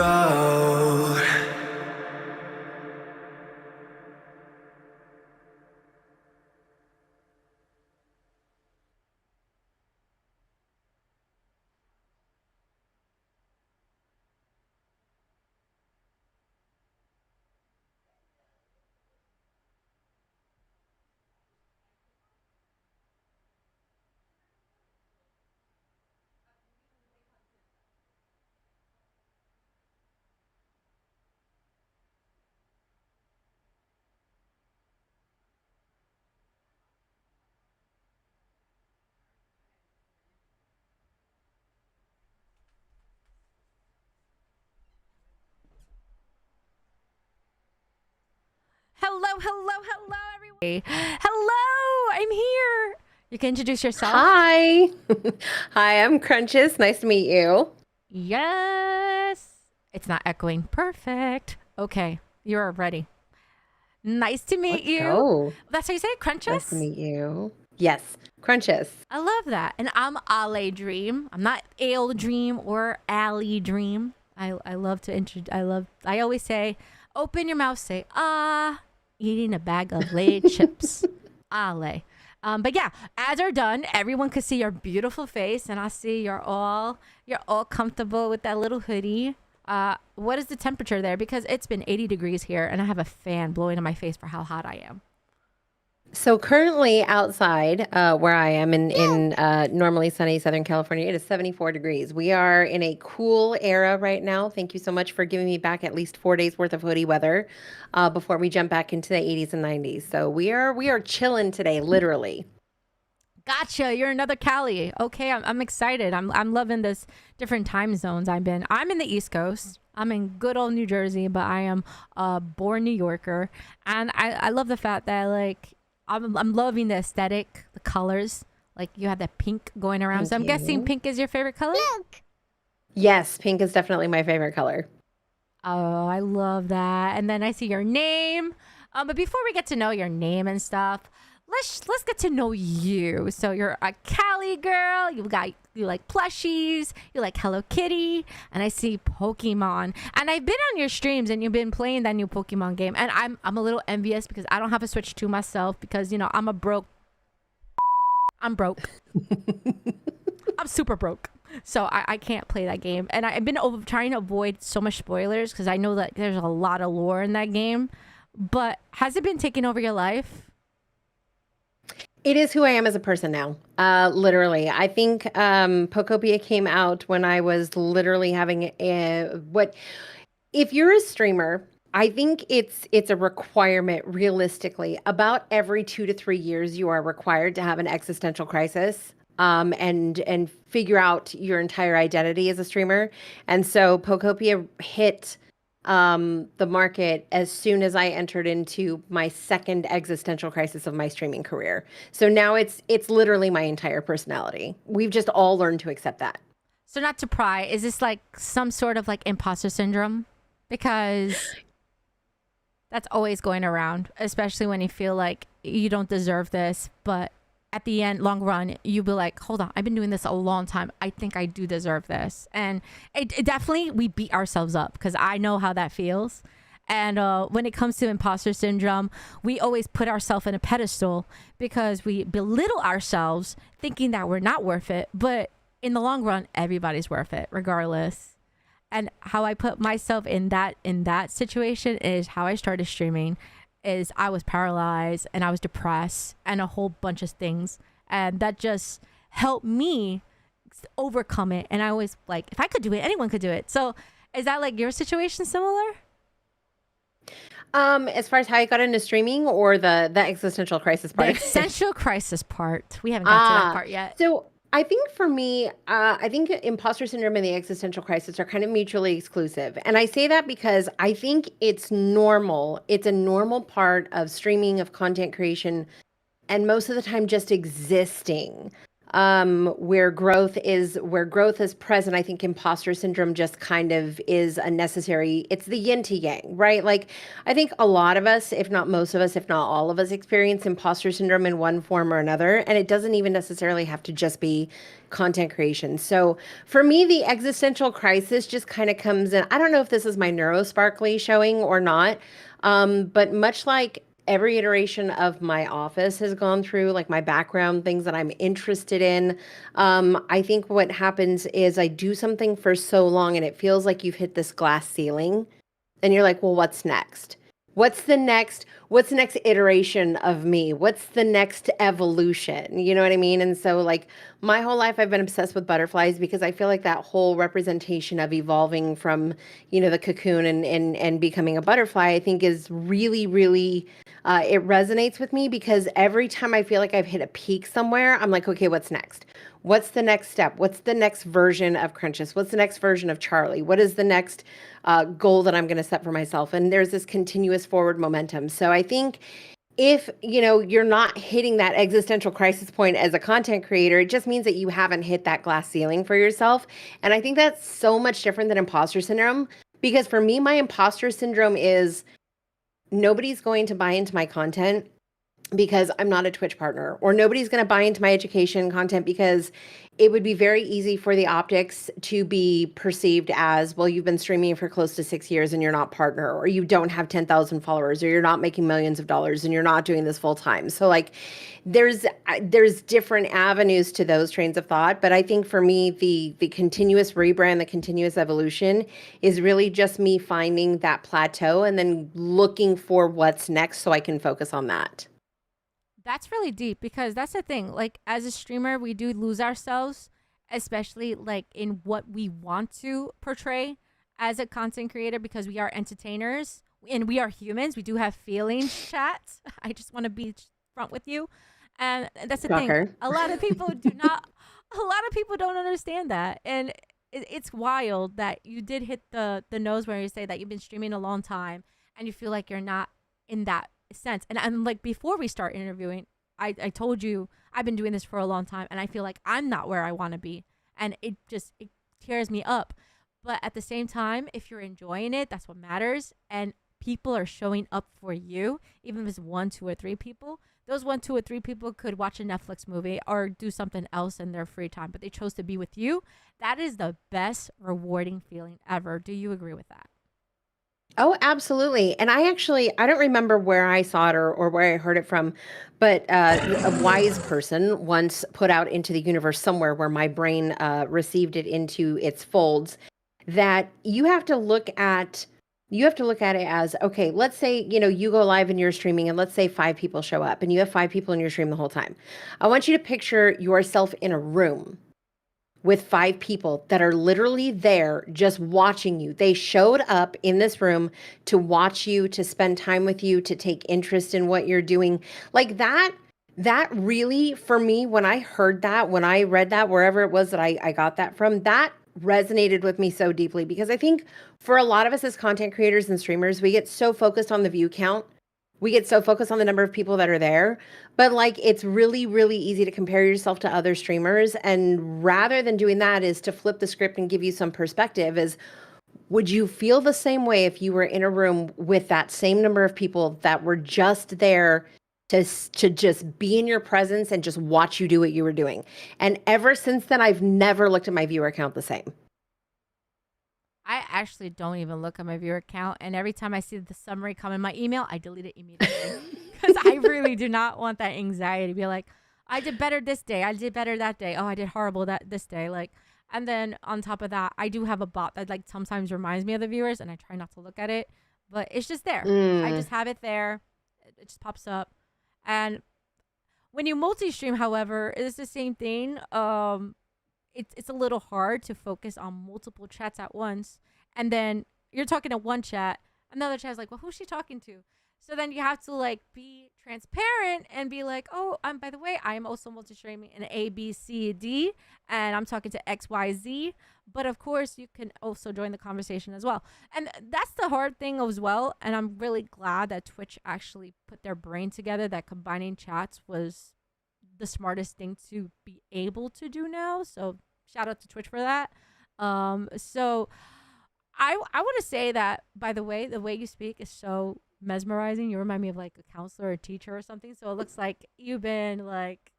road. Hello, hello, hello, everyone. Hello, I'm here. You can introduce yourself. Hi. Hi, I'm Crunchess. Nice to meet you. Yes. It's not echoing. Perfect. Okay, you're ready. Nice to meet Let's you. go. That's how you say it, Nice to Crunchess? meet you. Yes, Crunchess. I love that. And I'm Ale Dream. I'm not Ale Dream or Ali Dream. I love to introduce. I always say, open your mouth, say, ah, eating a bag of laid chips. Ale. But yeah, ads are done. Everyone could see your beautiful face, and I see you're all comfortable with that little hoodie. What is the temperature there? Because it's been 80 degrees here, and I have a fan blowing in my face for how hot I am. So currently outside, where I am in normally sunny Southern California, it is 74 degrees. We are in a cool era right now. Thank you so much for giving me back at least 4 days worth of hoodie weather before we jump back into the 80s and 90s. So we are chilling today, literally. Gotcha. You're another Cali. Okay, I'm excited. I'm loving this different time zones I've been. I'm in the East Coast. I'm in good old New Jersey, but I am a born New Yorker, and I love the fact that like I'm loving the aesthetic, the colors. Like you have that pink going around. So Thank I'm guessing you. pink is your favorite color. Yes, pink is definitely my favorite color. Oh, I love that. And then I see your name. But before we get to know your name and stuff, let's get to know you. So you're a Cali girl. You like plushies. You like Hello Kitty, and I see Pokemon. And I've been on your streams, and you've been playing that new Pokemon game. And I'm a little envious because I don't have a Switch 2 myself because I'm broke. I'm super broke. So I can't play that game. And I've been trying to avoid so much spoilers because I know that there's a lot of lore in that game. But has it been taking over your life? It is who I am as a person now. Literally, I think Pokopia came out when I was literally having what if you're a streamer, I think it's a requirement realistically. About every 2 to 3 years, you are required to have an existential crisis. And figure out your entire identity as a streamer. And so Pokopia hit the market as soon as I entered into my second existential crisis of my streaming career. So now it's literally my entire personality. We've just all learned to accept that. So not to pry, is this like some sort of like imposter syndrome? Because that's always going around, especially when you feel like you don't deserve this, but at the end, long run, you'll be like, hold on, I've been doing this a long time. I think I do deserve this. And it definitely, we beat ourselves up because I know how that feels. And when it comes to imposter syndrome, we always put ourselves in a pedestal because we belittle ourselves thinking that we're not worth it. But in the long run, everybody's worth it regardless. And how I put myself in that situation is how I started streaming is I was paralyzed and I was depressed and a whole bunch of things, and that just helped me overcome it. And I always like, if I could do it, anyone could do it. So is that like your situation similar? As far as how I got into streaming or the existential crisis The part. essential crisis part, we haven't got to that part yet. So I think for me, I think imposter syndrome and the existential crisis are kind of mutually exclusive. And I say that because I think it's normal. It's a normal part of streaming, of content creation, and most of the time just existing. where growth is present. I think imposter syndrome just kind of is a necessary, it's the yin to yang, right? Like I think a lot of us, if not most of us, if not all of us, experience imposter syndrome in one form or another, and it doesn't even necessarily have to just be content creation. So for me, the existential crisis just kind of comes in. I don't know if this is my neurosparkly showing or not, but much like every iteration of my office has gone through, like my background, things that I'm interested in. I think what happens is I do something for so long and it feels like you've hit this glass ceiling and you're like, well, what's next? What's the next iteration of me? What's the next evolution? You know what I mean? And so like my whole life I've been obsessed with butterflies because I feel like that whole representation of evolving from, the cocoon and becoming a butterfly, I think is really, really it resonates with me because every time I feel like I've hit a peak somewhere, I'm like, okay, what's next? What's the next step? What's the next version of Crunchess? What's the next version of Charlie? What is the next goal that I'm going to set for myself? And there's this continuous forward momentum. So I think if you're not hitting that existential crisis point as a content creator, it just means that you haven't hit that glass ceiling for yourself. And I think that's so much different than imposter syndrome because for me, my imposter syndrome is nobody's going to buy into my content because I'm not a Twitch partner, or nobody's going to buy into my education content because it would be very easy for the optics to be perceived as, well, you've been streaming for close to 6 years and you're not partner, or you don't have 10,000 followers, or you're not making millions of dollars and you're not doing this full time. So like there's different avenues to those trains of thought. But I think for me, the continuous rebrand, the continuous evolution is really just me finding that plateau and then looking for what's next so I can focus on that. That's really deep because that's the thing. Like as a streamer, we do lose ourselves, especially like in what we want to portray as a content creator because we are entertainers and we are humans. We do have feelings, chat. I just want to be front with you. And that's the thing. Shocker. A lot of people do not a lot of people don't understand that. And it's wild that you did hit the nose where you say that you've been streaming a long time and you feel like you're not in that sense. And I'm like, before we start interviewing, I told you I've been doing this for a long time and I feel like I'm not where I want to be. And it tears me up. But at the same time, if you're enjoying it, that's what matters. And people are showing up for you, even if it's 1, 2, or 3 people. Those 1, 2, or 3 people could watch a Netflix movie or do something else in their free time, but they chose to be with you. That is the best rewarding feeling ever. Do you agree with that? Oh, absolutely. And I don't remember where I saw it or where I heard it from, but a wise person once put out into the universe somewhere where my brain received it into its folds that you have to look at it as, okay, let's say, you go live and you're streaming and let's say 5 people show up and you have 5 people in your stream the whole time. I want you to picture yourself in a room with 5 people that are literally there just watching you. They showed up in this room to watch you, to spend time with you, to take interest in what you're doing. Like that really, for me, when I heard that, when I read that, wherever it was that I got that from, that resonated with me so deeply because I think for a lot of us as content creators and streamers, we get so focused on the view count. We get so focused on the number of people that are there, but like it's really, really easy to compare yourself to other streamers. And rather than doing that, is to flip the script and give you some perspective. Is would you feel the same way if you were in a room with that same number of people that were just there to just be in your presence and just watch you do what you were doing? And ever since then, I've never looked at my viewer count the same. I actually don't even look at my viewer count. And every time I see the summary come in my email, I delete it immediately. Because I really do not want that anxiety to be like, I did better this day. I did better that day. Oh, I did horrible this day. Like, and then on top of that, I do have a bot that like sometimes reminds me of the viewers and I try not to look at it. But it's just there. I Mm. just have it there. It just pops up. And when you multi-stream, however, it's the same thing. It's a little hard to focus on multiple chats at once. And then you're talking to one chat, another chat's like, well, who's she talking to? So then you have to like be transparent and be like, oh, by the way, I am also multi-streaming in A, B, C, D, and I'm talking to X, Y, Z. But of course, you can also join the conversation as well. And that's the hard thing as well. And I'm really glad that Twitch actually put their brain together, that combining chats was the smartest thing to be able to do now. So shout out to Twitch for that. So I want to say that, by the way you speak is so mesmerizing. You remind me of like a counselor or teacher or something. So it looks like you've been like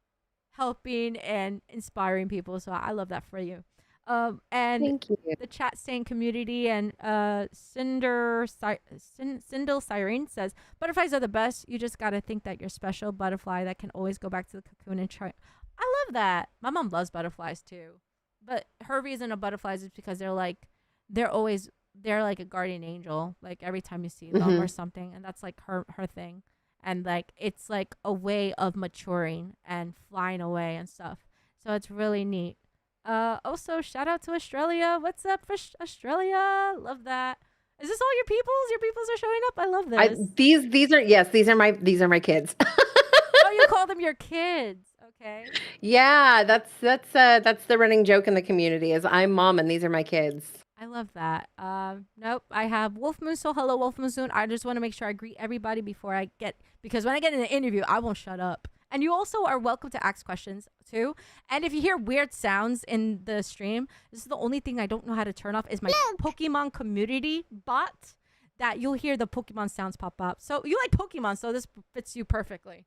helping and inspiring people. So I love that for you. And Thank you. the chat saying community and Sindel Siren says butterflies are the best. You just gotta think that you're special butterfly that can always go back to the cocoon and try. I love that. My mom loves butterflies too, but her reason of butterflies is because they're like a guardian angel. Like every time you see them Hmm. or something, and that's like her thing. And like it's like a way of maturing and flying away and stuff. So it's really neat. Also, shout out to Australia. What's up for Australia? Love that. Is this all your peoples? Your peoples are showing up. I love I this. these are yes, these are my kids. Oh, you call them your kids. Okay. Yeah, that's the running joke in the community is I'm mom and these are my kids. I love that. Nope. I have Wolf Moon. So hello, Wolf Moon. I just want to make sure I greet everybody before I get, because when I get in the interview, I won't shut up. And you also are welcome to ask questions too. And if you hear weird sounds in the stream, this is the only thing I don't know how to turn off is my Pokemon community bot. That you'll hear the Pokemon sounds pop up. So you like Pokemon, so this fits you perfectly.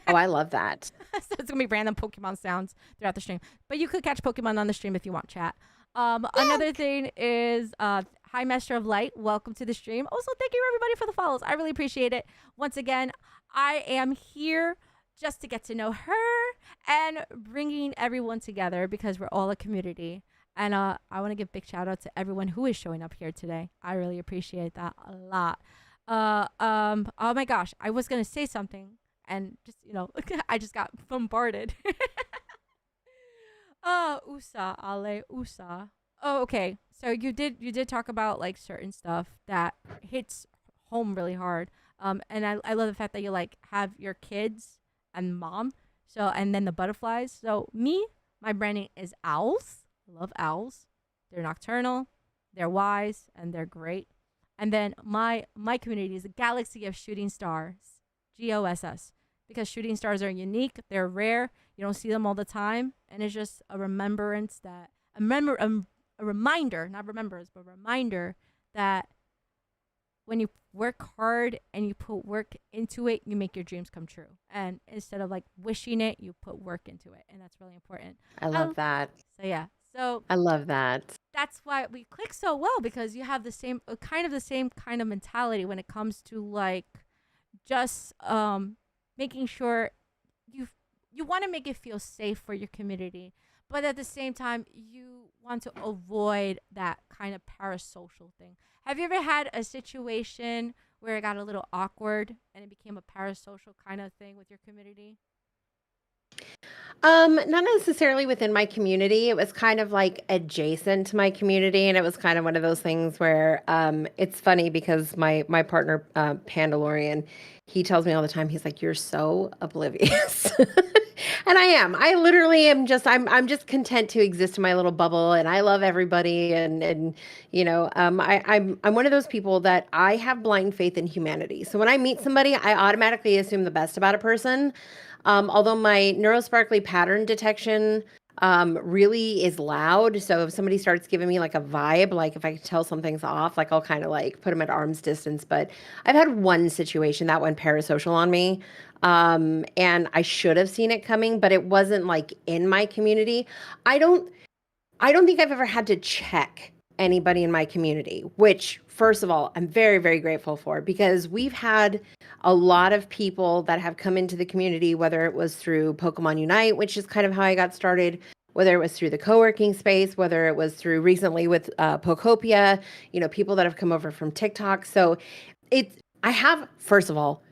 Oh, I love that. So it's gonna be random Pokemon sounds throughout the stream. But you could catch Pokemon on the stream if you want, chat. Another thing is Hi Master of Light, welcome to the stream. Also, thank you everybody for the follows. I really appreciate it. Once again, I am here just to get to know her and bringing everyone together because we're all a community. And I want to give big shout out to everyone who is showing up here today. I really appreciate that a lot. Oh my gosh, I was gonna say something and just I just got bombarded. USA, Ale, USA. Oh, okay. So you did talk about like certain stuff that hits home really hard. And I love the fact that you like have your kids and mom. So and then the butterflies. So me, my branding is owls. I love owls. They're nocturnal, they're wise, and they're great. And then my community is a galaxy of shooting stars. GOSS. Because shooting stars are unique, they're rare, you don't see them all the time, and it's just a remembrance that a reminder, not remembrance, but a reminder that when you work hard and you put work into it, you make your dreams come true. And instead of like wishing it, you put work into it, and that's really important. I love that. So yeah, so I love that. that's why we click so well because you have the same the same kind of mentality when it comes to like just making sure you want to make it feel safe for your community, but at the same time you want to avoid that kind of parasocial thing. Have you ever had a situation where it got a little awkward and it became a parasocial kind of thing with your community? Not necessarily within my community. It was kind of like adjacent to my community, and it was kind of one of those things where it's funny because my partner Pandalorian, he tells me all the time. He's like, "You're so oblivious," and I am. I literally am just. I'm just content to exist in my little bubble, and I love everybody, and I'm one of those people that I have blind faith in humanity. So when I meet somebody, I automatically assume the best about a person. Although my neurosparkly pattern detection really is loud. So if somebody starts giving me like a vibe, like if I can tell something's off, like I'll kind of like put them at arm's distance. But I've had one situation that went parasocial on me. And I should have seen it coming, but it wasn't like in my community. I don't I don't think I've ever had to check anybody in my community, which, first of all, I'm very, very grateful for because we've had a lot of people that have come into the community, whether it was through Pokemon Unite, which is kind of how I got started, whether it was through the co-working space, whether it was through recently with Pokopia, people that have come over from TikTok. So I have, first of all,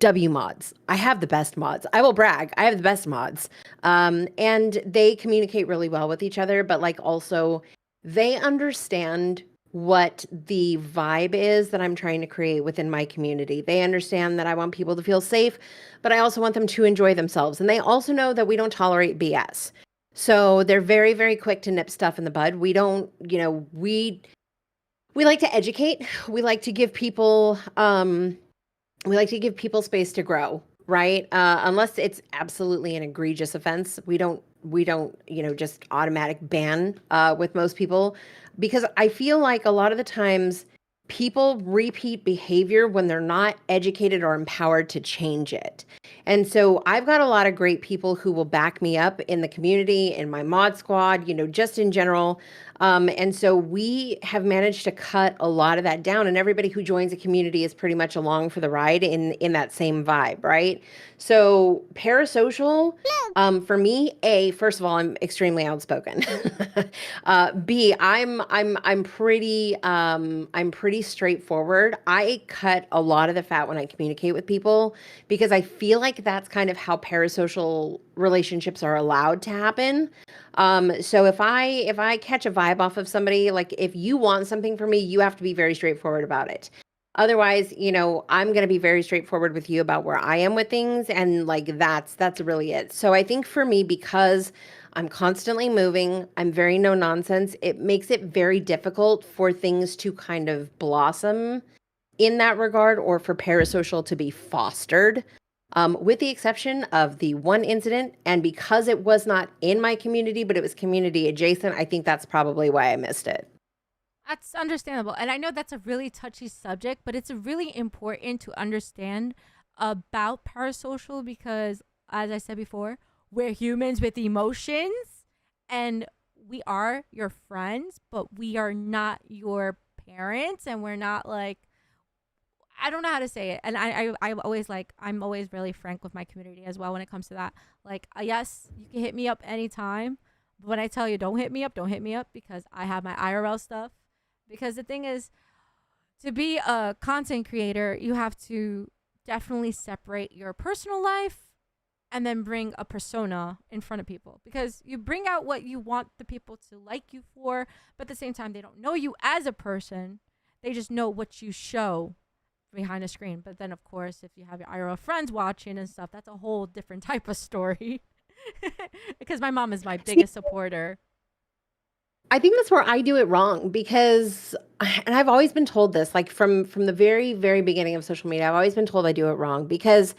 W mods. I have the best mods. I will brag. I have the best mods. And they communicate really well with each other, but like also they understand what the vibe is that I'm trying to create within my community. They understand that I want people to feel safe, but I also want them to enjoy themselves. And they also know that we don't tolerate BS. So they're very, very quick to nip stuff in the bud. We don't, we like to educate. We like to give people space to grow, right? Unless it's absolutely an egregious offense, we don't just automatic ban with most people, because I feel like a lot of the times people repeat behavior when they're not educated or empowered to change it. And so I've got a lot of great people who will back me up in the community, in my mod squad, just in general. And so we have managed to cut a lot of that down, and everybody who joins a community is pretty much along for the ride in that same vibe, right? So parasocial, for me, first of all, I'm extremely outspoken. B, I'm pretty straightforward. I cut a lot of the fat when I communicate with people because I feel like that's kind of how parasocial relationships are allowed to happen. So if I catch a vibe off of somebody, like if you want something from me, you have to be very straightforward about it. Otherwise, I'm going to be very straightforward with you about where I am with things, and like that's really it. So I think for me, because I'm constantly moving, I'm very no nonsense, it makes it very difficult for things to kind of blossom in that regard, or for parasocial to be fostered. With the exception of the one incident, and because it was not in my community, but it was community adjacent, I think that's probably why I missed it. That's understandable. And I know that's a really touchy subject, but it's really important to understand about parasocial because, as I said before, we're humans with emotions and we are your friends, but we are not your parents and we're not like, I don't know how to say it. And I'm always like, I'm always really frank with my community as well when it comes to that. Like, yes, you can hit me up anytime. But when I tell you don't hit me up, don't hit me up because I have my IRL stuff. Because the thing is, to be a content creator, you have to definitely separate your personal life and then bring a persona in front of people. Because you bring out what you want the people to like you for, but at the same time, they don't know you as a person. They just know what you show behind a screen. But then, of course, if you have your IRL friends watching and stuff, that's a whole different type of story. Because my mom is my biggest supporter. I think that's where I do it wrong because, and I've always been told this, like from the very very beginning of social media, I've always been told I do it wrong because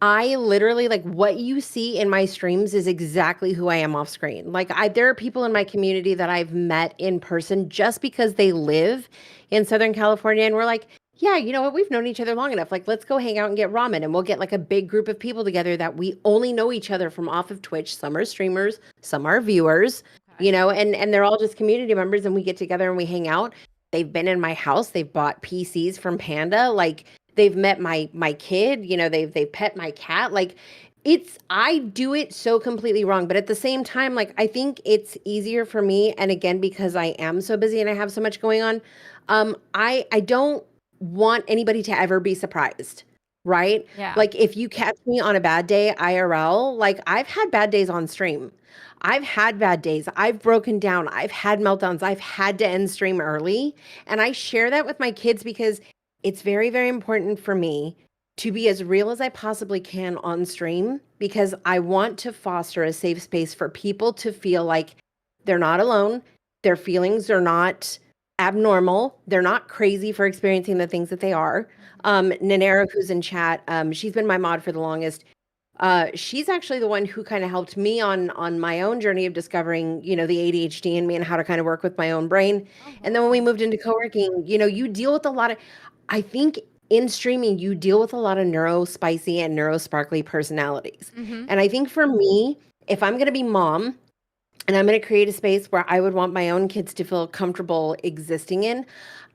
I literally, like, what you see in my streams is exactly who I am off screen. Like, there are people in my community that I've met in person just because they live in Southern California, and we're like, yeah, you know what? We've known each other long enough. Like, let's go hang out and get ramen, and we'll get like a big group of people together that we only know each other from off of Twitch. Some are streamers, some are viewers, Okay. and they're all just community members, and we get together and we hang out. They've been in my house. They've bought PCs from Panda. Like, they've met my kid, they've pet my cat. Like, I do it so completely wrong, but at the same time, like, I think it's easier for me, and again, because I am so busy and I have so much going on, I don't want anybody to ever be surprised, right? Yeah. Like, if you catch me on a bad day IRL, like, I've had bad days on stream. I've had bad days. I've broken down. I've had meltdowns. I've had to end stream early. And I share that with my kids because it's very, very important for me to be as real as I possibly can on stream, because I want to foster a safe space for people to feel like they're not alone. Their feelings are not abnormal. They're not crazy for experiencing the things that they are. Nanera, who's in chat, she's been my mod for the longest. She's actually the one who kind of helped me on my own journey of discovering, the ADHD in me and how to kind of work with my own brain. Oh, And then when we wow. moved into co-working, you deal with a lot of, I think in streaming, you deal with a lot of neuro spicy and neuro sparkly personalities. Mm-hmm. And I think for me, if I'm going to be mom and I'm going to create a space where I would want my own kids to feel comfortable existing in,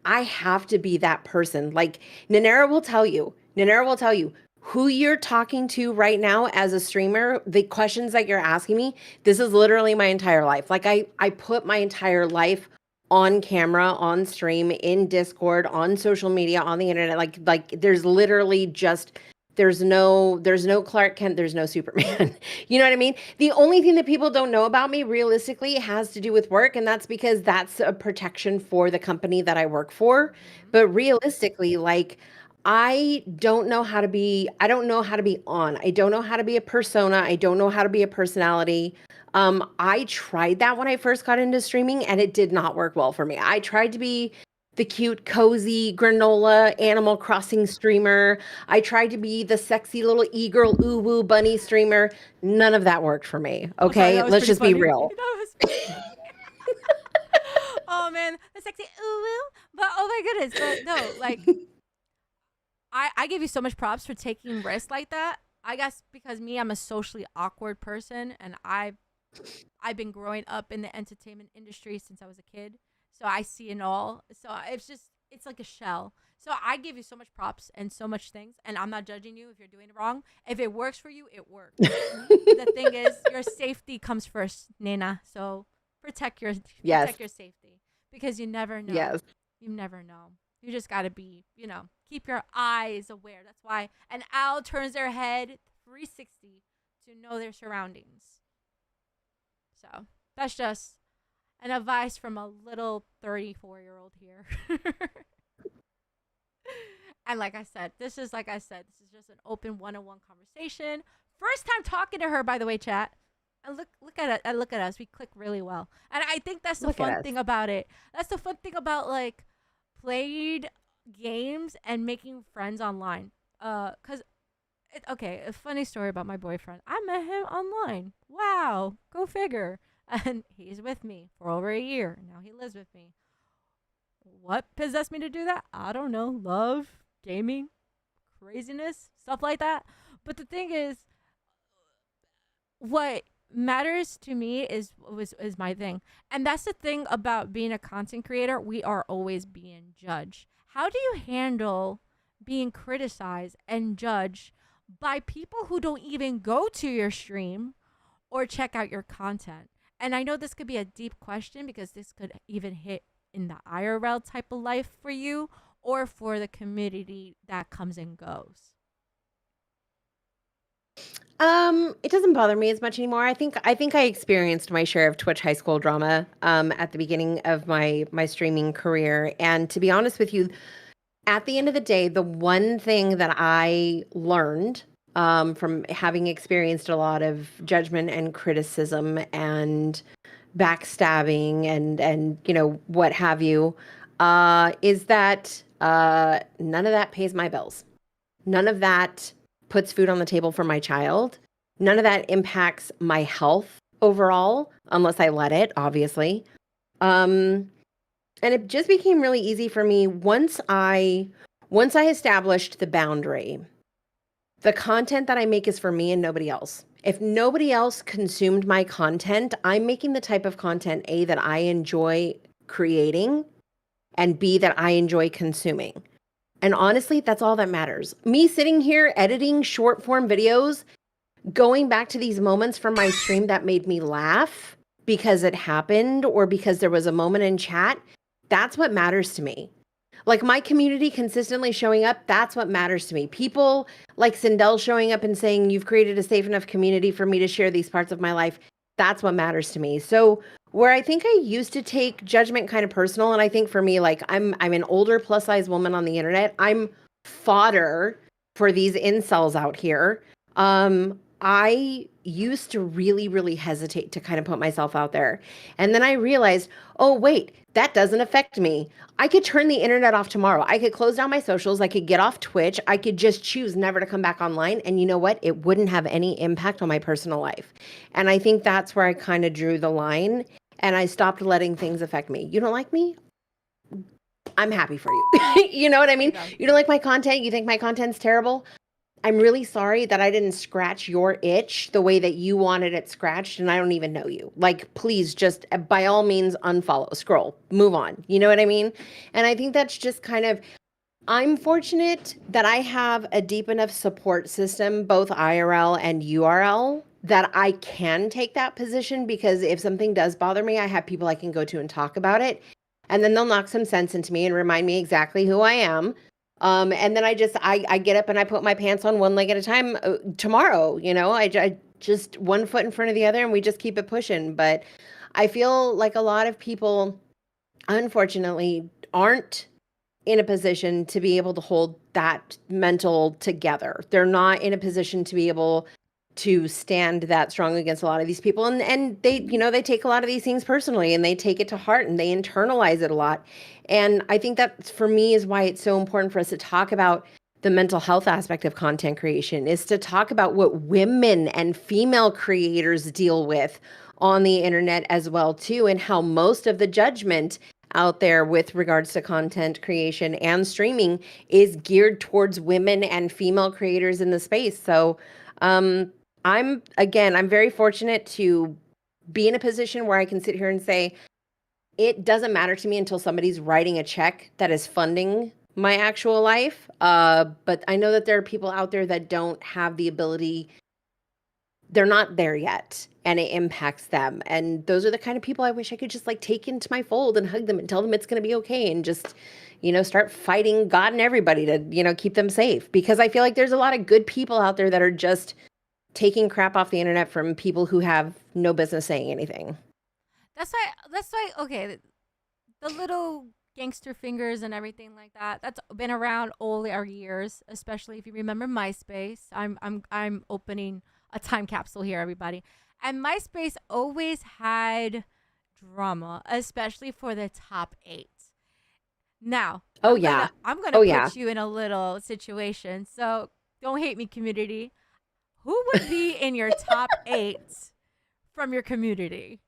I have to be that person. Like, Nanera will tell you who you're talking to right now as a streamer, the questions that you're asking me, this is literally my entire life. Like, I put my entire life on camera, on stream, in Discord, on social media, on the internet. Like there's literally just there's no Clark Kent, there's no Superman. You know what I mean? The only thing that people don't know about me realistically has to do with work, and that's because that's a protection for the company that I work for. Mm-hmm. But realistically, like, I don't know how to be on. I don't know how to be a persona. I don't know how to be a personality. I tried that when I first got into streaming and it did not work well for me. I tried to be the cute, cozy granola Animal Crossing streamer. I tried to be the sexy little e-girl woo bunny streamer. None of that worked for me. Oh, sorry, Okay, that was let's pretty just be funny. real. That was funny. Oh man, the sexy ooh woo. But oh my goodness, but no, like I give you so much props for taking risks like that. I guess because me, I'm a socially awkward person, and I've been growing up in the entertainment industry since I was a kid, so I see it all. So it's like a shell. So I give you so much props and so much things, and I'm not judging you if you're doing it wrong. If it works for you, it works. But the thing is, your safety comes first, Nina. So protect your Yes, safety because you never know. yes. You never know. You just gotta be, keep your eyes aware. That's why an owl turns their head 360 to know their surroundings. So that's just an advice from a little 34-year-old here. And like I said, this is just an open one-on-one conversation. First time talking to her, by the way, chat. And look at it. And look at us. We click really well. And I think that's the Look at fun us. thing about it. That's the fun thing about like played games and making friends online. Cause okay, a funny story about my boyfriend. I met him online. Wow, go figure. And he's with me for over a year. Now he lives with me. What possessed me to do that? I don't know. Love, gaming, craziness, stuff like that. But the thing is, what matters to me is my thing. And that's the thing about being a content creator. We are always being judged. How do you handle being criticized and judged by people who don't even go to your stream or check out your content? And I know this could be a deep question because this could even hit in the IRL type of life for you or for the community that comes and goes. It doesn't bother me as much anymore. I think I experienced my share of Twitch high school drama at the beginning of my streaming career. And to be honest with you, at the end of the day, the one thing that I learned from having experienced a lot of judgment and criticism and backstabbing and what have you, is that none of that pays my bills. None of that puts food on the table for my child. None of that impacts my health overall, unless I let it, obviously. Um, and it just became really easy for me once I established the boundary. The content that I make is for me and nobody else. If nobody else consumed my content, I'm making the type of content A that I enjoy creating and B that I enjoy consuming. And honestly, that's all that matters. Me sitting here editing short form videos, going back to these moments from my stream that made me laugh because it happened or because there was a moment in chat, that's what matters to me. Like my community consistently showing up, that's what matters to me. People like Sindel showing up and saying, "You've created a safe enough community for me to share these parts of my life." That's what matters to me. So where I think I used to take judgment kind of personal, and I think for me, like I'm an older plus size woman on the internet. I'm fodder for these incels out here. I used to really, really hesitate to kind of put myself out there. And then I realized, oh, wait, that doesn't affect me. I could turn the internet off tomorrow. I could close down my socials. I could get off Twitch. I could just choose never to come back online. And you know what? It wouldn't have any impact on my personal life. And I think that's where I kind of drew the line and I stopped letting things affect me. You don't like me? I'm happy for you. You know what I There you mean? go. You don't like my content? You think my content's terrible? I'm really sorry that I didn't scratch your itch the way that you wanted it scratched, and I don't even know you. Like, please just by all means unfollow, scroll, move on. You know what I mean? And I think that's just kind of, I'm fortunate that I have a deep enough support system, both IRL and URL, that I can take that position because if something does bother me, I have people I can go to and talk about it. And then they'll knock some sense into me and remind me exactly who I am. And then I get up and I put my pants on one leg at a time tomorrow, I just one foot in front of the other and we just keep it pushing. But I feel like a lot of people, unfortunately, aren't in a position to be able to hold that mental together. They're not in a position to be able to stand that strong against a lot of these people, and they, you know, they take a lot of these things personally, and they take it to heart, and they internalize it a lot. And I think that for me is why it's so important for us to talk about the mental health aspect of content creation, is to talk about what women and female creators deal with on the internet as well too, and how most of the judgment out there with regards to content creation and streaming is geared towards women and female creators in the space. So um I'm very fortunate to be in a position where I can sit here and say it doesn't matter to me until somebody's writing a check that is funding my actual life. But I know that there are people out there that don't have the ability, they're not there yet, and it impacts them. And those are the kind of people I wish I could just like take into my fold and hug them and tell them it's going to be okay, and just, you know, start fighting God and everybody to, you know, keep them safe. Because I feel like there's a lot of good people out there that are just taking crap off the internet from people who have no business saying anything. That's why okay, the little gangster fingers and everything like that. That's been around all our years, especially if you remember MySpace. I'm opening a time capsule here, everybody. And MySpace always had drama, especially for the top 8. Now, Oh I'm yeah. gonna I'm gonna Oh yeah. put you in a little situation. So don't hate me, community. Who would be in your top 8 from your community?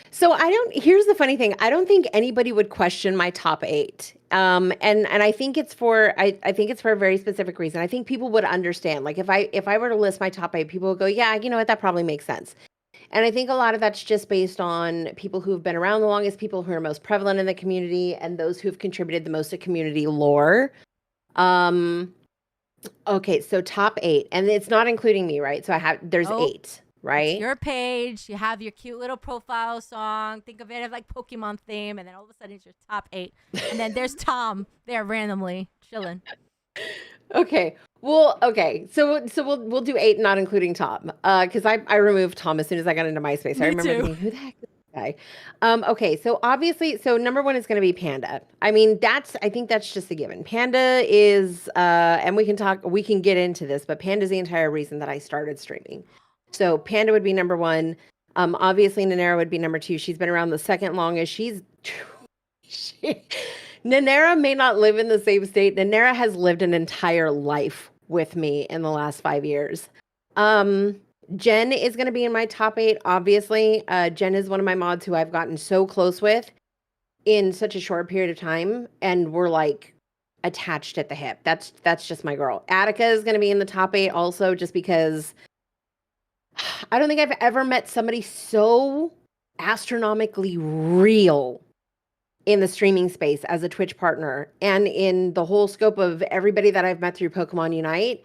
So I don't, here's the funny thing. I don't think anybody would question my top eight. And I think it's for, I think it's for a very specific reason. I think people would understand. Like if I were to list my top eight, people would go, yeah, you know what, that probably makes sense. And I think a lot of that's just based on people who've been around the longest, people who are most prevalent in the community, and those who've contributed the most to community lore. Um, okay, so top eight, and it's not including me, right? So there's Nope. eight, It's right? your page. You have your cute little profile song. Think of it as like Pokemon theme, and then all of a sudden it's your top 8. And then there's Tom there randomly chilling. Okay. Well, okay. So we'll do eight, not including Tom. Because I removed Tom as soon as I got into MySpace. I Me remember too. thinking, who the heck is this guy? Okay. So obviously, so number one is going to be Panda. I mean, I think that's just a given. Panda is, and we can get into this, but Panda is the entire reason that I started streaming. So Panda would be number one. Obviously Nanera would be number two. She's been around the second longest. She, Nanera may not live in the same state. Nanera has lived an entire life with me in the last 5 years. Um, Jen is going to be in my top eight, obviously. Jen is one of my mods who I've gotten so close with in such a short period of time, and we're like attached at the hip. That's just my girl. Attica is going to be in the top eight also, just because I don't think I've ever met somebody so astronomically real in the streaming space as a Twitch partner, and in the whole scope of everybody that I've met through Pokemon Unite.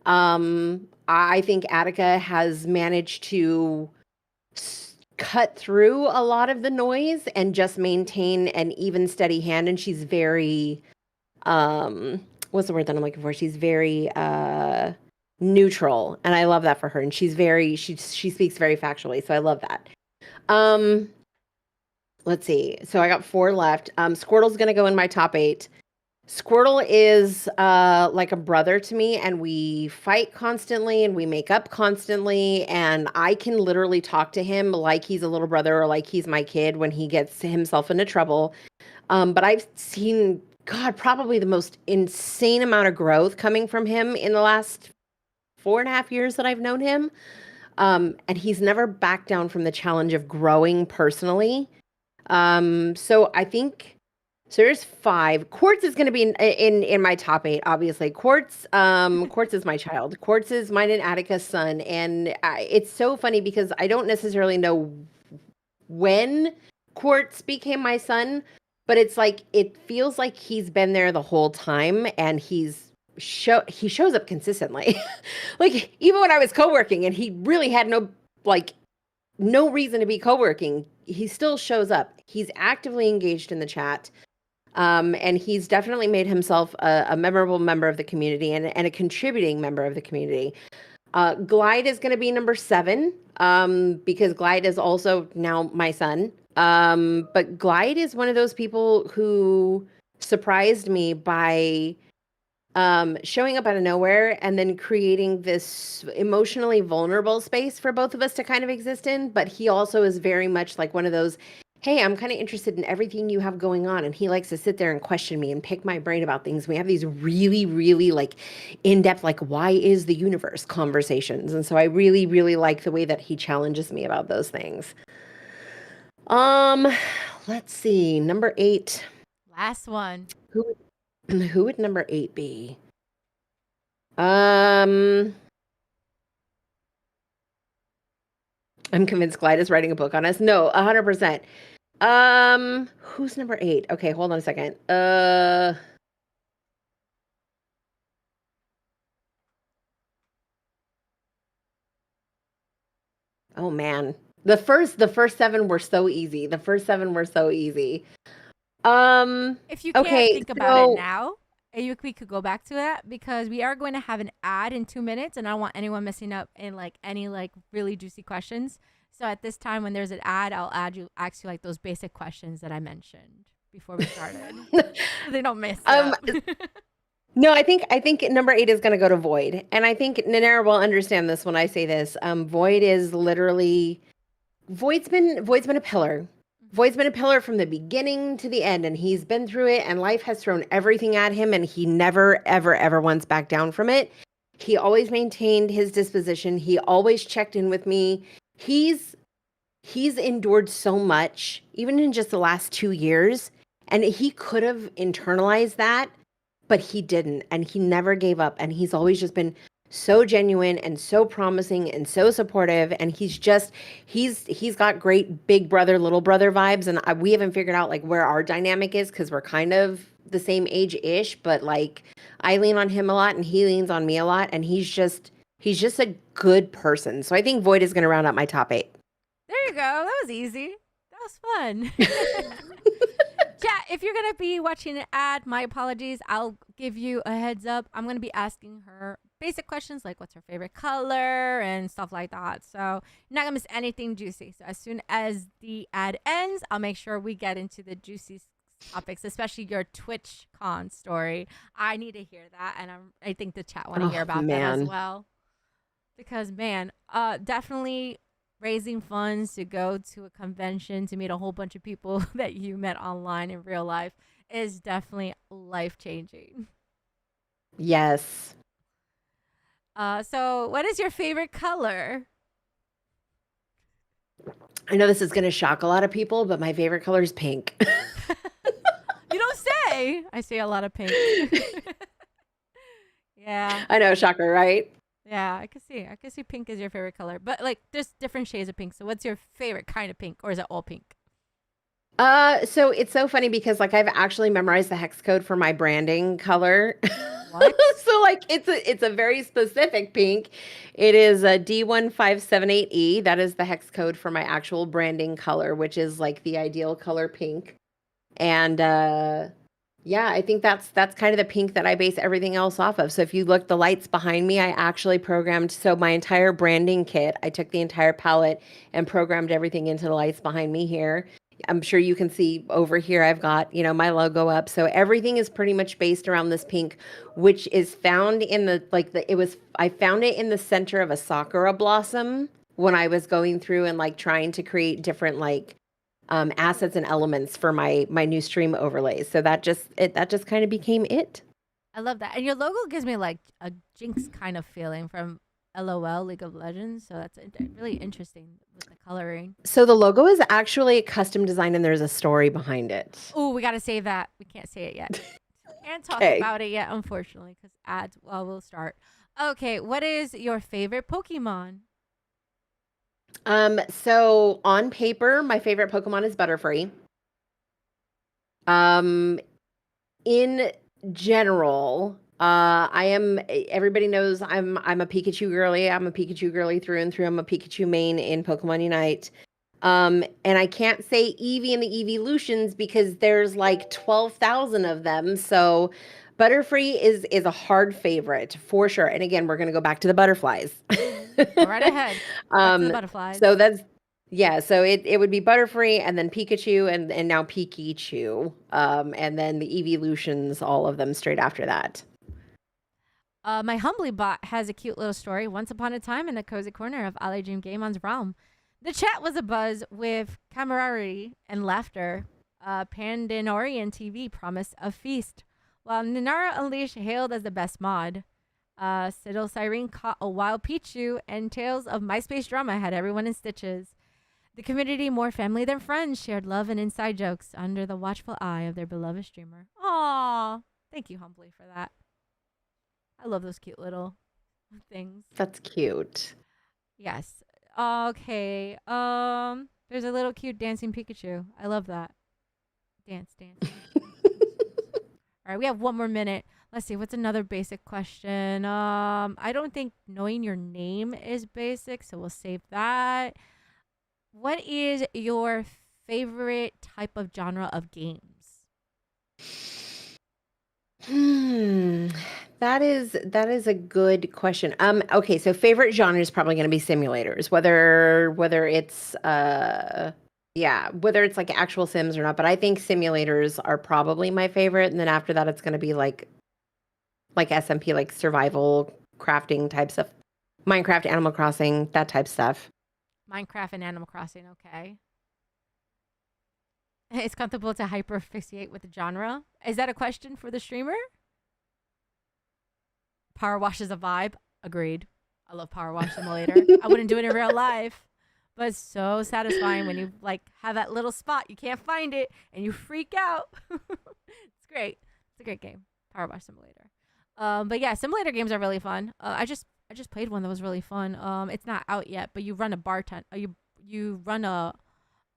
I think Attica has managed to cut through a lot of the noise and just maintain an even steady hand, and she's very what's the word that I'm looking for? She's very neutral, and I love that for her. And she speaks very factually, so I love that. Um let's see. So I got four left. Squirtle's gonna go in my top eight. Squirtle is like a brother to me, and we fight constantly and we make up constantly, and I can literally talk to him like he's a little brother or like he's my kid when he gets himself into trouble. But I've seen, God, probably the most insane amount of growth coming from him in the last 4.5 years that I've known him. And he's never backed down from the challenge of growing personally. So I think, so there's five. Quartz is going to be in my top eight, obviously. Quartz is my child. Quartz is mine and Attica's son, and it's so funny because I don't necessarily know when Quartz became my son, but it's like it feels like he's been there the whole time, and he shows up consistently. Like even when I was co-working and he really had no reason to be co-working, he still shows up. He's actively engaged in the chat. And he's definitely made himself a memorable member of the community, and a contributing member of the community. Glide is going to be number 7, because Glide is also now my son. But Glide is one of those people who surprised me by showing up out of nowhere and then creating this emotionally vulnerable space for both of us to kind of exist in. But he also is very much like one of those, hey, I'm kind of interested in everything you have going on. And he likes to sit there and question me and pick my brain about things. We have these really, really like in-depth, like, why is the universe conversations. And so I really, really like the way that he challenges me about those things. Um, let's see. Number 8. Last one. Who who would number 8 be? Um, I'm convinced Glide is writing a book on us. No, 100%. Who's number 8? Okay, hold on a second. Oh man. The first 7 were so easy. The first 7 were so easy. If you can't Okay, think about it so now, we could go back to that because we are going to have an ad in 2 minutes, and I don't want anyone messing up in like any like really juicy questions. So at this time, when there's an ad, I'll ask you like those basic questions that I mentioned before we started, so they don't mess it um up. no, I think number 8 is going to go to Void. And I think Nanera will understand this when I say this. Void is literally Void's been a pillar. Void's been a pillar from the beginning to the end, and he's been through it, and life has thrown everything at him, and he never, ever, ever once backed down from it. He always maintained his disposition. He always checked in with me. He's he's endured so much, even in just the last 2 years, and he could have internalized that, but he didn't, and he never gave up, and he's always just been so genuine and so promising and so supportive, and he's got great big brother little brother vibes, and we haven't figured out like where our dynamic is because we're kind of the same age-ish, but like I lean on him a lot and he leans on me a lot, and he's just a good person. So I think Void is going to round out my top 8. There you go. That was easy. That was fun. Chat, if you're going to be watching an ad, my apologies. I'll give you a heads up. I'm going to be asking her basic questions like what's her favorite color and stuff like that. So you're not going to miss anything juicy. So as soon as the ad ends, I'll make sure we get into the juicy topics, especially your TwitchCon story. I need to hear that. And I think the chat want to hear Oh about that as man. well. Because, man, definitely raising funds to go to a convention to meet a whole bunch of people that you met online in real life is definitely life changing. Yes. So what is your favorite color? I know this is going to shock a lot of people, but my favorite color is pink. You don't say. I see a lot of pink. Yeah. I know, shocker, right? Yeah, I can see pink is your favorite color. But like there's different shades of pink. So what's your favorite kind of pink, or is it all pink? So it's so funny because like I've actually memorized the hex code for my branding color. What? So like it's a very specific pink. It is a D1578E. That is the hex code for my actual branding color, which is like the ideal color pink. And yeah, I think that's kind of the pink that I base everything else off of. So if you look the lights behind me, I actually programmed so my entire branding kit, I took the entire palette and programmed everything into the lights behind me here. I'm sure you can see over here I've got, my logo up. So everything is pretty much based around this pink, which is found in I found it in the center of a sakura blossom when I was going through and like trying to create different like assets and elements for my new stream overlays. So that just kind of became it. I love that. And your logo gives me like a Jinx kind of feeling from LOL League of Legends. So that's really interesting with the coloring. So the logo is actually custom designed and there's a story behind it. Oh, we got to save that. We can't say it yet. Can't talk Okay. about it yet, unfortunately, because ads, well, we'll start. Okay, what is your favorite Pokemon? So on paper, my favorite Pokemon is Butterfree. Um, in general, everybody knows I'm a Pikachu girly. I'm a Pikachu girly through and through. I'm a Pikachu main in Pokemon Unite. And I can't say Eevee and the Eeveelutions because there's like 12,000 of them. So Butterfree is a hard favorite for sure. And again, we're gonna go back to the butterflies. Go right ahead. Back to the butterflies. So so it would be Butterfree and then Pikachu and now Pikachu. And then the Eeveelutions, all of them straight after that. My Humbly bot has a cute little story. Once upon a time, in the cozy corner of Ali Dream Game On's realm, the chat was abuzz with camaraderie and laughter. Pandinorian TV promised a feast, while Ninara Unleashed hailed as the best mod. Siddle Siren caught a wild Pichu, and tales of MySpace drama had everyone in stitches. The community, more family than friends, shared love and inside jokes under the watchful eye of their beloved streamer. Aww. Thank you, Humbly, for that. I love those cute little things. That's cute. Yes. Okay. There's a little cute dancing Pikachu. I love that. Dance, dance. All right, we have one more minute. Let's see. What's another basic question? I don't think knowing your name is basic, so we'll save that. What is your favorite type of genre of games? That is a good question. Okay, so favorite genre is probably going to be simulators, whether it's whether it's like actual Sims or not. But I think simulators are probably my favorite, and then after that, it's going to be like SMP, like survival crafting types of Minecraft, Animal Crossing, that type stuff. Minecraft and Animal Crossing. Okay. It's comfortable to hyper asphyxiate with the genre. Is that a question for the streamer? Power Wash is a vibe. Agreed. I love Power Wash Simulator. I wouldn't do it in real life, but it's so satisfying when you like have that little spot you can't find it and you freak out. It's great. It's a great game. Power Wash Simulator. But yeah, simulator games are really fun. I just played one that was really fun. It's not out yet, but you run a bartend. You run a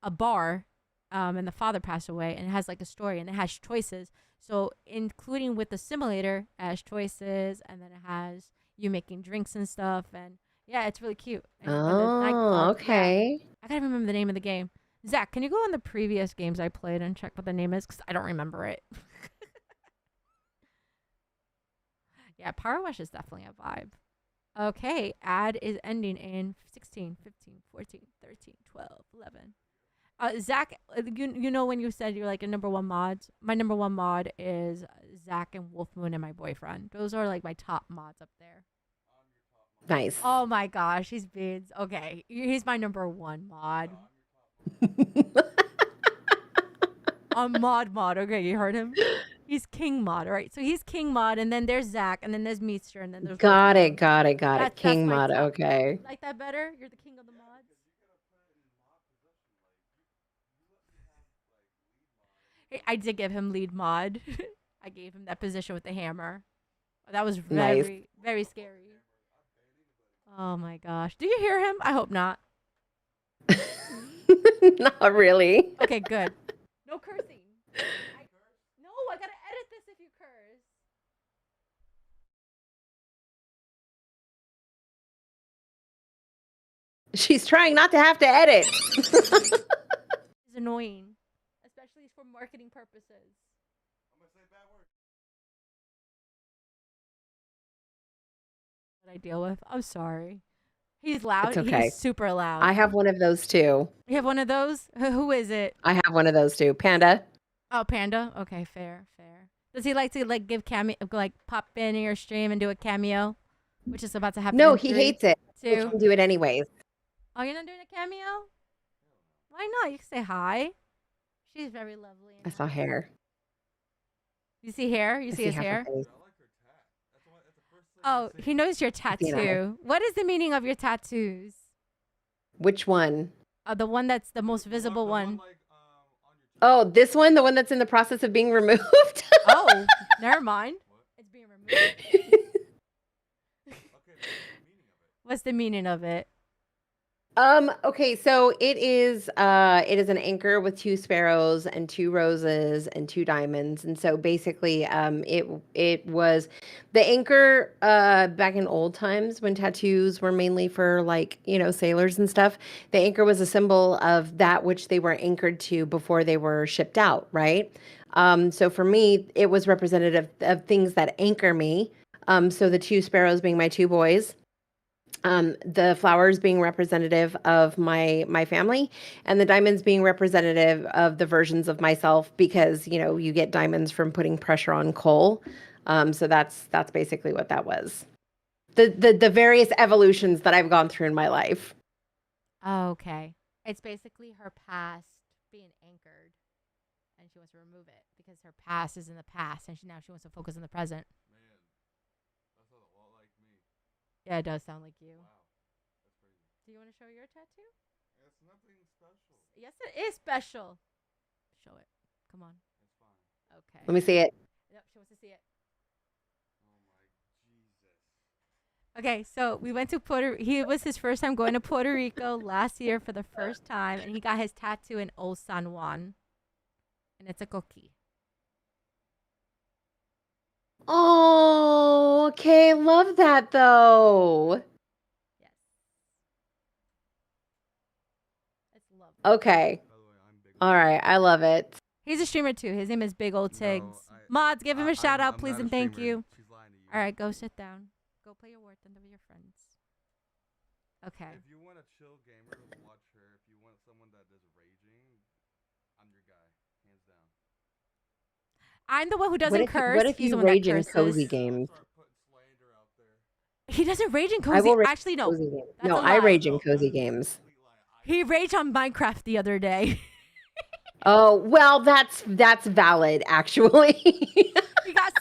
bar. And the father passed away, and it has like a story, and it has choices. So, including with the simulator, it has choices, and then it has you making drinks and stuff, and yeah, it's really cute. And you run the Oh, nightclub. Yeah, okay. I gotta remember the name of the game. Zach, can you go on the previous games I played and check what the name is? Because I don't remember it. Yeah, Power Wash is definitely a vibe. Okay, ad is ending in 16, 15, 14, 13, 12, 11. Zach, you know when you said you're like a number one mods? My number one mod is Zach and Wolf Moon and my boyfriend. Those are like my top mods up there. Nice. Oh my gosh, he's beans. Okay, he's my number one mod. Mod. Okay, you heard him? He's King Mod, all right? So he's King Mod, and then there's Zach, and then there's Meester, and then there's Got Wolf it, Moon. got it, got it. That's King my mod. top. Okay. You like that better? You're the king of the mods. Hey, I did give him lead mod. I gave him that position with the hammer. That was Nice. very, very scary. Oh my gosh. Do you hear him? I hope not. Not really. Okay, good. No cursing. No, I gotta edit this if you curse. She's trying not to have to edit. It's annoying, especially for marketing purposes. What I deal with. I'm sorry. He's loud. It's okay. He's super loud. I have one of those too. You have one of those? Who is it? I have one of those too. Panda. Oh, Panda. Okay, fair. Does he like to like give cameo, like pop in your stream and do a cameo, which is about to happen? No, in he 3, hates it. He 2. can do it anyways. Oh, you're not doing a cameo? Why not? You can say hi. She's very lovely. I saw hair. You see hair? You I see his half her hair? face. Oh, he knows your See an eye. tattoo. What is the meaning of your tattoos? Which one? The one that's the most visible one. Oh, this one, the one that's in the process of being removed. Oh, never mind. It's being removed. What's the meaning of it? Okay, so it is an anchor with 2 sparrows and 2 roses and 2 diamonds. And so basically it was the anchor back in old times when tattoos were mainly for like, sailors and stuff. The anchor was a symbol of that which they were anchored to before they were shipped out, right? So for me, it was representative of things that anchor me. So the 2 sparrows being my 2 boys. The flowers being representative of my family, and the diamonds being representative of the versions of myself, because you get diamonds from putting pressure on coal. So that's basically what that was. The various evolutions that I've gone through in my life. Oh, okay. It's basically her past being anchored, and she wants to remove it because her past is in the past, and now she wants to focus on the present. Man, that sounds a lot like me. Yeah, it does sound like you. Wow, that's crazy. Do you want to show your tattoo? It's nothing special. Yes, it is special. Show it. Come on. It's fine. Okay. Let me see it. Yep, she wants to see it. Oh my Jesus. Okay, so we went to It was his first time going to Puerto Rico last year for the first time, and he got his tattoo in Old San Juan, and it's a cookie. Oh, okay. Love that though. Yes, it's lovely. Okay. By the way, I'm big. All right. I love it. He's a streamer too. His name is Big Old Tigs. Mods, give him a shout out, please, and thank you. She's lying to you. All right, go sit down. Go play your Warzone with your friends. Okay. If you want a chill gamer, watch her. If you want someone that is raging, I'm your guy, hands down. I'm the one who doesn't curse. What if He's the you one that rage in curses. cozy games? Start putting slander out there. He doesn't rage in I cozy. will rage Actually, in no. cozy games. That's No, a I lie. rage in cozy games. He raged on Minecraft the other day. Oh, well, that's valid actually. He got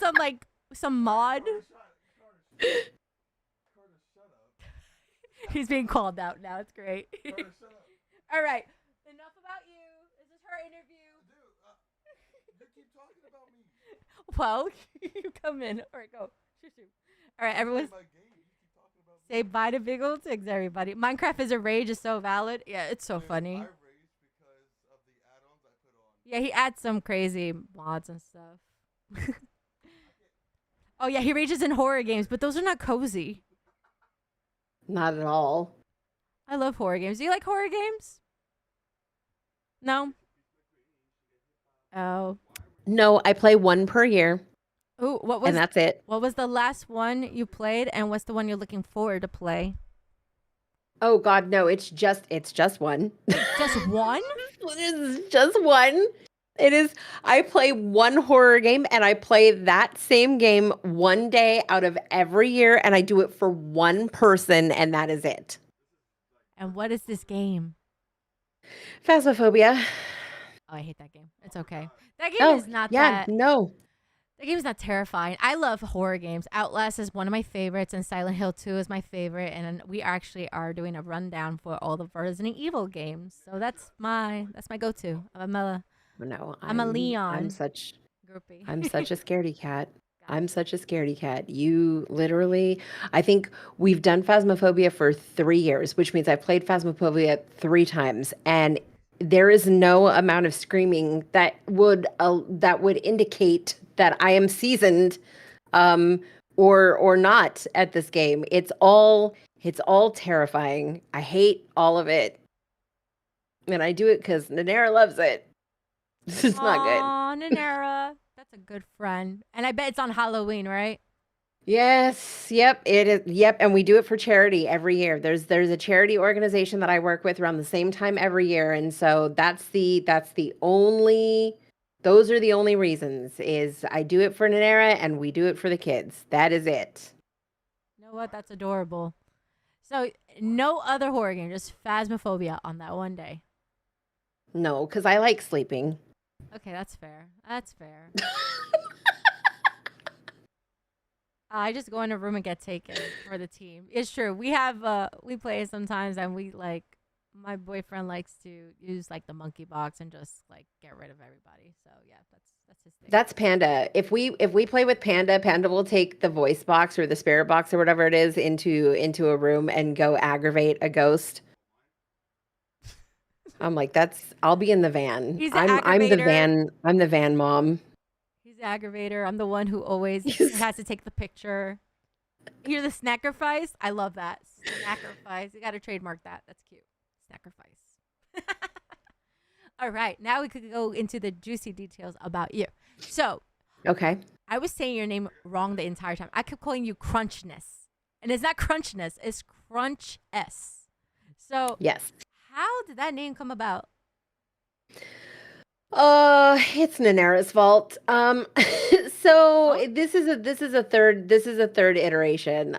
some mod. Carter, shut up. He's being called out now. It's great. Carter, shut up. All right. Enough about you. This is her interview. Dude, you keep talking about me. Well, you come in. All right, go. Shoot. All right, everyone. My game, you keep talking about me. Say bye to Big Old Tigs, everybody. Minecraft is a rage is so valid. Yeah, it's so Dude, funny. I rage because of the add-ons I put on. Yeah, he adds some crazy mods and stuff. Oh yeah, he rages in horror games, but those are not cozy. Not at all. I love horror games. Do you like horror games? No. Oh. No, I play one per year, Ooh, and that's it. what was the last one you played, and what's the one you're looking forward to play? Oh God, no! It's just one. Just one? It's just one. It is. I play one horror game, and I play that same game one day out of every year, and I do it for one person, and that is it. And what is this game? Phasmophobia. Oh, I hate that game. It's okay. That game Oh, is not yeah, that. no. The game is not terrifying. I love horror games. Outlast is one of my favorites, and Silent Hill 2 is my favorite. And we actually are doing a rundown for all the Resident Evil games. So that's my go-to. No, I'm a Leon. I'm such Groupie. a scaredy cat. I'm such a scaredy cat. You literally, I think we've done Phasmophobia for 3 years, which means I've played Phasmophobia 3 times, and there is no amount of screaming that would indicate that I am seasoned, or not at this game. It's all terrifying. I hate all of it, and I do it because Nanera loves it. It's not good. Aw, Nanera. That's a good friend. And I bet it's on Halloween, right? Yes, yep, it is. Yep, and we do it for charity every year. There's a charity organization that I work with around the same time every year, and so those are the only reasons. Is I do it for Nanera and we do it for the kids. That is it. You know what? That's adorable. So no other horror game, just Phasmophobia on that one day. No, because I like sleeping. Okay, that's fair. That's fair. I just go in a room and get taken for the team. It's true. We play sometimes, and my boyfriend likes to use like the monkey box and just like get rid of everybody. So yeah, that's his thing. That's Panda. If we play with Panda, Panda will take the voice box or the spirit box or whatever it is into a room and go aggravate a ghost. I'm like, I'll be in the van. He's the I'm the aggravator. I'm the van mom. He's the aggravator. I'm the one who always has to take the picture. Hear the snackerfice? I love that. Snackerfice. You got to trademark that. That's cute. Snackerfice. All right. Now we could go into the juicy details about you. So, Okay. I was saying your name wrong the entire time. I kept calling you Crunchess. And it's not Crunchness, it's Crunchess. So, Yes. how did that name come about? It's Nanera's fault. So Huh? this is a third iteration.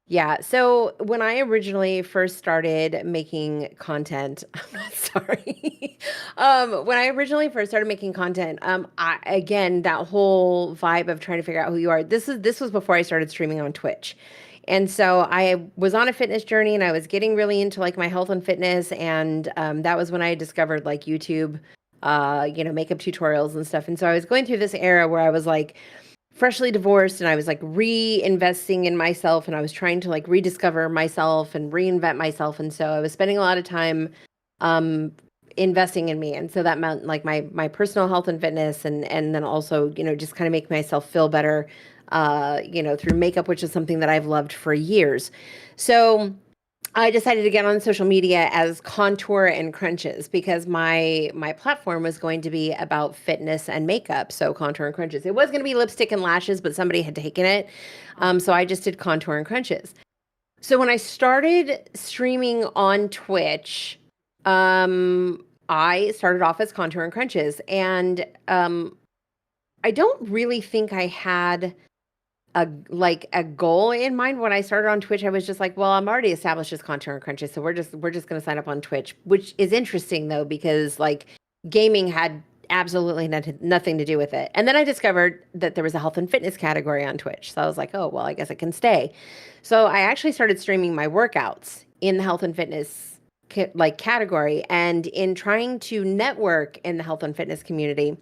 Yeah. So when I originally first started making content, sorry. When I originally first started making content, again, that whole vibe of trying to figure out who you are. This was before I started streaming on Twitch. And so I was on a fitness journey and I was getting really into like my health and fitness. And that was when I discovered like YouTube, makeup tutorials and stuff. And so I was going through this era where I was like freshly divorced and I was like reinvesting in myself and I was trying to like rediscover myself and reinvent myself. And so I was spending a lot of time um, investing in me. And so that meant like my personal health and fitness and then also, just kind of make myself feel better through makeup, which is something that I've loved for years. So I decided to get on social media as Contour and Crunches because my platform was going to be about fitness and makeup. So Contour and Crunches. It was going to be lipstick and lashes, but somebody had taken it. So I just did Contour and Crunches. So when I started streaming on Twitch, I started off as Contour and Crunches, and I don't really think I had a goal in mind when I started on Twitch. I was just like, well, I'm already established as Contour and Crunches, so we're just gonna sign up on Twitch, which is interesting though because like gaming had absolutely nothing to do with it. And then I discovered that there was a health and fitness category on Twitch, so I was like, oh well, I guess I can stay. So I actually started streaming my workouts in the health and fitness category, and in trying to network in the health and fitness community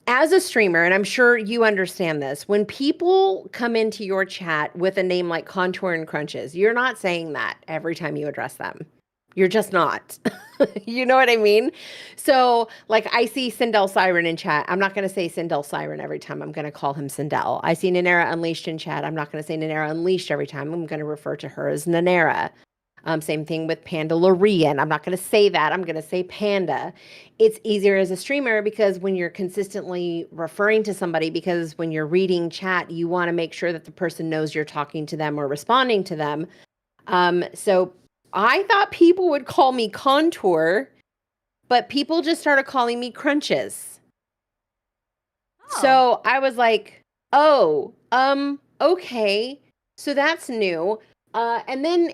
as a streamer, and I'm sure you understand this, when people come into your chat with a name like Contour and Crunches, you're not saying that every time you address them. You're just not. You know what I mean? So, like, I see Sindel Siren in chat. I'm not going to say Sindel Siren every time. I'm going to call him Sindel. I see Nanera Unleashed in chat. I'm not going to say Nanera Unleashed every time. I'm going to refer to her as Nanera. Same thing with Panda Lorian. I'm not going to say that. I'm going to say Panda. It's easier as a streamer because when you're consistently referring to somebody, because when you're reading chat, you want to make sure that the person knows you're talking to them or responding to them. So I thought people would call me Contour, but people just started calling me Crunchess. Oh. So I was like, oh, okay. So that's new. And then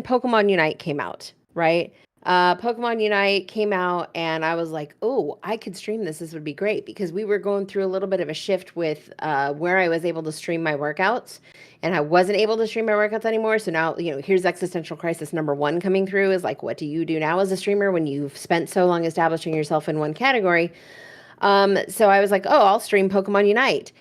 Pokemon Unite came out, right? Pokemon Unite came out, and I was like, oh, I could stream this. This would be great because we were going through a little bit of a shift with where I was able to stream my workouts, and I wasn't able to stream my workouts anymore. So now, here's existential crisis number one coming through is like, what do you do now as a streamer when you've spent so long establishing yourself in one category? So I was like, oh, I'll stream Pokemon Unite.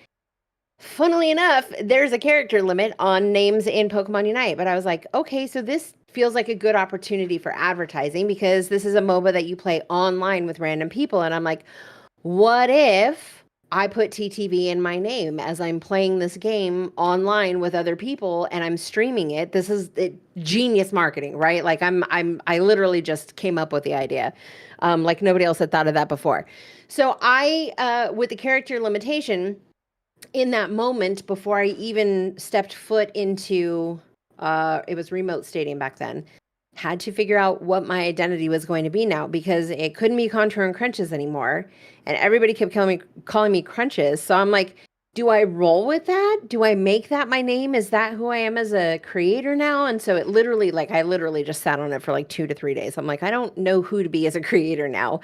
Funnily enough, there's a character limit on names in Pokemon Unite, but I was like, okay, so this feels like a good opportunity for advertising because this is a MOBA that you play online with random people. And I'm like, what if I put TTV in my name as I'm playing this game online with other people and I'm streaming it? This is genius marketing, right? Like I literally just came up with the idea. Like nobody else had thought of that before. So with the character limitation, in that moment before I even stepped foot into it was remote stadium back then, had to figure out what my identity was going to be now because it couldn't be Contour and Crunches anymore. And everybody kept calling me Crunches. So I'm like, do I roll with that? Do I make that my name? Is that who I am as a creator now? And so I literally just sat on it for like 2 to 3 days. I'm like, I don't know who to be as a creator now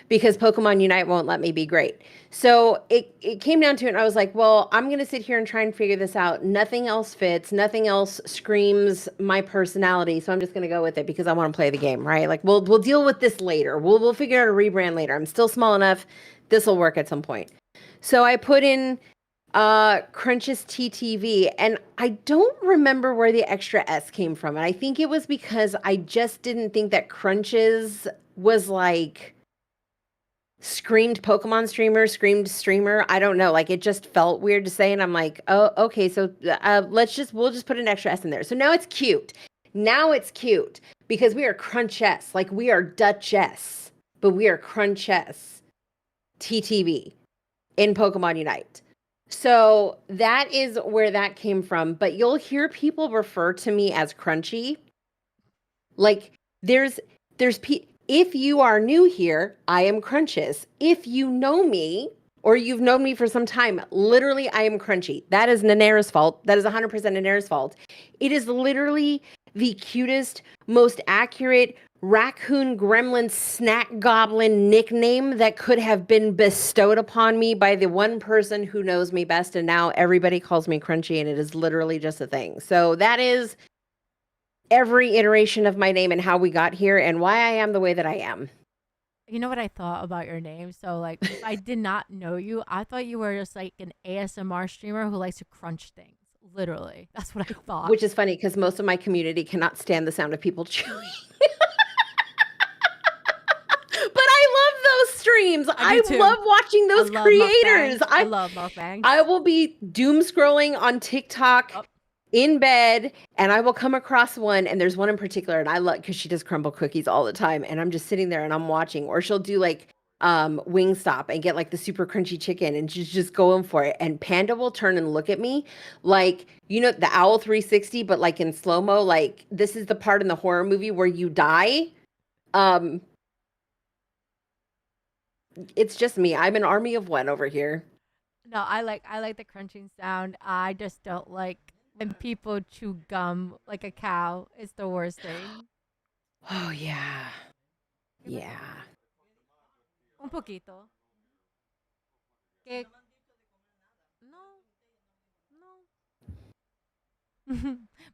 because Pokemon Unite won't let me be great. So it came down to it, and I was like, well, I'm going to sit here and try and figure this out. Nothing else fits. Nothing else screams my personality. So I'm just going to go with it because I want to play the game, right? Like we'll deal with this later. We'll figure out a rebrand later. I'm still small enough. This will work at some point. So I put in Crunchess TTV, and I don't remember where the extra S came from. And I think it was because I just didn't think that Crunches was like screamed Pokemon streamer, screamed streamer. I don't know. Like it just felt weird to say. And I'm like, oh, okay. So we'll just put an extra S in there. So now it's cute. Now it's cute because we are Crunchess. Like we are Duchess, but we are Crunchess TTV in Pokemon Unite. So that is where that came from. But you'll hear people refer to me as Crunchy. Like if you are new here, I am Crunchess. If you know me, or you've known me for some time, literally, I am crunchy. That is Nanera's fault. That is 100% Nanera's fault. It is literally the cutest, most accurate raccoon gremlin snack goblin nickname that could have been bestowed upon me by the one person who knows me best. And now everybody calls me crunchy, and it is literally just a thing. So that is every iteration of my name and how we got here and why I am the way that I am. You know what I thought about your name? So, like, if I did not know you, I thought you were just like an ASMR streamer who likes to crunch things. Literally. That's what I thought. Which is funny because most of my community cannot stand the sound of people chewing. But I love those streams. I love watching those creators. I love mukbangs. I will be doom scrolling on TikTok in bed, and I will come across one, and there's one in particular, and I love because she does crumble cookies all the time, and I'm just sitting there and I'm watching, or she'll do like Wingstop and get like the super crunchy chicken, and she's just going for it. And Panda will turn and look at me like, you know, the Owl 360, but like in slow mo. Like, this is the part in the horror movie where you die. It's just me. I'm an army of one over here. No, I like the crunching sound. I just don't like when people chew gum like a cow. It's the worst thing. Oh yeah. Yeah. Un poquito. Que... No.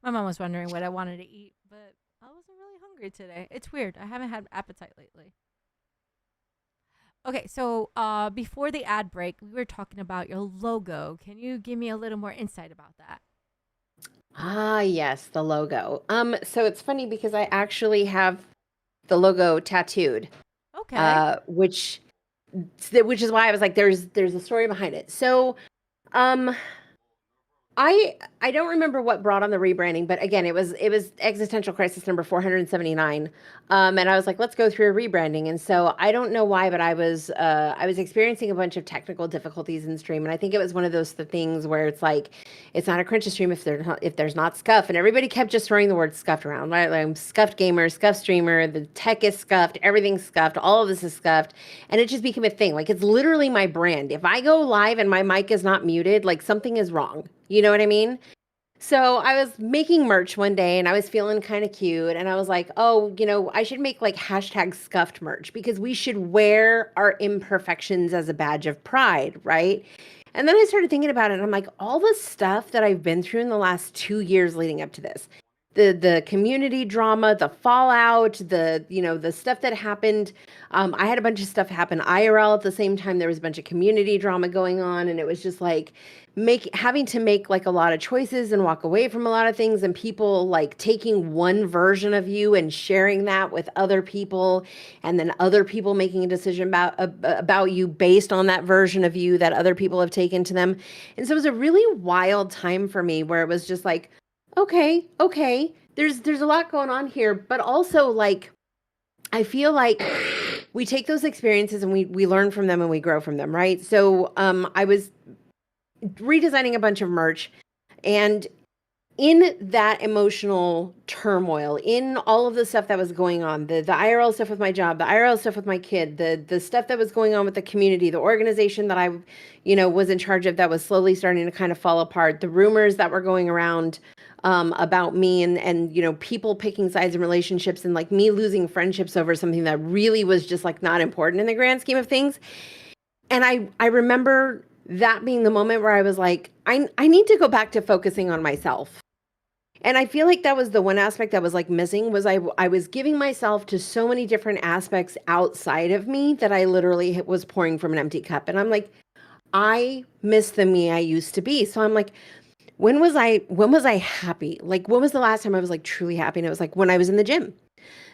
My mom was wondering what I wanted to eat, but I wasn't really hungry today. It's weird. I haven't had appetite lately. Okay, so before the ad break, we were talking about your logo. Can you give me a little more insight about that? Ah, yes, the logo. So it's funny because I actually have the logo tattooed. Okay. Which is why I was like, there's a story behind it. So, I don't remember what brought on the rebranding, but again, it was existential crisis number 479. And I was like, let's go through a rebranding. And so I don't know why, but I was experiencing a bunch of technical difficulties in stream, and I think it was one of those things where it's like, it's not a Crunchess stream if there's not scuff, and everybody kept just throwing the word scuffed around, right? Like, I'm scuffed gamer, scuffed streamer, the tech is scuffed, everything's scuffed, all of this is scuffed, and it just became a thing. Like, it's literally my brand. If I go live and my mic is not muted, like, something is wrong. You know what I mean? So I was making merch one day, and I was feeling kind of cute, and I was like, oh, you know, I should make like hashtag scuffed merch because we should wear our imperfections as a badge of pride, right? And then I started thinking about it, and I'm like, all the stuff that I've been through in the last 2 years leading up to this, the community drama, the fallout, the stuff that happened. I had a bunch of stuff happen IRL at the same time. There was a bunch of community drama going on, and it was just like having to make like a lot of choices and walk away from a lot of things, and people like taking one version of you and sharing that with other people, and then other people making a decision about you based on that version of you that other people have taken to them. And so it was a really wild time for me where it was just like, okay, there's a lot going on here, but also like I feel like we take those experiences and we learn from them and we grow from them, right? So I was redesigning a bunch of merch, and in that emotional turmoil, in all of the stuff that was going on, the IRL stuff with my job, the IRL stuff with my kid, the stuff that was going on with the community, the organization that I, was in charge of that was slowly starting to kind of fall apart, the rumors that were going around about me, and people picking sides in relationships, and like me losing friendships over something that really was just like not important in the grand scheme of things. And I remember that being the moment where I was like, I need to go back to focusing on myself. And I feel like that was the one aspect that was like missing, was I was giving myself to so many different aspects outside of me that I literally was pouring from an empty cup. And I'm like, I miss the me I used to be. So I'm like, when was I happy? Like, when was the last time I was like truly happy? And it was like when I was in the gym.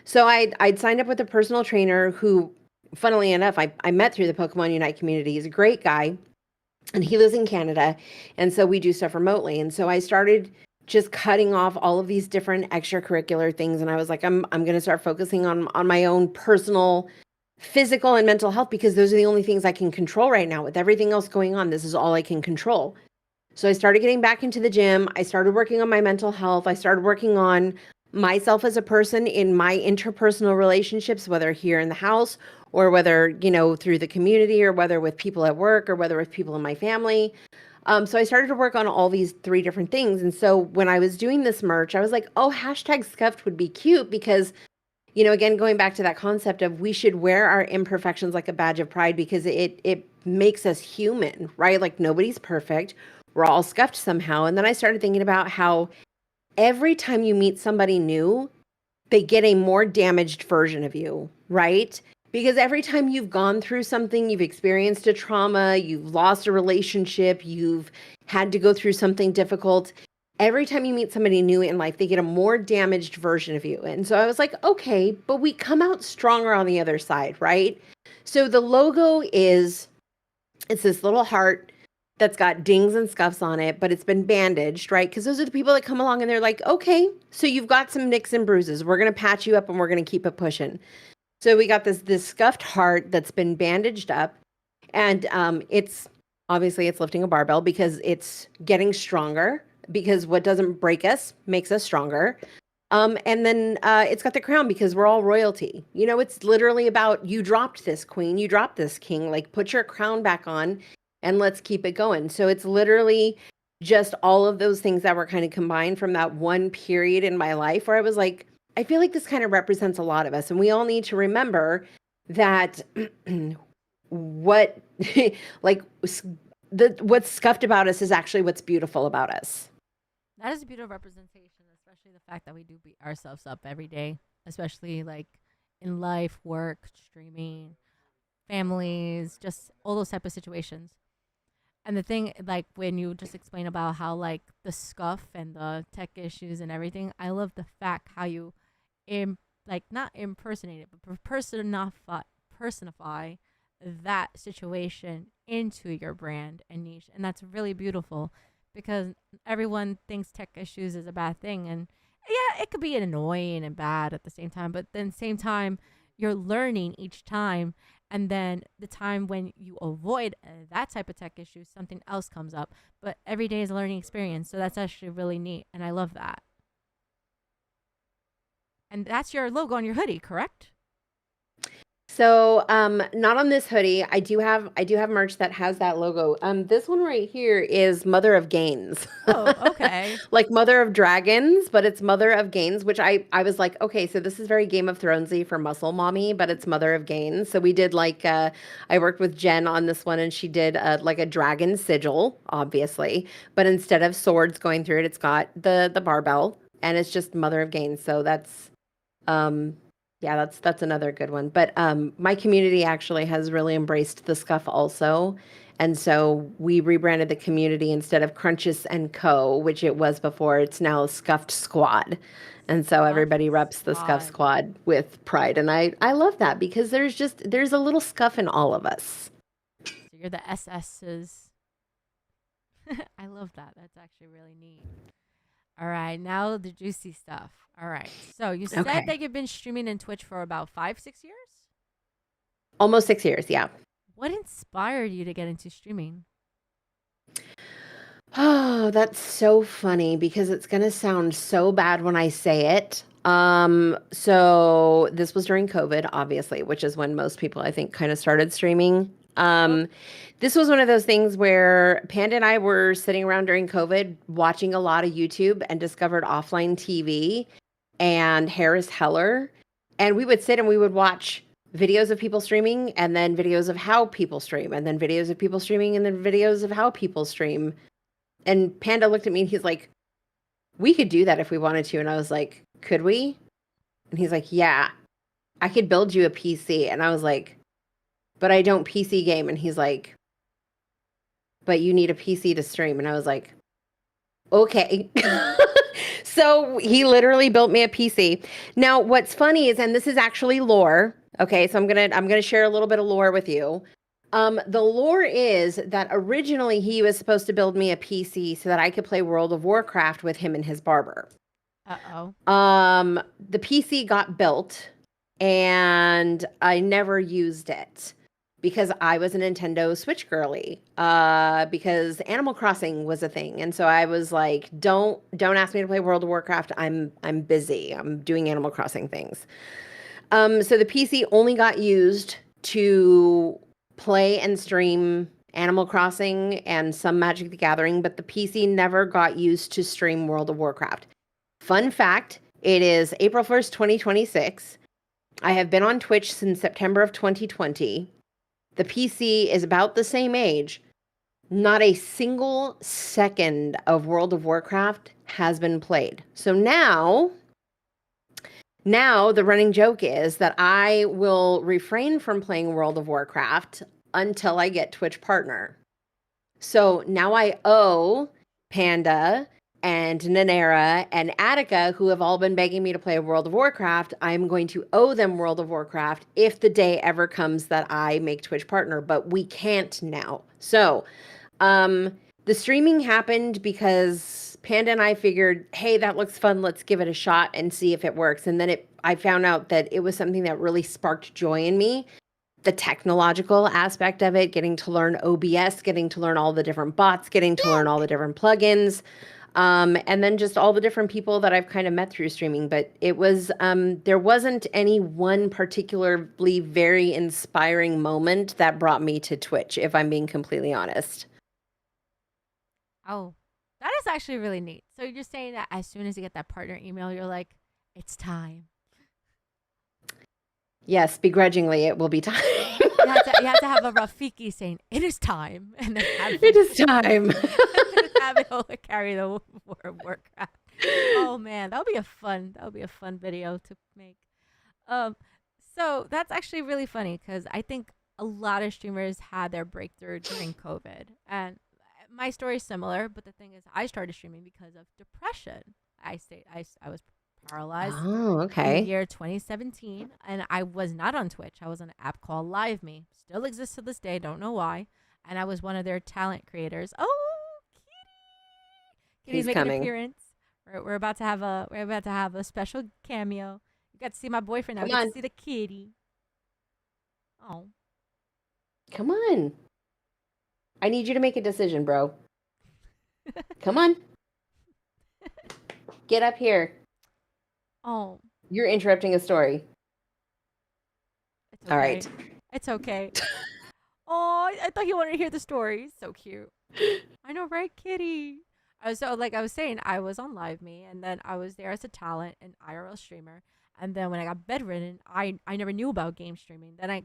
So I'd signed up with a personal trainer who, funnily enough, I met through the Pokemon Unite community. He's a great guy, and he lives in Canada. And so we do stuff remotely. And so I started just cutting off all of these different extracurricular things. And I was like, I'm going to start focusing on my own personal physical and mental health, because those are the only things I can control right now. With everything else going on, this is all I can control. So I started getting back into the gym. I started working on my mental health. I started working on myself as a person in my interpersonal relationships, whether here in the house or whether, through the community or whether with people at work or whether with people in my family. So I started to work on all these 3 different things. And so when I was doing this merch, I was like, oh, hashtag scuffed would be cute because, again, going back to that concept of we should wear our imperfections like a badge of pride because it makes us human, right? Like nobody's perfect. We're all scuffed somehow. And then I started thinking about how every time you meet somebody new, they get a more damaged version of you, right? Because every time you've gone through something, you've experienced a trauma, you've lost a relationship, you've had to go through something difficult, every time you meet somebody new in life, they get a more damaged version of you. And so I was like, okay, but we come out stronger on the other side, right? So the logo it's this little heart that's got dings and scuffs on it, but it's been bandaged, right? Because those are the people that come along and they're like, okay, so you've got some nicks and bruises. We're going to patch you up and we're going to keep it pushing. So we got this scuffed heart that's been bandaged up, and it's lifting a barbell because it's getting stronger, because what doesn't break us makes us stronger. And then it's got the crown because we're all royalty. It's literally about you dropped this queen, you dropped this king, like put your crown back on and let's keep it going. So it's literally just all of those things that were kind of combined from that one period in my life where I was like, I feel like this kind of represents a lot of us. And we all need to remember that what like what's scuffed about us is actually what's beautiful about us. That is a beautiful representation, especially the fact that we do beat ourselves up every day, especially like in life, work, streaming, families, just all those type of situations. And the thing, like when you just explain about how like the scuff and the tech issues and everything, I love the fact how you, like not impersonate it, but personify that situation into your brand and niche, and that's really beautiful because everyone thinks tech issues is a bad thing, and yeah, it could be annoying and bad at the same time, but then same time you're learning each time, and then the time when you avoid that type of tech issue, something else comes up. But every day is a learning experience, so that's actually really neat, and I love that. And that's your logo on your hoodie, correct? So, not on this hoodie. I do have merch that has that logo. This one right here is Mother of Gains. Oh, okay. Like Mother of Dragons, but it's Mother of Gains, which I was like, okay, so this is very Game of Thronesy for Muscle Mommy, but it's Mother of Gains. So we did like I worked with Jen on this one, and she did like a dragon sigil, obviously, but instead of swords going through it, it's got the barbell, and it's just Mother of Gains. So that's um yeah, that's another good one. But my community actually has really embraced the scuff also. And so we rebranded the community instead of Crunchess and Co., which it was before. It's now Scuffed Squad. And so Love everybody reps the Scuff squad. Squad with pride. And I love that because there's a little scuff in all of us. So you're the SS's. I love that. That's actually really neat. All right, now the juicy stuff. All right. So you said Okay. that you've been streaming in Twitch for about 5, 6 years? Almost 6 years, yeah. What inspired you to get into streaming? Oh, that's so funny because it's going to sound so bad when I say it. So this was during COVID, obviously, which is when most people I think kind of started streaming. Yep. This was one of those things where Panda and I were sitting around during COVID watching a lot of YouTube and discovered offline TV and Harris Heller. And we would sit and we would watch videos of people streaming and then videos of how people stream and then videos of people streaming and then videos of how people stream. And Panda looked at me and he's like, we could do that if we wanted to. And I was like, could we? And he's like, yeah, I could build you a PC. And I was like, but I don't PC game. And he's like, but you need a PC to stream. And I was like, okay. So he literally built me a PC. Now, what's funny is, and this is actually lore. Okay, so I'm gonna share a little bit of lore with you. The lore is that originally he was supposed to build me a PC so that I could play World of Warcraft with him and his barber. Uh-oh. The PC got built and I never used it. because I was a Nintendo Switch girly. Because Animal Crossing was a thing, and so I was like, don't ask me to play World of Warcraft. I'm busy. I'm doing Animal Crossing things. So the PC only got used to play and stream Animal Crossing and some Magic the Gathering, but the PC never got used to stream World of Warcraft. Fun fact, it is April 1st, 2026. I have been on Twitch since September of 2020. The PC is about the same age. Not a single second of World of Warcraft has been played. So now the running joke is that I will refrain from playing World of Warcraft until I get Twitch partner. So now I owe Panda and Nanera and Attica, who have all been begging me to play World of Warcraft. I'm going to owe them World of Warcraft if the day ever comes that I make Twitch partner, but we can't now. So the streaming happened because Panda and I figured, hey, that looks fun. Let's give it a shot and see if it works. And then I found out that it was something that really sparked joy in me. The technological aspect of it, getting to learn OBS, getting to learn all the different bots, getting to learn all the different plugins, and then just all the different people that I've kind of met through streaming. But it was, there wasn't any one particularly very inspiring moment that brought me to Twitch, if I'm being completely honest. Oh, that is actually really neat. So you're saying that as soon as you get that partner email, you're like, it's time. Yes, begrudgingly, it will be time. You have to have a Rafiki saying, it is time. And then it is time. have it carry the Warcraft. Oh man, that would be a fun video to make. So that's actually really funny because I think a lot of streamers had their breakthrough during COVID. And my story is similar, but the thing is I started streaming because of depression. I was paralyzed Oh, in okay. the year 2017, and I was not on Twitch. I was on an app called Live Me. Still exists to this day. Don't know why. And I was one of their talent creators. Oh, Kitty's He's making an coming. appearance. We're about to have a special cameo. You got to see my boyfriend now. Come You get on. to see the kitty. Oh, Come on. I need you to make a decision, bro. Come on. Get up here. oh. You're interrupting a story. It's okay. All right. It's okay. Oh, I thought you wanted to hear the story. So cute. I know, right, kitty? So, like I was saying, I was on Live Me, and then I was there as a talent and IRL streamer. And then when I got bedridden, I never knew about game streaming. Then I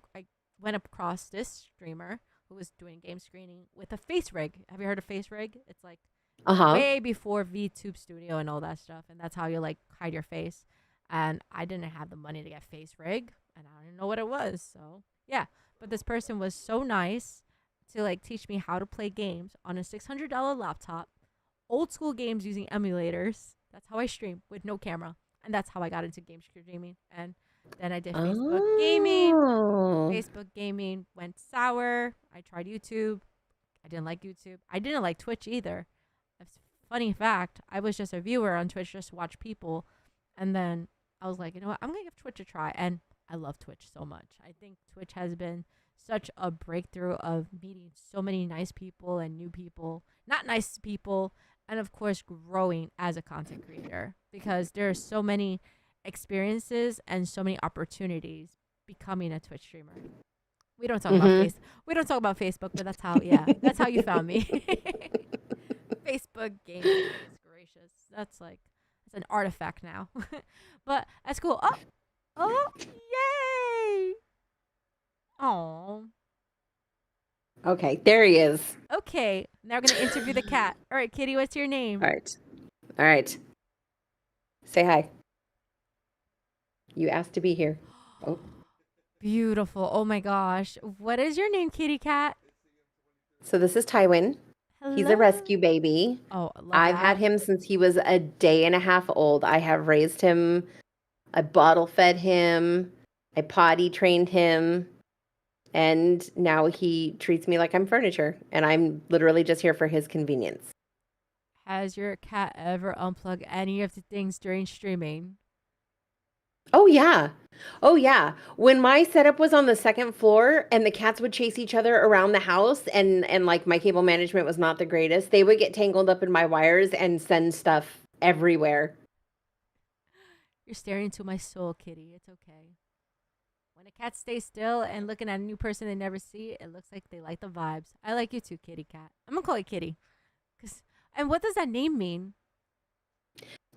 went across this streamer who was doing game screening with a face rig. Have you heard of face rig? It's like way before VTube Studio and all that stuff. And that's how you like hide your face. And I didn't have the money to get face rig, and I didn't know what it was. So yeah, but this person was so nice to like teach me how to play games on a $600 laptop, old school games using emulators. That's how I stream with no camera, and that's how I got into game streaming. And then I did Facebook gaming. Facebook gaming went sour. I tried YouTube. I didn't like YouTube. I didn't like Twitch either. Funny fact, I was just a viewer on Twitch just to watch people. And then I was like, you know what? I'm going to give Twitch a try. And I love Twitch so much. I think Twitch has been such a breakthrough of meeting so many nice people and new people, not nice people, and of course, growing as a content creator because there are so many experiences and so many opportunities becoming a Twitch streamer. We don't talk about Facebook, but that's how you found me. Facebook gaming, goodness gracious. That's an artifact now. But that's cool. Oh, yay! Oh. Okay, there he is. Okay, now we're gonna interview the cat. All right, Kitty, what's your name? All right. Say hi. You asked to be here. Oh. Beautiful. Oh my gosh. What is your name, kitty cat? So this is Tywin. Hello. He's a rescue baby. Oh, I love I've that. had him since he was a day and a half old. I have raised him. I bottle fed him. I potty trained him. And now he treats me like I'm furniture. And I'm literally just here for his convenience. Has your cat ever unplugged any of the things during streaming? Oh yeah. Oh yeah. When my setup was on the second floor and the cats would chase each other around the house and like my cable management was not the greatest, they would get tangled up in my wires and send stuff everywhere. You're staring into my soul, kitty. It's okay. When a cat stays still and looking at a new person they never see, it looks like they like the vibes. I like you too, kitty cat. I'm gonna call you kitty. And what does that name mean?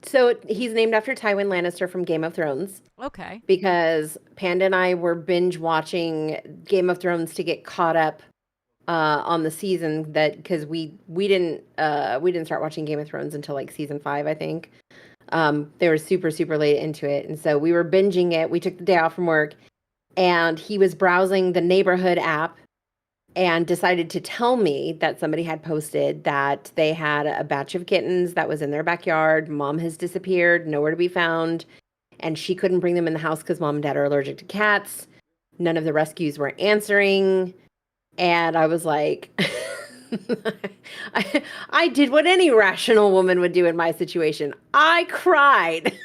So he's named after Tywin Lannister from Game of Thrones Okay. because Panda and I were binge watching Game of Thrones to get caught up on the season that because we didn't start watching Game of Thrones until like season 5, I think. They were super super late into it, and so we were binging it. We took the day off from work, and he was browsing the neighborhood app and decided to tell me that somebody had posted that they had a batch of kittens that was in their backyard. Mom has disappeared, nowhere to be found, and she couldn't bring them in the house because mom and dad are allergic to cats. None of the rescues were answering. And I was like, I did what any rational woman would do in my situation. I cried.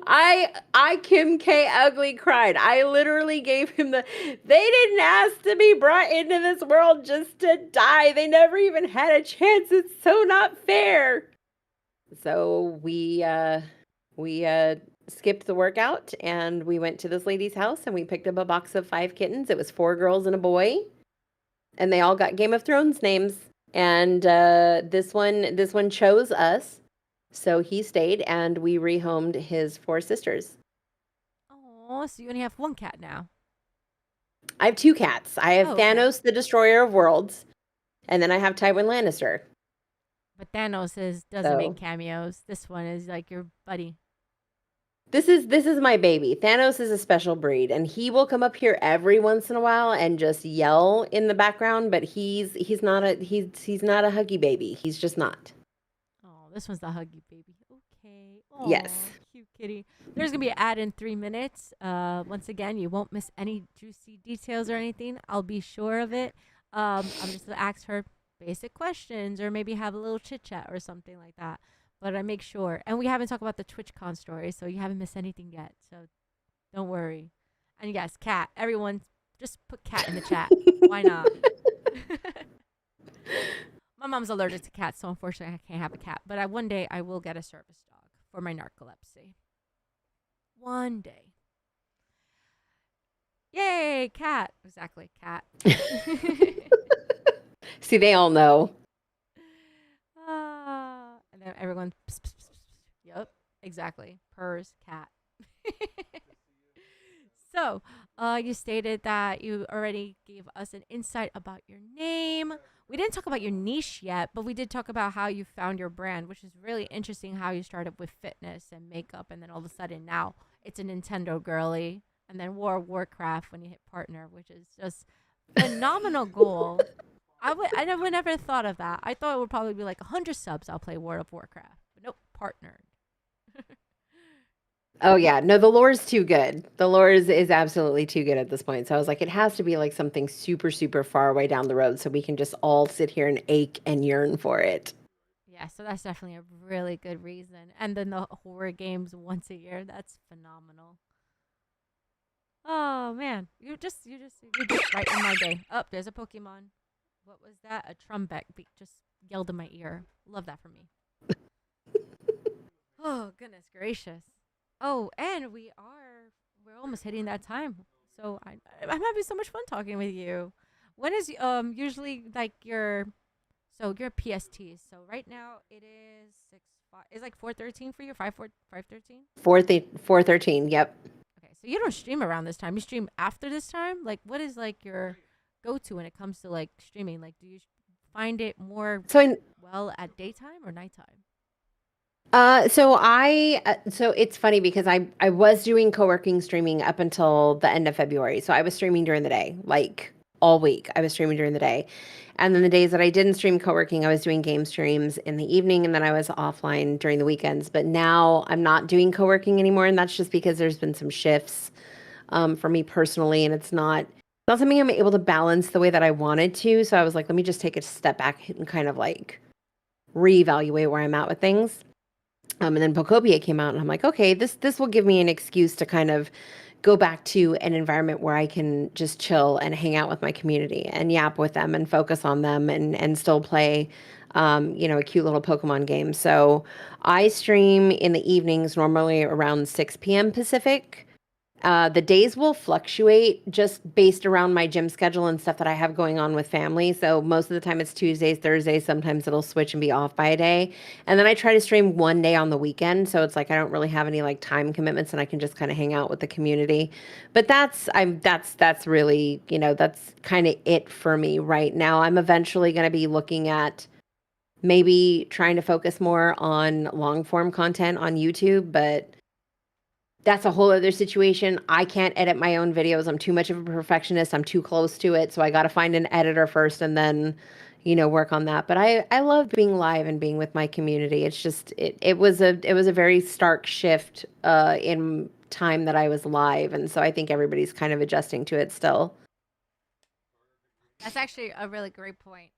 I Kim K ugly cried. I literally gave him they didn't ask to be brought into this world just to die. They never even had a chance. It's so not fair. So we skipped the workout and we went to this lady's house and we picked up a box of 5 kittens. It was 4 girls and a boy, and they all got Game of Thrones names. And this one chose us, so he stayed, and we rehomed his 4 sisters. Oh, so you only have one cat now. I have 2 cats. I have Oh, okay. Thanos, the Destroyer of Worlds, and then I have Tywin Lannister. But doesn't make So cameos. This one is like your buddy. this is my baby. Thanos is a special breed, and he will come up here every once in a while and just yell in the background. But he's not a huggy baby. He's just not. Oh, this one's the huggy baby. Okay. Oh, Yes. cute kitty. There's gonna be an ad in 3 minutes. Once again, you won't miss any juicy details or anything. I'll be sure of it. I'm just gonna ask her basic questions or maybe have a little chit chat or something like that. But I make sure. And we haven't talked about the TwitchCon story, so you haven't missed anything yet. So don't worry. And yes, cat. Everyone, just put cat in the chat. Why not? My mom's allergic to cats, so unfortunately I can't have a cat. But one day I will get a service dog for my narcolepsy. One day. Yay, cat. Exactly, cat. See, they all know. And then everyone, pss, pss, pss, pss. Yep, exactly. Purrs, cat. So, you stated that you already gave us an insight about your name. We didn't talk about your niche yet, but we did talk about how you found your brand, which is really interesting how you started with fitness and makeup, and then all of a sudden now it's a Nintendo girly, and then War of Warcraft when you hit partner, which is just phenomenal goal. I never thought of that. I thought it would probably be like 100 subs. I'll play World of Warcraft, but nope, partnered. Oh yeah, no, the lore is too good. The lore is absolutely too good at this point. So I was like, it has to be like something super super far away down the road, so we can just all sit here and ache and yearn for it. Yeah, so that's definitely a really good reason. And then the horror games once a year. That's phenomenal. Oh man, you just brighten my day. Up, there's a Pokemon. What was that? A Trumpet just yelled in my ear. Love that for me. Oh goodness gracious. Oh, and we're almost hitting that time. So I'm having so much fun talking with you. When is usually like your PST? So right now it is 6 5. It's like 4:13 for you. 5:13. 413. Yep. Okay, so you don't stream around this time. You stream after this time. Like, what is like your go-to when it comes to like streaming? Like, do you find it more So I well at daytime or nighttime? so it's funny because I was doing co-working streaming up until the end of February. So I was streaming during the day, like all week. I was streaming during the day. And then the days that I didn't stream co-working, I was doing game streams in the evening and then I was offline during the weekends. But now I'm not doing co-working anymore, and that's just because there's been some shifts for me personally, and it's not something I'm able to balance the way that I wanted to. So I was like, let me just take a step back and kind of like reevaluate where I'm at with things. And then Pocopia came out, and I'm like, okay, this will give me an excuse to kind of go back to an environment where I can just chill and hang out with my community and yap with them and focus on them and still play, a cute little Pokemon game. So I stream in the evenings, normally around 6 p.m. Pacific. The days will fluctuate just based around my gym schedule and stuff that I have going on with family. So most of the time it's Tuesdays, Thursdays. Sometimes it'll switch and be off by a day. And then I try to stream one day on the weekend. So it's like I don't really have any like time commitments and I can just kind of hang out with the community. But that's really, that's kind of it for me right now. I'm eventually going to be looking at maybe trying to focus more on long form content on YouTube, but that's a whole other situation. I can't edit my own videos. I'm too much of a perfectionist. I'm too close to it. So I got to find an editor first and then, work on that. But I love being live and being with my community. It's just it was a very stark shift in time that I was live, and so I think everybody's kind of adjusting to it still. That's actually a really great point.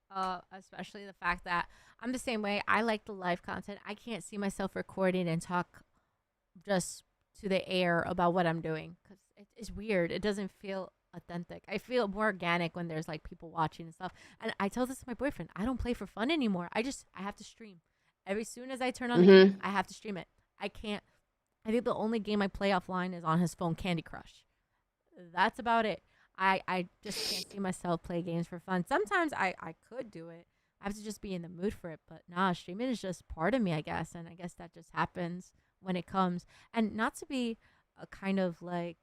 Especially the fact that I'm the same way. I like the live content. I can't see myself recording and talk just to the air about what I'm doing because it's weird. It doesn't feel authentic. I feel more organic when there's like people watching and stuff. And I tell this to my boyfriend, I don't play for fun anymore. I have to stream. Every soon as I turn on the game, Hmm. I have to stream it. I can't. I think the only game I play offline is on his phone, Candy Crush. That's about it. I just can't see myself play games for fun. Sometimes I could do it. I have to just be in the mood for it. But nah, streaming is just part of me, I guess. And I guess that just happens when it comes. And not to be a kind of like,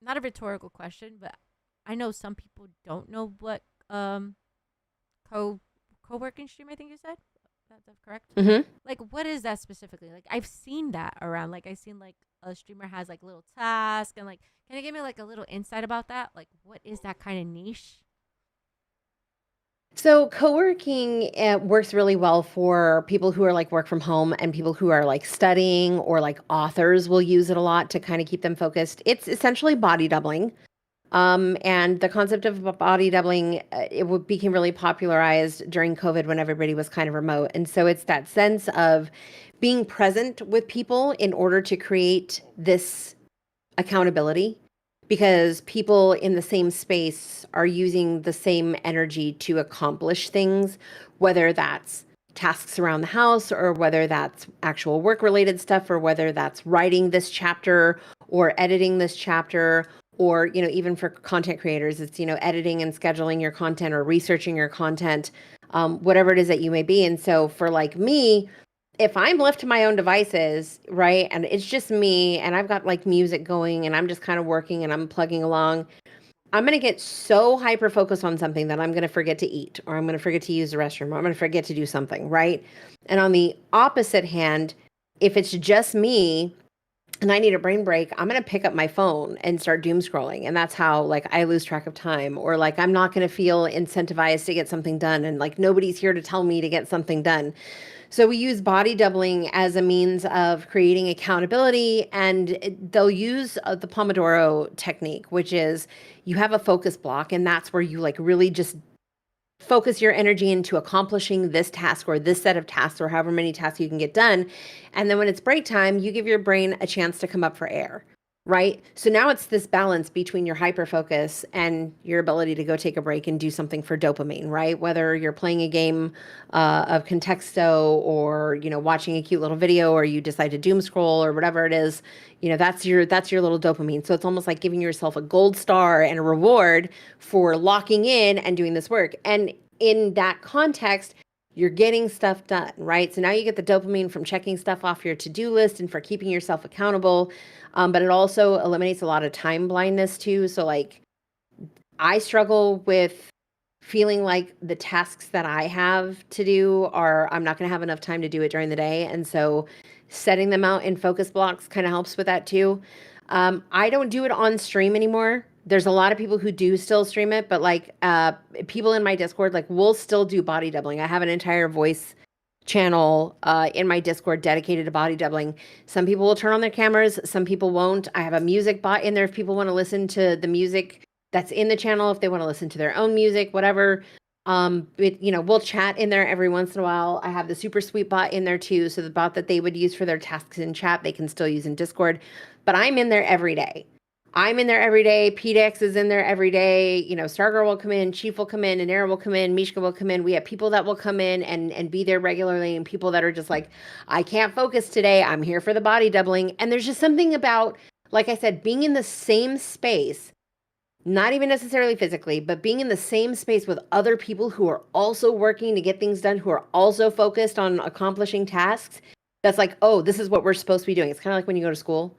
not a rhetorical question, but I know some people don't know what co co-working stream, I think you said. That's correct? Hmm. Like, what is that specifically? Like, I've seen that around. Like, I've seen like a streamer has like little task and like, can you give me like a little insight about that? Like, what is that kind of niche? So co-working works really well for people who are like work from home and people who are like studying or like authors will use it a lot to kind of keep them focused. It's essentially body doubling. And the concept of body doubling, became really popularized during COVID when everybody was kind of remote. And so it's that sense of being present with people in order to create this accountability because people in the same space are using the same energy to accomplish things, whether that's tasks around the house or whether that's actual work related stuff or whether that's writing this chapter or editing this chapter or even for content creators it's editing and scheduling your content or researching your content, whatever it is that you may be. And so for like me, if I'm left to my own devices, right, and it's just me and I've got like music going and I'm just kind of working and I'm plugging along, I'm going to get so hyper focused on something that I'm going to forget to eat or I'm going to forget to use the restroom or I'm going to forget to do something, right? And on the opposite hand, if it's just me and I need a brain break, I'm going to pick up my phone and start doom scrolling. And that's how like I lose track of time or like I'm not going to feel incentivized to get something done and like nobody's here to tell me to get something done. So we use body doubling as a means of creating accountability, and they'll use the Pomodoro technique, which is you have a focus block, and that's where you like really just focus your energy into accomplishing this task or this set of tasks or however many tasks you can get done. And then when it's break time, you give your brain a chance to come up for air. Right. So now it's this balance between your hyper focus and your ability to go take a break and do something for dopamine, right? Whether you're playing a game of Contexto or, watching a cute little video or you decide to doom scroll or whatever it is, that's your little dopamine. So it's almost like giving yourself a gold star and a reward for locking in and doing this work. And in that context, you're getting stuff done, right? So now you get the dopamine from checking stuff off your to-do list and for keeping yourself accountable. But it also eliminates a lot of time blindness too. So like I struggle with feeling like the tasks that I have to do are I'm not going to have enough time to do it during the day. And so setting them out in focus blocks kind of helps with that too. I don't do it on stream anymore. There's a lot of people who do still stream it, but like people in my Discord, like we'll still do body doubling. I have an entire voice channel in my Discord dedicated to body doubling. Some people will turn on their cameras, some people won't. I have a music bot in there if people want to listen to the music that's in the channel, if they want to listen to their own music, whatever. But, we'll chat in there every once in a while. I have the super sweet bot in there too. So the bot that they would use for their tasks in chat, they can still use in Discord. But I'm in there every day. I'm in there every day. PDX is in there every day. Stargirl will come in, Chief will come in, Anera will come in, Mishka will come in. We have people that will come in and be there regularly, and people that are just like, I can't focus today. I'm here for the body doubling. And there's just something about, like I said, being in the same space, not even necessarily physically, but being in the same space with other people who are also working to get things done, who are also focused on accomplishing tasks. That's like, oh, this is what we're supposed to be doing. It's kind of like when you go to school,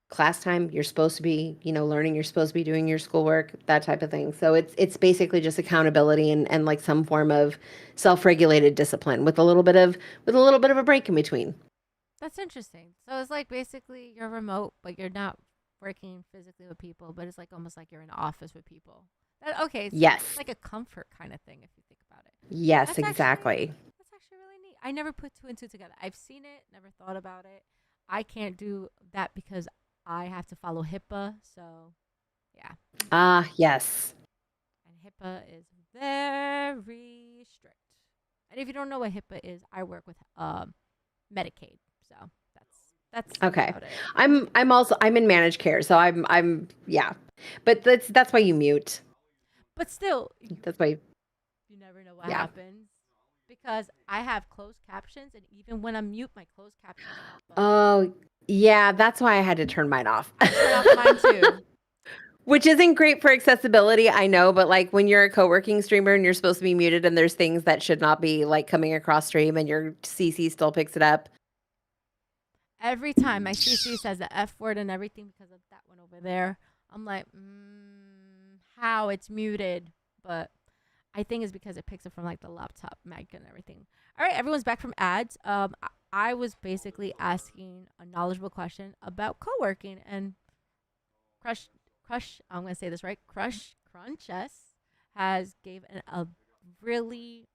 class time, you're supposed to be, learning, you're supposed to be doing your schoolwork, that type of thing. So it's basically just accountability and like some form of self-regulated discipline with a little bit of a break in between. That's interesting. So it's like basically you're remote, but you're not working physically with people, but it's like almost like you're in an office with people. Okay, so Yes. it's like a comfort kind of thing if you think about it. Yes, That's exactly. That's actually really neat. I never put two and two together. I've seen it, never thought about it. I can't do that because I have to follow HIPAA, so yeah. Yes. And HIPAA is very strict. And if you don't know what HIPAA is, I work with Medicaid, so that's Okay. about it. I'm in managed care, so I'm yeah. But that's why you mute. But still, That's why you never know what happens because I have closed captions, and even when I'm mute, my closed captions pop up. Oh, yeah, that's why I had to turn mine off. I turn off mine too. Which isn't great for accessibility, I know, but like when you're a co-working streamer and you're supposed to be muted and there's things that should not be like coming across stream and your CC still picks it up. Every time my CC says the F word and everything because of that one over there, I'm like, how it's muted. But I think it's because it picks up from like the laptop mic and everything. All right, everyone's back from ads. I was basically asking a knowledgeable question about co-working, and Crush, I'm going to say this right, Crunchess has gave a really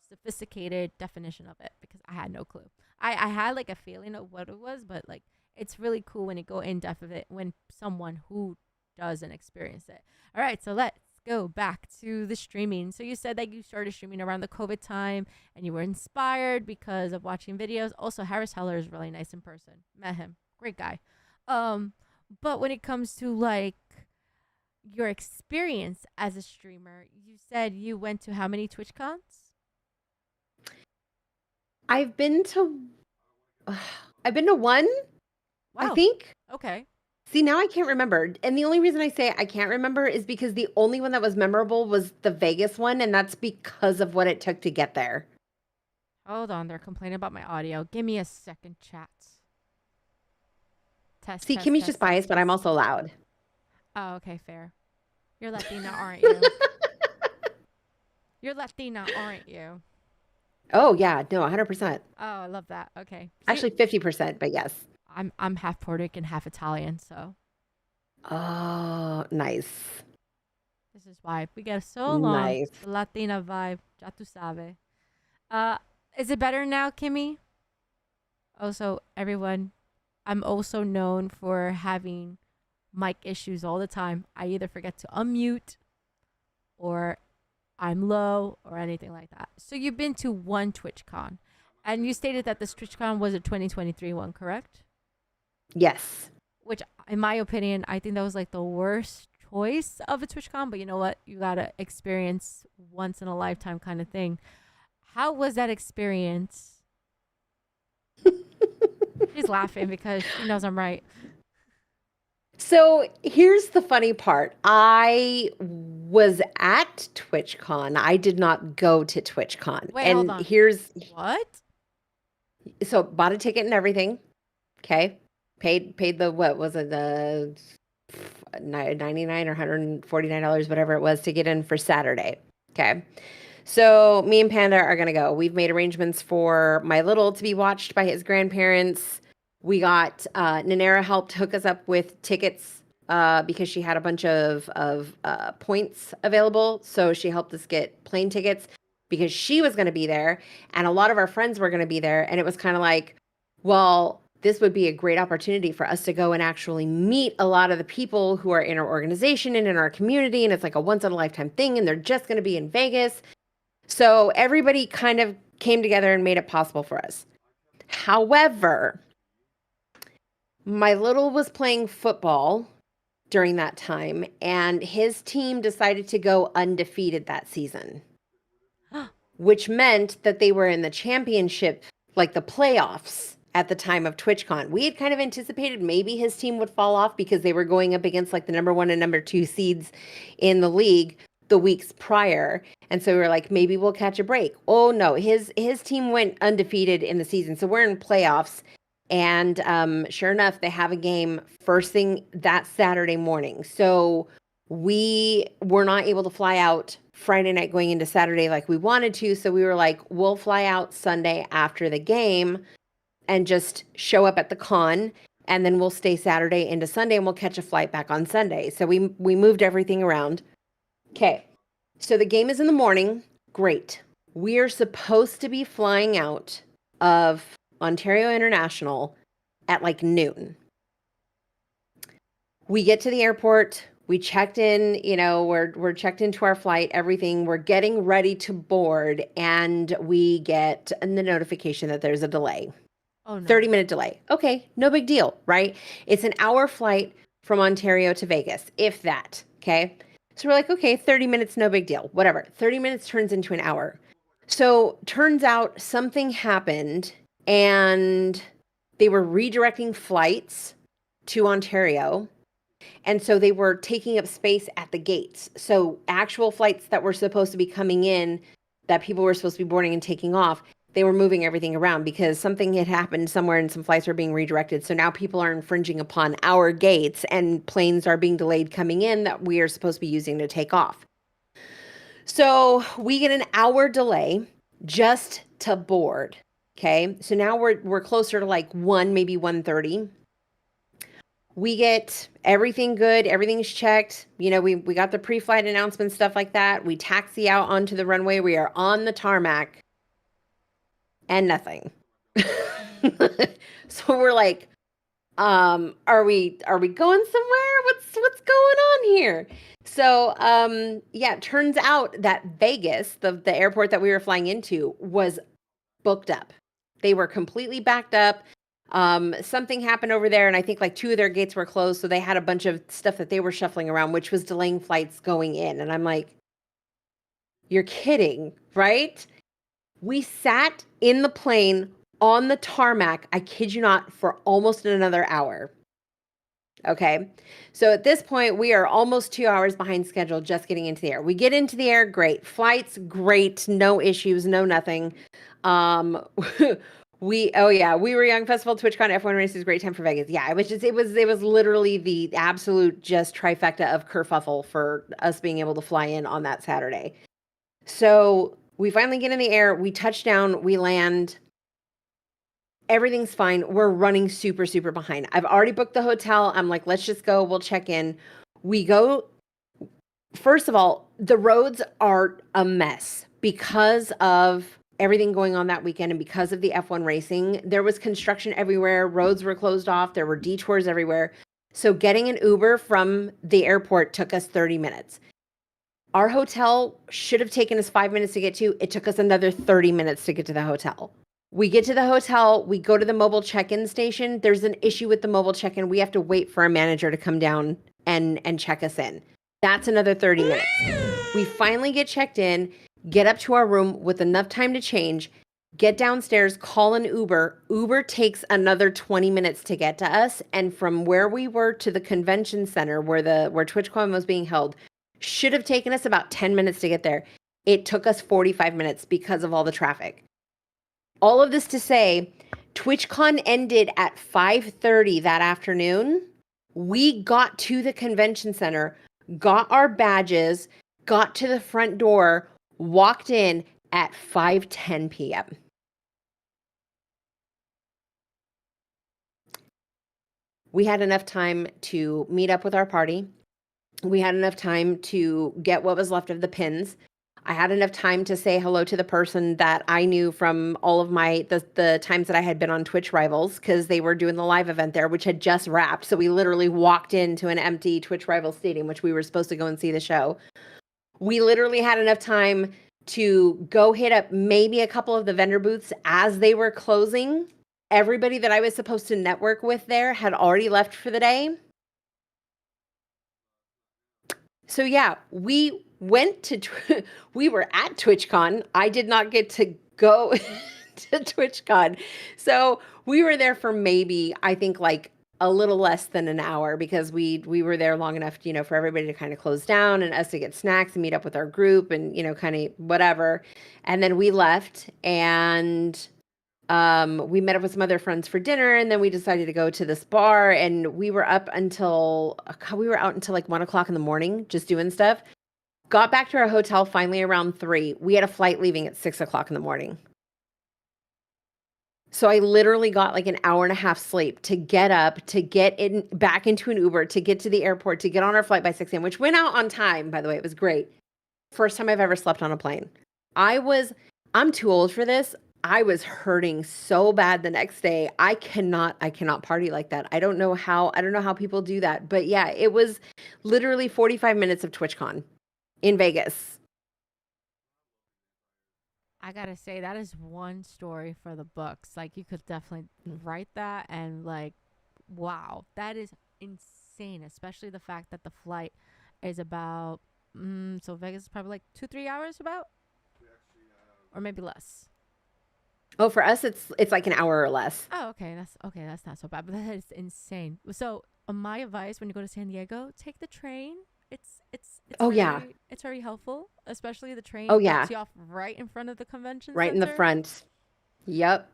sophisticated definition of it because I had no clue. I had like a feeling of what it was, but like it's really cool when you go in depth of it when someone who doesn't experience it. All right, so let's go back to the streaming. So you said that you started streaming around the COVID time and you were inspired because of watching videos. Also, Harris Heller is really nice in person. Met him. Great guy. But when it comes to like your experience as a streamer, you said you went to how many Twitch cons? I've been to one, Wow. I think. Okay. See, now I can't remember. And the only reason I say I can't remember is because the only one that was memorable was the Vegas one, and that's because of what it took to get there. Hold on, they're complaining about my audio. Give me a second, chat. Test. See, Kimmy's just biased, but I'm also loud. Oh, okay, fair. You're Latina, aren't you? You're Latina, aren't you? Oh yeah, no, 100%. Oh, I love that. Okay. Actually, 50%, but yes. I'm half Puerto Rican, half Italian, so. Oh, nice. This is why we get so along. Nice. The Latina vibe, ya tu sabe. Is it better now, Kimmy? Also, everyone, I'm also known for having mic issues all the time. I either forget to unmute or I'm low or anything like that. So you've been to one TwitchCon and you stated that this TwitchCon was a 2023 one, correct? Yes. Which, in my opinion, I think that was like the worst choice of a TwitchCon, but you know what? You got to experience once in a lifetime kind of thing. How was that experience? She's laughing because she knows I'm right. So here's the funny part. I was at TwitchCon. I did not go to TwitchCon. Wait, and hold on. Here's what? So bought a ticket and everything. Okay. Paid the, what was it, the $99 or $149, whatever it was, to get in for Saturday. Okay. So me and Panda are going to go. We've made arrangements for my little to be watched by his grandparents. We got Nanera helped hook us up with tickets because she had a bunch of points available. So she helped us get plane tickets because she was going to be there. And a lot of our friends were going to be there. And it was kind of like, well, this would be a great opportunity for us to go and actually meet a lot of the people who are in our organization and in our community. And it's like a once in a lifetime thing. And they're just going to be in Vegas. So everybody kind of came together and made it possible for us. However, my little was playing football during that time, and his team decided to go undefeated that season, which meant that they were in the championship, like the playoffs at the time of TwitchCon. We had kind of anticipated maybe his team would fall off because they were going up against like the number 1 and number 2 seeds in the league the weeks prior. And so we were like, maybe we'll catch a break. Oh no, his team went undefeated in the season. So we're in playoffs. And sure enough, they have a game first thing that Saturday morning. So we were not able to fly out Friday night going into Saturday like we wanted to. So we were like, we'll fly out Sunday after the game and just show up at the con. And then we'll stay Saturday into Sunday and we'll catch a flight back on Sunday. So we moved everything around. Okay. So the game is in the morning. Great. We are supposed to be flying out of Ontario International at like noon. We get to the airport. We checked in, we're checked into our flight, everything. We're getting ready to board, and we get the notification that there's a delay. Oh, no. 30-minute delay. Okay, no big deal, right? It's an hour flight from Ontario to Vegas, if that, okay? So we're like, okay, 30 minutes, no big deal, whatever. 30 minutes turns into an hour. So turns out something happened, and they were redirecting flights to Ontario. And so they were taking up space at the gates. So actual flights that were supposed to be coming in, that people were supposed to be boarding and taking off, they were moving everything around because something had happened somewhere and some flights were being redirected. So now people are infringing upon our gates and planes are being delayed coming in that we are supposed to be using to take off. So we get an hour delay just to board. Okay. So now we're closer to like 1, maybe 1:30. We get everything good. Everything's checked. We got the pre-flight announcement, stuff like that. We taxi out onto the runway. We are on the tarmac and nothing. So we're like, are we going somewhere? What's going on here? So, yeah, it turns out that Vegas, the airport that we were flying into, was booked up. They were completely backed up. Something happened over there, and I think like 2 of their gates were closed, so they had a bunch of stuff that they were shuffling around, which was delaying flights going in. And I'm like, you're kidding, right? We sat in the plane on the tarmac, I kid you not, for almost another hour. Okay. So at this point, we are almost 2 hours behind schedule just getting into the air. We get into the air, great. Flights, great. No issues, no nothing. We were Young Festival, TwitchCon, F1 races, great time for Vegas. Yeah, it was literally the absolute just trifecta of kerfuffle for us being able to fly in on that Saturday. So we finally get in the air, we touch down, we land. Everything's fine. We're running super, super behind. I've already booked the hotel. I'm like, let's just go. We'll check in. We go. First of all, the roads are a mess because of everything going on that weekend and because of the F1 racing. There was construction everywhere. Roads were closed off. There were detours everywhere. So getting an Uber from the airport took us 30 minutes. Our hotel should have taken us 5 minutes to get to. It took us another 30 minutes to get to the hotel. We get to the hotel, we go to the mobile check-in station. There's an issue with the mobile check-in. We have to wait for a manager to come down and check us in. That's another 30 minutes. We finally get checked in, get up to our room with enough time to change, get downstairs, call an Uber. Uber takes another 20 minutes to get to us. And from where we were to the convention center where TwitchCon was being held, should have taken us about 10 minutes to get there. It took us 45 minutes because of all the traffic. All of this to say, TwitchCon ended at 5:30 that afternoon. We got to the convention center, got our badges, got to the front door, walked in at 5:10 p.m. We had enough time to meet up with our party. We had enough time to get what was left of the pins. I had enough time to say hello to the person that I knew from all of the times that I had been on Twitch Rivals because they were doing the live event there, which had just wrapped. So we literally walked into an empty Twitch Rivals stadium, which we were supposed to go and see the show. We literally had enough time to go hit up maybe a couple of the vendor booths as they were closing. Everybody that I was supposed to network with there had already left for the day. So yeah, we went to we were at TwitchCon. I did not get to go to TwitchCon. So we were there for maybe I think like a little less than an hour because we were there long enough, for everybody to kind of close down and us to get snacks and meet up with our group and kind of whatever. And then we left and we met up with some other friends for dinner, and then we decided to go to this bar, and we were up until we were out until like 1 o'clock in the morning, just doing stuff. Got back to our hotel finally around 3. We had a flight leaving at 6 o'clock in the morning. So I literally got like an hour and a half sleep to get up, to get in back into an Uber, to get to the airport, to get on our flight by 6 a.m., which went out on time, by the way. It was great. First time I've ever slept on a plane. I'm too old for this. I was hurting so bad the next day. I cannot party like that. I don't know how people do that. But yeah, it was literally 45 minutes of TwitchCon in Vegas. I gotta say, that is one story for the books. Like, you could definitely write that, and like, wow, that is insane. Especially the fact that the flight is about, so Vegas is probably like 2-3 hours about, or maybe less. Oh, for us, it's like an hour or less. Oh, okay, that's not so bad, but that is insane. So, my advice when you go to San Diego, take the train. It's Oh very yeah. it's very helpful, especially the train Oh drops yeah. you off right in front of the convention Right in the center. front. Yep.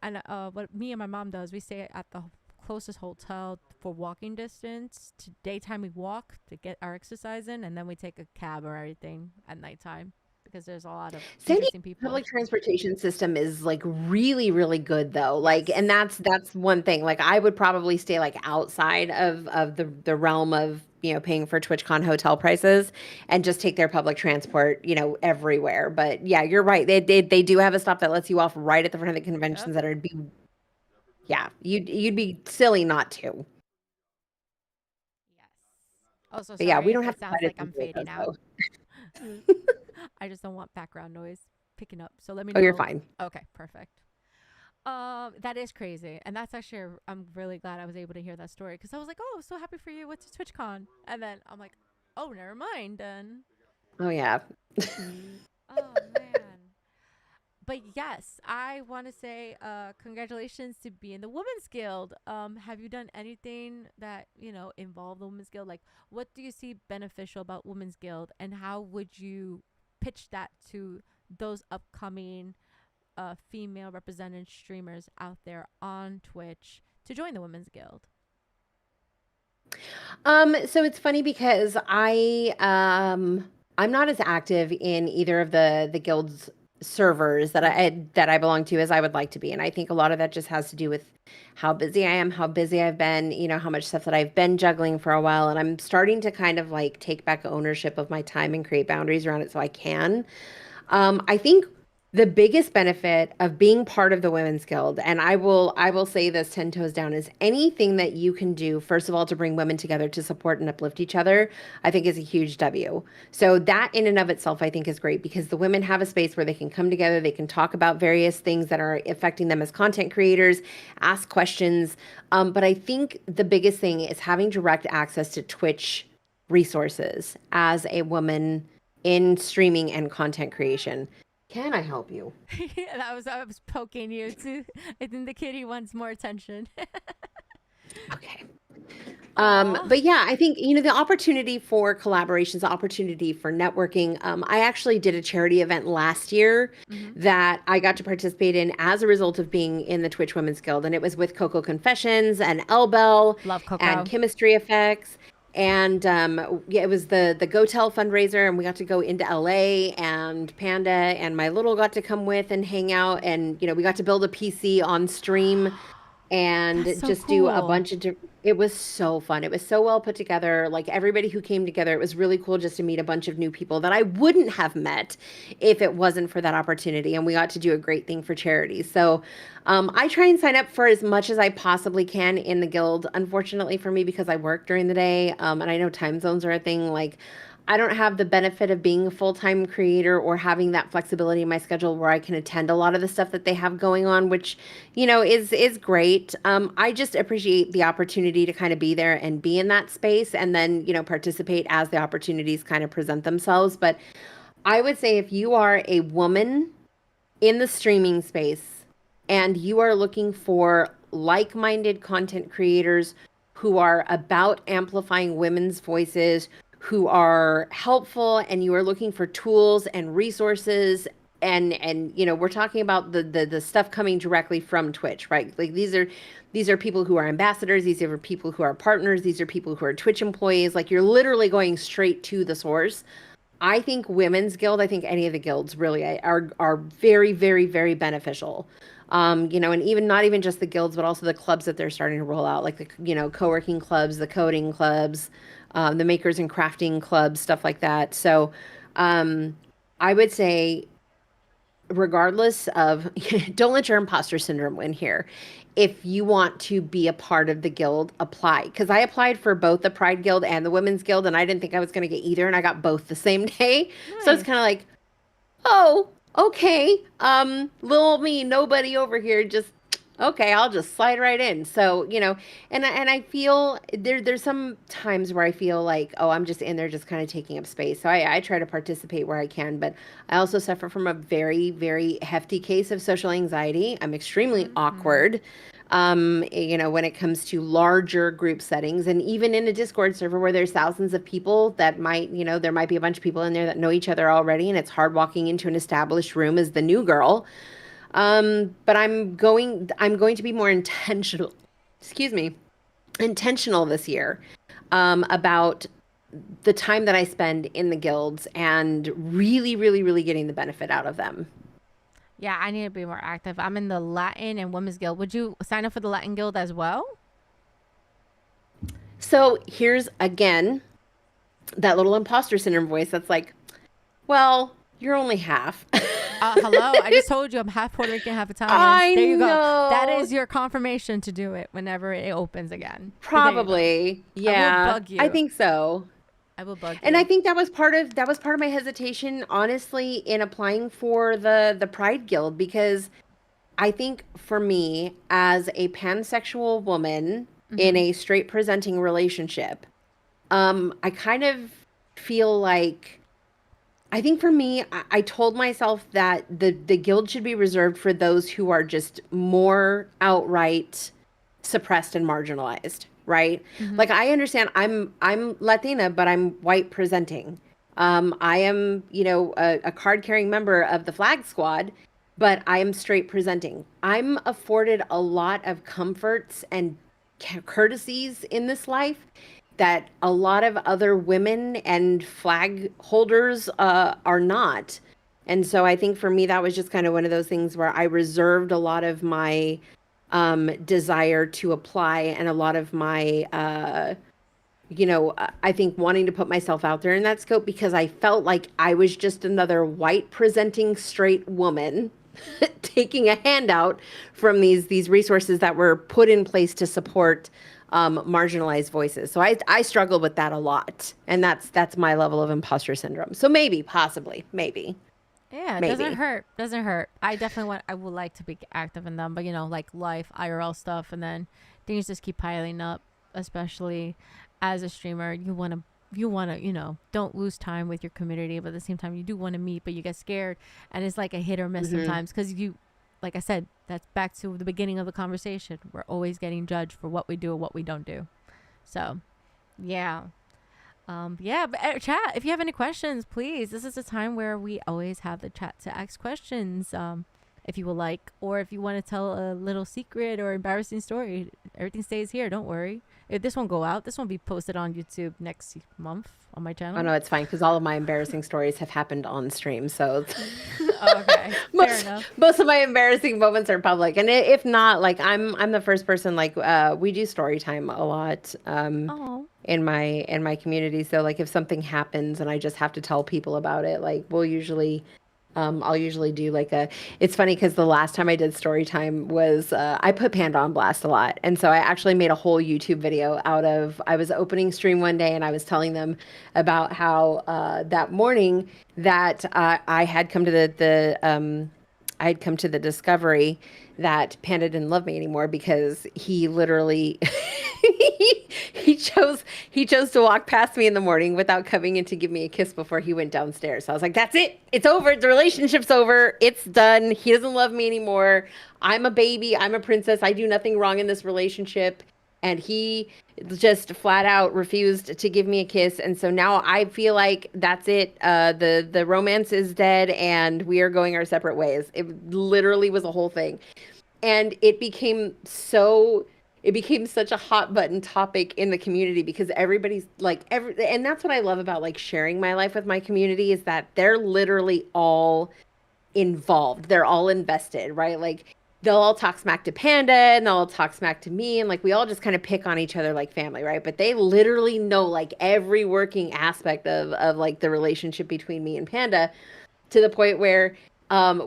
And what me and my mom does, we stay at the closest hotel for walking distance. To daytime, we walk to get our exercise in, and then we take a cab or everything at nighttime because there's a lot of San Diego interesting people. public transportation system is like really, really good though. Like, and Yes. that's one thing. Like, I would probably stay like outside of the realm of paying for TwitchCon hotel prices and just take their public transport everywhere. But yeah, you're right. They do have a stop that lets you off right at the front of the convention Yep. center. It'd be yeah, you'd be silly not to. Yes. Oh, so But yeah, we sorry don't if have it to sounds fight it like in I'm Vegas fading out. though. I just don't want background noise picking up. So let me Oh, you're know. fine. Okay, perfect. That is crazy, and that's actually I'm really glad I was able to hear that story because I was like, oh, so happy for you. What's TwitchCon? And then I'm like, oh, never mind then. Oh yeah. Oh man. But yes, I want to say congratulations to being the Women's Guild. Have you done anything that involve the Women's Guild? Like, what do you see beneficial about Women's Guild, and how would you pitch that to those upcoming female represented streamers out there on Twitch to join the Women's Guild? So it's funny because I'm not as active in either of the guild's servers that I belong to as I would like to be. And I think a lot of that just has to do with how busy I am, how busy I've been, how much stuff that I've been juggling for a while. And I'm starting to kind of like take back ownership of my time and create boundaries around it so I can. I think the biggest benefit of being part of the Women's Guild, and I will say this 10 toes down, is anything that you can do, first of all, to bring women together to support and uplift each other, I think is a huge W. So that in and of itself, I think is great because the women have a space where they can come together, they can talk about various things that are affecting them as content creators, ask questions. But I think the biggest thing is having direct access to Twitch resources as a woman in streaming and content creation. Can I help you? I was poking you too. I think the kitty wants more attention. Okay. Aw. But yeah, I think, the opportunity for collaborations, the opportunity for networking. I actually did a charity event last year Mm-hmm. that I got to participate in as a result of being in the Twitch Women's Guild. And it was with Coco Confessions and Elbel Love and Coco. Chemistry Effects. And yeah, it was the GoTel fundraiser, and we got to go into LA, and Panda and my little got to come with and hang out, and we got to build a PC on stream. That's and so just do a cool. bunch of it was so fun. It was so well put together. Like everybody who came together, it was really cool just to meet a bunch of new people that I wouldn't have met if it wasn't for that opportunity. And we got to do a great thing for charity. So I try and sign up for as much as I possibly can in the guild. Unfortunately for me, because I work during the day, and I know time zones are a thing, like I don't have the benefit of being a full-time creator or having that flexibility in my schedule where I can attend a lot of the stuff that they have going on, which, is great. I just appreciate the opportunity to kind of be there and be in that space and then, participate as the opportunities kind of present themselves. But I would say if you are a woman in the streaming space and you are looking for like-minded content creators who are about amplifying women's voices, who are helpful, and you are looking for tools and resources, and we're talking about the stuff coming directly from Twitch, right? Like these are people who are ambassadors, these are people who are partners, these are people who are Twitch employees. Like you're literally going straight to the source. I think Women's Guild, I think any of the guilds really are very, very, very beneficial. And even not even just the guilds, but also the clubs that they're starting to roll out, like the co-working clubs, the coding clubs, the makers and crafting clubs, stuff like that. So, I would say regardless of don't let your imposter syndrome win here. If you want to be a part of the guild, apply, because I applied for both the Pride Guild and the Women's Guild, and I didn't think I was going to get either, and I got both the same day. So it's kind of Nice. like, oh, okay. Little me, nobody over here, just okay, I'll just slide right in. So, and I feel there's some times where I feel like, oh, I'm just in there just kind of taking up space. So I try to participate where I can, but I also suffer from a very, very hefty case of social anxiety. I'm extremely Mm-hmm. awkward. When it comes to larger group settings, and even in a Discord server where there's thousands of people that might, there might be a bunch of people in there that know each other already, and it's hard walking into an established room as the new girl. But I'm going to be more intentional, excuse me, intentional this year, about the time that I spend in the guilds and really, really, really getting the benefit out of them. Yeah, I need to be more active. I'm in the Latin and Women's Guild. Would you sign up for the Latin Guild as well? So here's again that little imposter syndrome voice that's like, well, you're only half. Hello. I just told you I'm half Puerto Rican, half Italian. I There you go. That know. is your confirmation to do it whenever it opens again. There you go. Probably. I will Yeah. bug I you. think so. I will bug And I you. think that was part of my hesitation, honestly, in applying for the Pride Guild, because I think for me, as a pansexual woman in Mm-hmm. a straight presenting relationship, I kind of feel like I think for me, I told myself that the guild should be reserved for those who are just more outright suppressed and marginalized, right? Mm-hmm. Like I understand I'm Latina, but I'm white presenting. I am, a card carrying member of the flag squad, but I am straight presenting. I'm afforded a lot of comforts and courtesies in this life that a lot of other women and flag holders are not. And so I think for me, that was just kind of one of those things where I reserved a lot of my desire to apply and a lot of my, I think wanting to put myself out there in that scope, because I felt like I was just another white presenting straight woman taking a handout from these resources that were put in place to support marginalized voices. So I struggle with that a lot, and that's my level of imposter syndrome. So maybe, possibly, maybe, Yeah, it doesn't maybe. hurt. Doesn't hurt. I would like to be active in them, but like life, IRL stuff, and then things just keep piling up, especially as a streamer. You want to, don't lose time with your community, but at the same time, you do want to meet, but you get scared. And it's like a hit or miss Hmm. sometimes because like I said, that's back to the beginning of the conversation. We're always getting judged for what we do or what we don't do. So, yeah. Yeah, but chat, if you have any questions, please. This is a time where we always have the chat to ask questions. if you would like, or if you want to tell a little secret or embarrassing story, everything stays here. Don't worry. If this won't go out, this won't be posted on YouTube next month on my Oh channel. no, it's fine because all of my embarrassing stories have happened on stream. So Oh, okay, fair most enough. most of my embarrassing moments are public. And if not, like I'm the first person. Like we do story time a lot Oh, in my community. So like if something happens and I just have to tell people about it, like I'll usually do like a. It's funny because the last time I did story time was I put Panda on blast a lot, and so I actually made a whole YouTube video out of. I was opening stream one day and I was telling them about how that morning that I had come to the I had come to the discovery that Panda didn't love me anymore because he literally he chose to walk past me in the morning without coming in to give me a kiss before he went downstairs. So I was like, "That's it. It's over. The relationship's over. It's done. He doesn't love me anymore. I'm a baby. I'm a princess. I do nothing wrong in this relationship." And he just flat out refused to give me a kiss, and so now I feel like that's it. The romance is dead and we are going our separate ways. It literally was a whole thing, and it became such a hot button topic in the community because everybody's like and that's what I love about like sharing my life with my community is that they're literally all involved. They're all invested, right? Like they'll all talk smack to Panda and they'll all talk smack to me and like we all just kind of pick on each other like family, right? But they literally know like every working aspect of like the relationship between me and Panda to the point where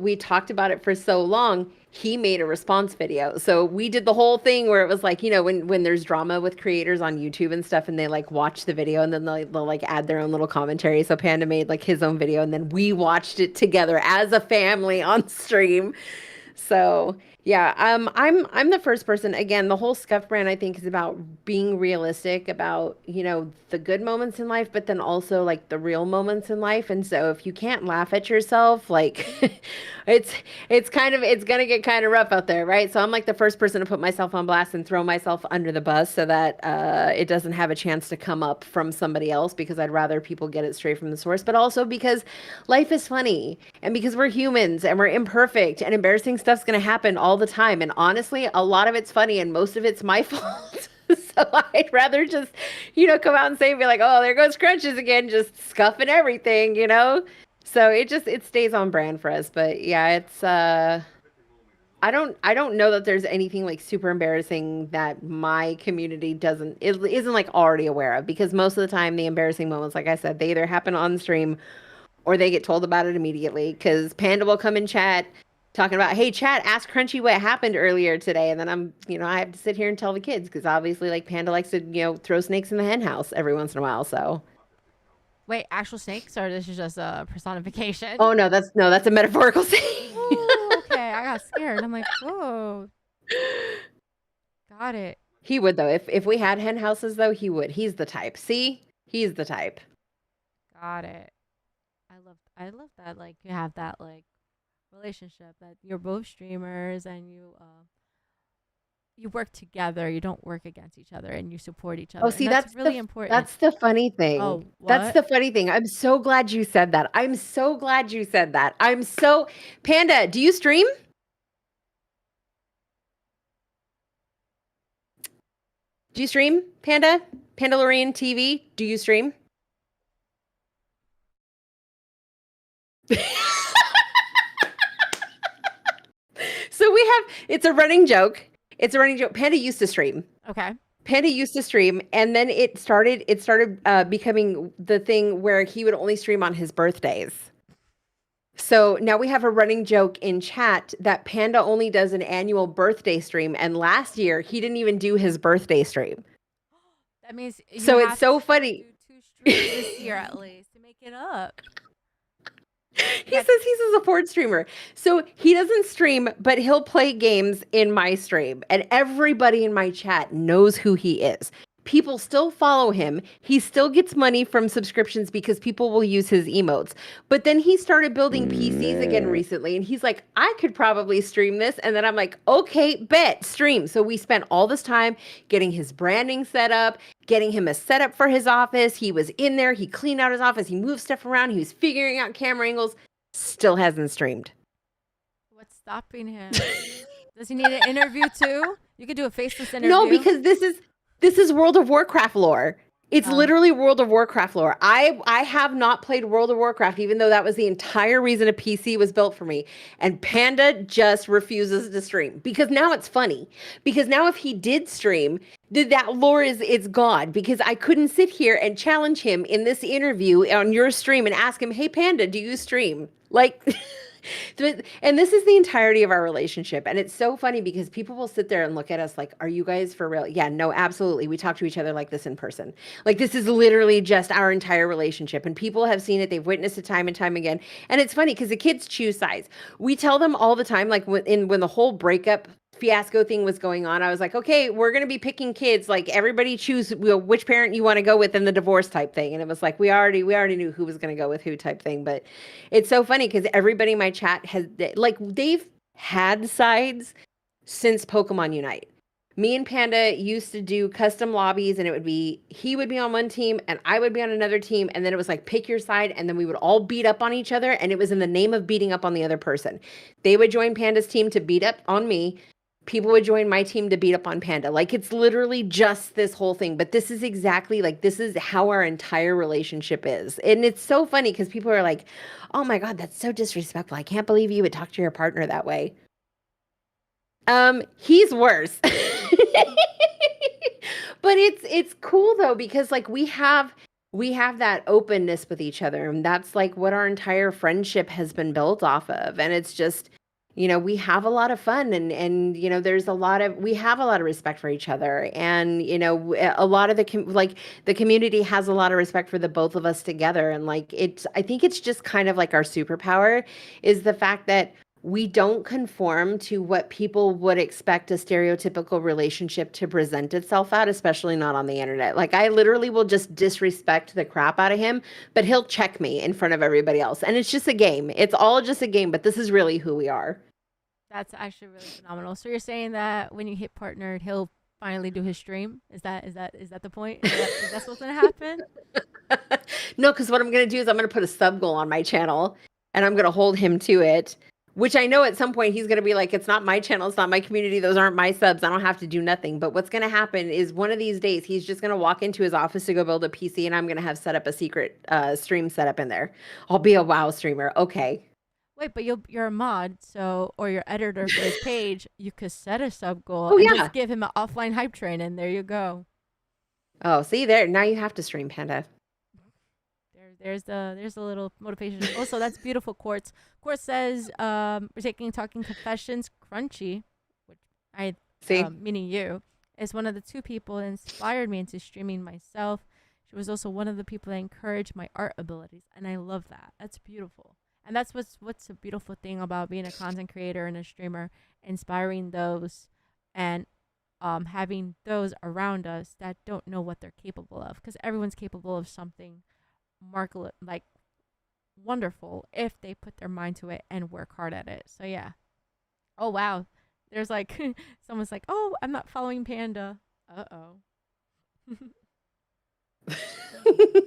we talked about it for so long he made a response video. So we did the whole thing where it was like, you know, when there's drama with creators on YouTube and stuff and they like watch the video and then they'll like add their own little commentary. So Panda made like his own video and then we watched it together as a family on stream. So yeah, I'm the first person. Again, the whole Scuff brand I think is about being realistic about the good moments in life, but then also like the real moments in life. And so if you can't laugh at yourself, like it's it's gonna get kind of rough out there, right? So I'm like the first person to put myself on blast and throw myself under the bus so that it doesn't have a chance to come up from somebody else because I'd rather people get it straight from the source, but also because life is funny and because we're humans and we're imperfect and embarrassing stuff's going to happen all the time. And honestly, a lot of it's funny and most of it's my fault. So I'd rather just, come out and say, be like, oh, there goes Crunchess again, just scuffing everything. So it stays on brand for us. But yeah, it's, I don't know that there's anything like super embarrassing that my community isn't like already aware of because most of the time the embarrassing moments, like I said, they either happen on stream or they get told about it immediately because Panda will come in chat talking about, hey, chat, ask Crunchy what happened earlier today. And then I have to sit here and tell the kids because obviously, like, Panda likes to, throw snakes in the hen house every once in a while. So, wait, actual snakes, or this is just a personification? oh, no, that's a metaphorical saying. Ooh, okay, I got scared. I'm like, whoa, got it. He would, though. If we had hen houses, though, he would. He's the type. See? He's the type. Got it. I love that like you have that like relationship that you're both streamers and you work together. You don't work against each other and you support each other. Oh, And see, that's really important. that's the funny thing. Oh, That's what? the funny thing. I'm so glad you said that. I'm so glad you said that. Panda, do you stream? Do you stream, Panda? Pandalorian TV, do you stream? So it's a running joke. It's a running joke. Panda used to stream. Okay. Panda used to stream, and then it started becoming the thing where he would only stream on his birthdays. So now we have a running joke in chat that Panda only does an annual birthday stream, and last year he didn't even do his birthday stream. That means you So it's have so to funny. do 2 streams this year at least to make it up. He says he's a support streamer. So he doesn't stream, but he'll play games in my stream. And everybody in my chat knows who he is. People still follow him. He still gets money from subscriptions because people will use his emotes. But then he started building PCs again recently. And he's like, I could probably stream this. And then I'm like, okay, bet, stream. So we spent all this time getting his branding set up, getting him a setup for his office. He was in there. He cleaned out his office. He moved stuff around. He was figuring out camera angles. Still hasn't streamed. stopping him? Does he need an interview too? You could do a faceless interview. No, because this is World of Warcraft lore. It's literally World of Warcraft lore. I have not played World of Warcraft, even though that was the entire reason a PC was built for me. And Panda just refuses to stream because now it's funny. Because now if he did stream, that lore is gone. Because I couldn't sit here and challenge him in this interview on your stream and ask him, "Hey Panda, do you stream?" Like. And this is the entirety of our relationship. And it's so funny because people will sit there and look at us like, are you guys for real? Yeah, no, absolutely. We talk to each other like this in person. Like this is literally just our entire relationship. And people have seen it. They've witnessed it time and time again. And it's funny because the kids choose sides. We tell them all the time, like when the whole breakup fiasco thing was going on, I was like, okay, we're going to be picking kids. Like everybody choose which parent you want to go with in the divorce type thing. And it was like, we already knew who was going to go with who type thing. But it's so funny because everybody in my chat has like, they've had sides since Pokemon Unite. Me and Panda used to do custom lobbies and it would be, he would be on one team and I would be on another team. And then it was like, pick your side. And then we would all beat up on each other. And it was in the name of beating up on the other person. They would join Panda's team to beat up on me. People would join my team to beat up on Panda. Like it's literally just this whole thing. But this is exactly like, this is how our entire relationship is. And it's so funny because people are like, oh my God, that's so disrespectful. I can't believe you would talk to your partner that way. He's worse. But it's cool though, because like we have that openness with each other. And that's like what our entire friendship has been built off of. And it's just, you know, we have a lot of fun and, you know, we have a lot of respect for each other. And, you know, a lot of the community has a lot of respect for the both of us together. And like, I think it's just kind of like our superpower is the fact that we don't conform to what people would expect a stereotypical relationship to present itself at, especially not on the internet. Like I literally will just disrespect the crap out of him, but he'll check me in front of everybody else. And it's just a game. It's all just a game, but this is really who we are. That's actually really phenomenal. So you're saying that when you hit partnered, he'll finally do his stream? Is that the point? Is that supposed to happen? No, because what I'm going to do is I'm going to put a sub goal on my channel and I'm going to hold him to it. Which I know at some point he's going to be like, it's not my channel. It's not my community. Those aren't my subs. I don't have to do nothing. But what's going to happen is one of these days, he's just going to walk into his office to go build a PC and I'm going to have set up a secret stream setup in there. I'll be a WoW streamer. Okay. Wait, but you're a mod, so, or you're editor for his page. You could set a sub goal and just give him an offline hype train and there you go. Oh, see there. Now you have to stream, Panda. There's a little motivation. Also, that's beautiful. Quartz says, we're talking confessions. Crunchy, which I meaning you, is one of the two people that inspired me into streaming myself. She was also one of the people that encouraged my art abilities, and I love that. That's beautiful, and that's what's a beautiful thing about being a content creator and a streamer, inspiring those, and having those around us that don't know what they're capable of, because everyone's capable of something like wonderful if they put their mind to it and work hard at it. So yeah. Oh wow, there's like someone's like, oh, I'm not following Panda.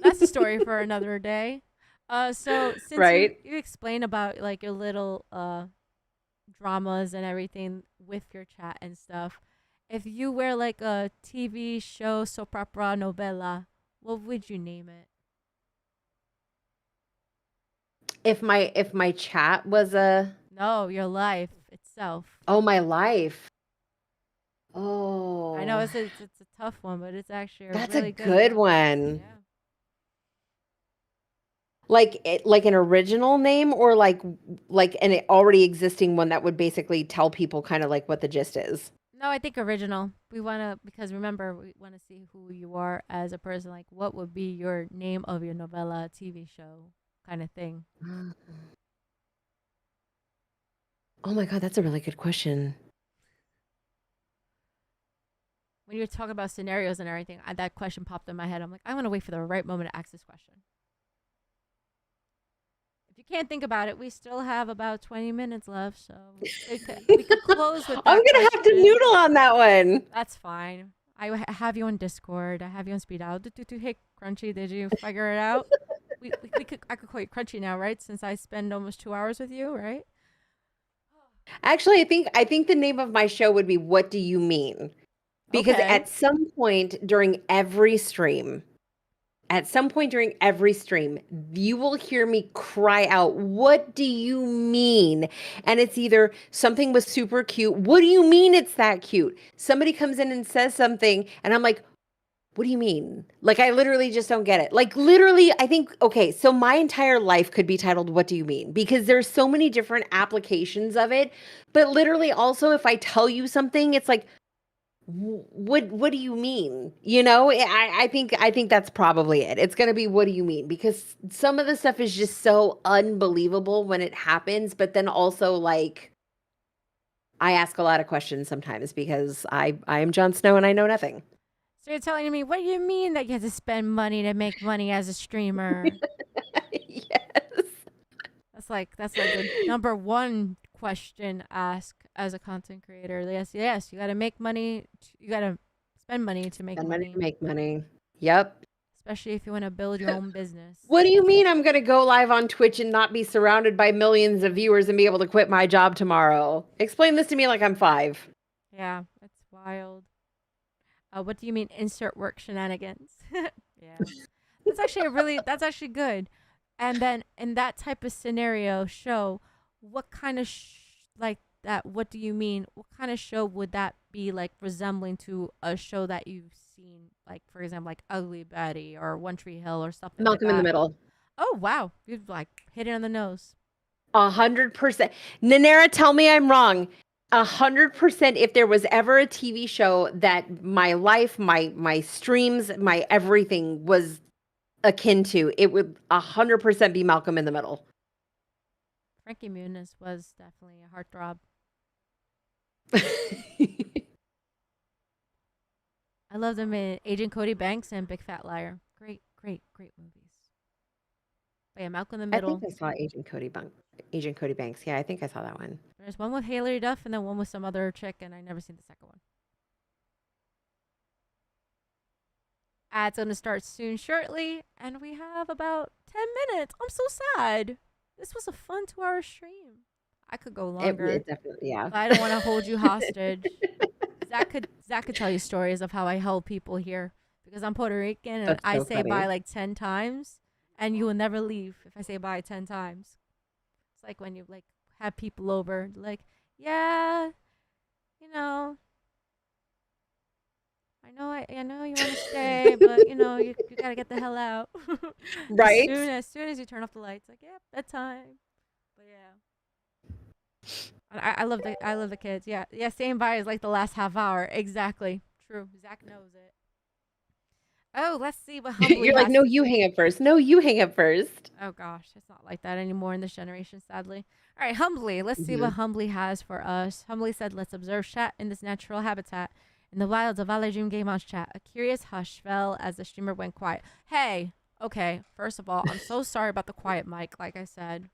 That's a story for another day. So since you explain about like your little dramas and everything with your chat and stuff, if you were like a TV show, soap opera, novela, what would you name it? If my chat was No, your life itself. Oh, my life. Oh. I know it's a tough one, but it's actually That's really a good one. Yeah. Like an original name or like an already existing one that would basically tell people kind of like what the gist is. No, I think original. Because remember, we want to see who you are as a person. Like, what would be your name of your novella, TV show? Kind of thing. Oh my God, that's a really good question. When you were talking about scenarios and everything, that question popped in my head. I'm like, I want to wait for the right moment to ask this question. If you can't think about it, we still have about 20 minutes left, so we could close with that. I'm gonna have to noodle on that one. That's fine. I have you on Discord. I have you on speed dial. Hey, Crunchy, did you figure it out? I could call you Crunchy now, right? Since I spend almost 2 hours with you, right? Actually, I think the name of my show would be What Do You Mean? Because Okay. at some point during every stream, you will hear me cry out, "What do you mean?" And it's either something was super cute. What do you mean it's that cute? Somebody comes in and says something, and I'm like, what do you mean? Like, I literally just don't get it. Like, literally, I think, okay, so my entire life could be titled, What Do You Mean? Because there's so many different applications of it. But literally, also, if I tell you something, it's like, what do you mean? I think that's probably it. It's gonna be what do you mean? Because some of the stuff is just so unbelievable when it happens, but then also like I ask a lot of questions sometimes because I am Jon Snow and I know nothing. So you're telling me, what do you mean that you have to spend money to make money as a streamer? Yes. That's like the number one question asked as a content creator. Yes, you got to make money. You got to spend money to make Spend money to money, make money. Yep. especially if you want to build your own business. What do you mean I'm going to go live on Twitch and not be surrounded by millions of viewers and be able to quit my job tomorrow? Explain this to me like I'm 5. Yeah, that's wild. What do you mean insert work shenanigans? Yeah. That's actually good. And then in that type of scenario show, what kind of like that what do you mean? What kind of show would that be like resembling to a show that you've seen, like for example like Ugly Betty or One Tree Hill or something like Malcolm in the that? Middle. Oh wow, you've like hit it on the nose. 100%. Nanera, tell me I'm wrong. 100%. If there was ever a TV show that my life, my streams, my everything was akin to, it would 100% be Malcolm in the Middle. Frankie Muniz was definitely a heartthrob. I loved him in Agent Cody Banks and Big Fat Liar. Great movies. But yeah, Malcolm in the I think Middle. I saw Agent Cody Banks. Yeah, I think I saw that one. There's one with Haley Duff and then one with some other chick, and I never seen the second one. Ads gonna start soon, shortly, and we have about 10 minutes. I'm so sad. This was a fun 2-hour stream. I could go longer, It definitely, yeah. but I don't want to hold you hostage. Zach could tell you stories of how I held people here because I'm Puerto Rican and That's I so say funny. bye like 10 times, and you will never leave if I say bye 10 times. It's like when you like have people over, like, yeah, you know, I know you want to stay, but you gotta get the hell out. Right? As soon as you turn off the lights, like, yeah, bedtime. But yeah, I love the kids. Yeah, Staying by is like the last half hour. Exactly. True. Zach knows it. Oh, let's see what Humbly You're like, has. no, you hang up first. No, you hang up first. Oh gosh, it's not like that anymore in this generation, sadly. All right, Humbly. Let's see Mhm. what Humbly has for us. Humbly said, "Let's observe chat in this natural habitat." In the wilds of Vale Dream Game On's chat, a curious hush fell as the streamer went quiet. Hey, okay. First of all, I'm so sorry about the quiet mic. Like I said,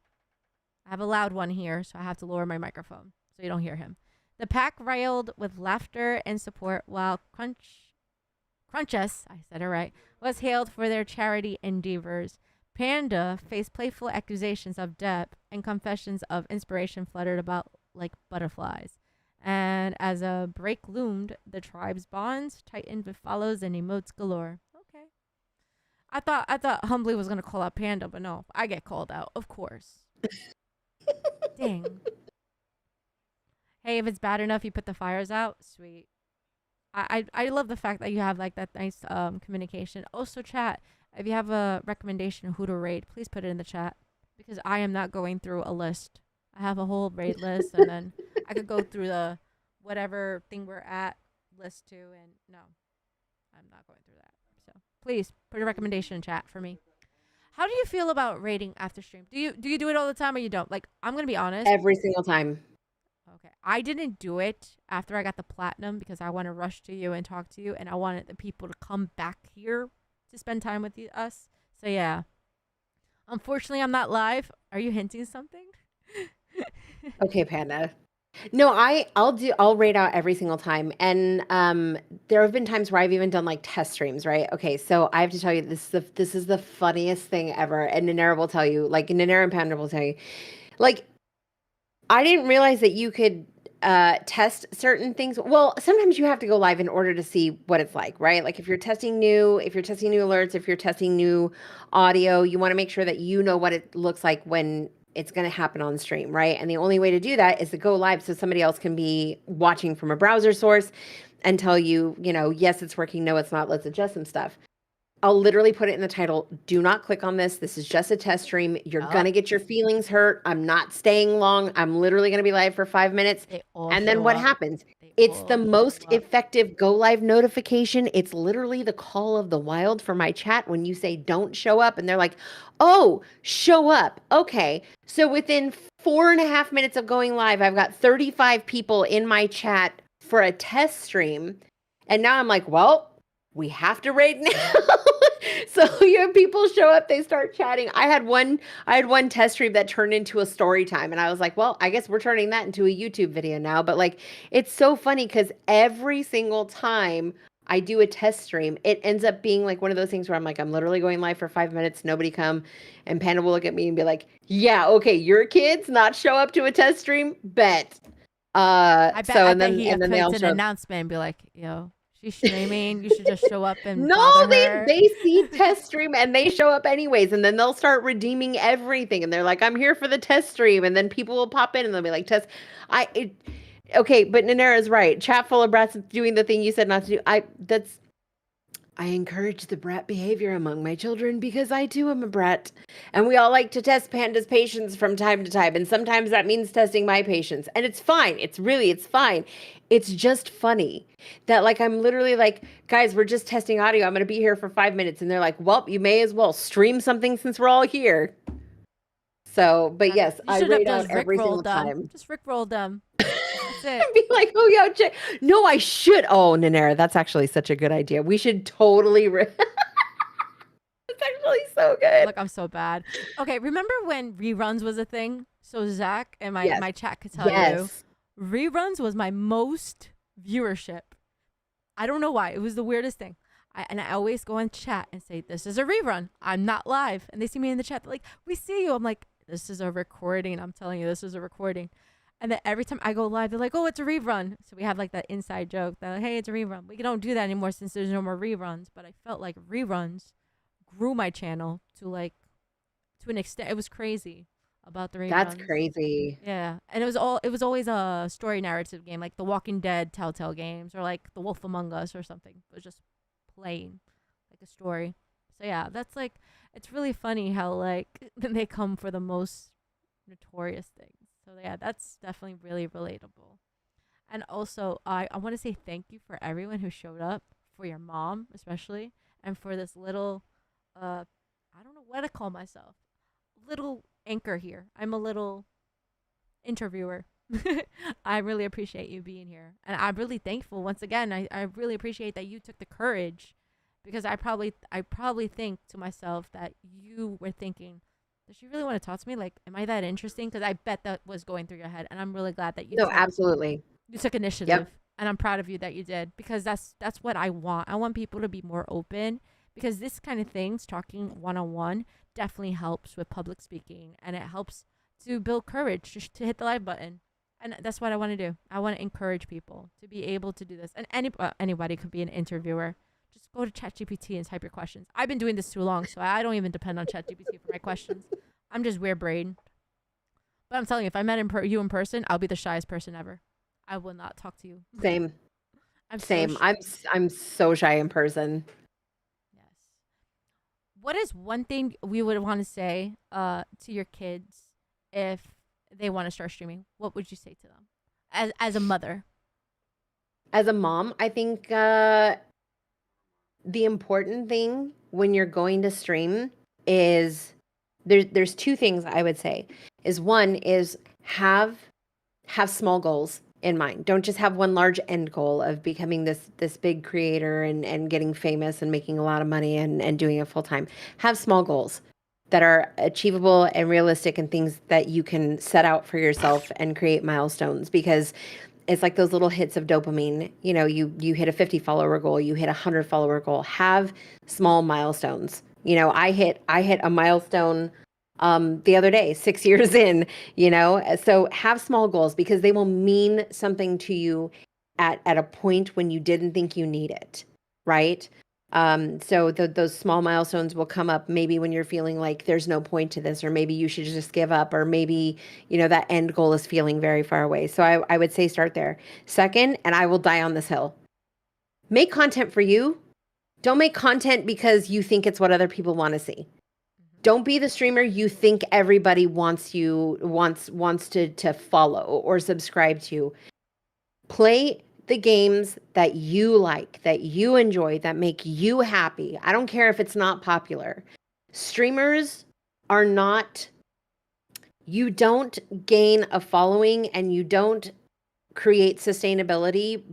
I have a loud one here, so I have to lower my microphone so you don't hear him. The pack railed with laughter and support while Crunchess, I said it right, was hailed for their charity endeavors. Panda faced playful accusations of debt and confessions of inspiration fluttered about like butterflies. And as a break loomed, the tribe's bonds tightened with follows and emotes galore. Okay. I thought Humbly was gonna call out Panda, but no, I get called out, of course. Dang. Hey, if it's bad enough you put the fires out, sweet. I love the fact that you have like that nice communication. Also, chat, if you have a recommendation of who to raid, please put it in the chat because I am not going through a list. I have a whole raid list, and then I could go through the whatever thing we're at list too. And no, I'm not going through that. So please put a recommendation in chat for me. How do you feel about raiding after stream? Do you do it all the time or you don't? Like, I'm gonna be honest. Every single time. Okay. I didn't do it after I got the platinum because I want to rush to you and talk to you, and I wanted the people to come back here to spend time with us. So yeah. Unfortunately, I'm not live. Are you hinting something? Okay, Panda. No, I'll raid out every single time. And there have been times where I've even done like test streams, right? Okay, so I have to tell you this is the funniest thing ever. And Nanera will tell you, like Nanera and Panda will tell you. Like I didn't realize that you could test certain things. Well, sometimes you have to go live in order to see what it's like, right? Like if you're testing if you're testing new alerts, if you're testing new audio, you want to make sure that you know what it looks like when it's going to happen on stream, right? And the only way to do that is to go live so somebody else can be watching from a browser source and tell you, yes, it's working, no, it's not, let's adjust some stuff. I'll literally put it in the title. Do not click on this. This is just a test stream. You're going to get your feelings hurt. I'm not staying long. I'm literally going to be live for 5 minutes. And then what happens? It's the most effective go live notification. It's literally the call of the wild for my chat when you say don't show up. And they're like, oh, show up. Okay. So within 4.5 minutes of going live, I've got 35 people in my chat for a test stream. And now I'm like, well, we have to raid now. So people show up, they start chatting. I had one test stream that turned into a story time, and I was like, well, I guess we're turning that into a YouTube video now. But like, it's so funny because every single time I do a test stream, it ends up being like one of those things where I'm like, I'm literally going live for 5 minutes, nobody come, and Panda will look at me and be like, yeah, okay, your kids not show up to a test stream, bet. I bet he puts an announcement and be like, yo, she's streaming. You should just show up and they see test stream and they show up anyways, and then they'll start redeeming everything, and they're like, "I'm here for the test stream," and then people will pop in and they'll be like, "Test." Okay, but Nanera's right. Chat full of brats doing the thing you said not to do. I encourage the brat behavior among my children because I too am a brat. And we all like to test Panda's patience from time to time. And sometimes that means testing my patience. And it's fine. It's fine. It's just funny that like, I'm literally like, guys, we're just testing audio. I'm going to be here for 5 minutes. And they're like, well, you may as well stream something since we're all here. So, but yes, I rate out every single time. Just Rickroll them. And be like, oh, yeah, no, I should. Oh, Nanera, that's actually such a good idea. We should totally. That's actually so good. Look, I'm so bad. Okay, remember when reruns was a thing? So Zach and my chat could tell you, reruns was my most viewership. I don't know why. It was the weirdest thing. I always go in chat and say, this is a rerun. I'm not live. And they see me in the chat. They're like, we see you. I'm like, this is a recording. I'm telling you, this is a recording. And then every time I go live, they're like, oh, it's a rerun. So we have like that inside joke that, like, hey, it's a rerun. We don't do that anymore since there's no more reruns. But I felt like reruns grew my channel to an extent. It was crazy about the reruns. That's crazy. Yeah. And it was always a story narrative game, like the Walking Dead Telltale games or like The Wolf Among Us or something. It was just playing like a story. So yeah, that's like, it's really funny how like they come for the most notorious things. So yeah, that's definitely really relatable. And also, I want to say thank you for everyone who showed up, for your mom especially, and for this little, I don't know what to call myself, little anchor here. I'm a little interviewer. I really appreciate you being here. And I'm really thankful, once again, I really appreciate that you took the courage, because I probably think to myself that you were thinking, does she really want to talk to me? Like, am I that interesting? Because I bet that was going through your head. And I'm really glad that you absolutely. You took initiative. Yep. And I'm proud of you that you did, because that's what I want. I want people to be more open, because this kind of things, talking one-on-one, definitely helps with public speaking, and it helps to build courage to hit the live button. And that's what I want to do. I want to encourage people to be able to do this. And anybody could be an interviewer. Just go to ChatGPT and type your questions. I've been doing this too long, so I don't even depend on ChatGPT for my questions. I'm just weird brain. But I'm telling you, if I met you in person, I'll be the shyest person ever. I will not talk to you. Same. I'm so shy in person. Yes. What is one thing we would want to say to your kids if they want to start streaming? What would you say to them as a mother? As a mom, I think the important thing when you're going to stream is there's two things I would say. Is one is have small goals in mind. Don't just have one large end goal of becoming this big creator and getting famous and making a lot of money and doing it full time. Have small goals that are achievable and realistic, and things that you can set out for yourself and create milestones, because it's like those little hits of dopamine. You know, you hit a 50 follower goal, you hit a 100 follower goal. Have small milestones. You know, I hit a milestone the other day, 6 years in, you know. So have small goals because they will mean something to you at a point when you didn't think you need it, right? So those small milestones will come up maybe when you're feeling like there's no point to this, or maybe you should just give up, or maybe, you know, that end goal is feeling very far away. So I would say start there. Second, and I will die on this hill, make content for you. Don't make content because you think it's what other people want to see. Don't be the streamer you think everybody wants to follow or subscribe to. Play the games that you like, that you enjoy, that make you happy. I don't care if it's not popular. Streamers are not, you don't gain a following and you don't create sustainability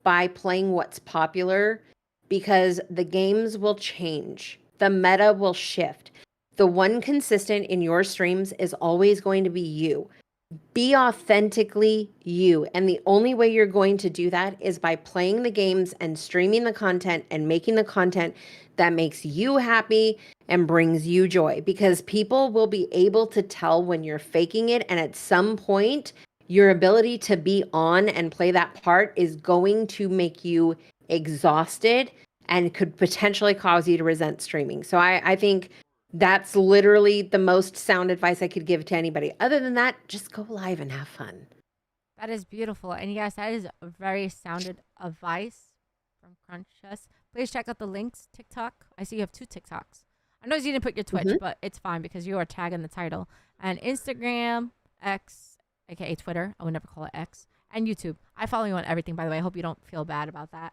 by playing what's popular, because the games will change. The meta will shift. The one consistent in your streams is always going to be you. Be authentically you. And the only way you're going to do that is by playing the games and streaming the content and making the content that makes you happy and brings you joy. Because people will be able to tell when you're faking it. And at some point, your ability to be on and play that part is going to make you exhausted and could potentially cause you to resent streaming. So I think that's literally the most sound advice I could give to anybody. Other than that, just go live and have fun. That is beautiful. And yes, that is a very sounded advice from Crunchess. Please check out the links. TikTok. I see you have 2 TikToks. I know you didn't put your Twitch, but it's fine because you are tagging the title. And Instagram, X, aka Twitter. I would never call it X. And YouTube. I follow you on everything, by the way. I hope you don't feel bad about that.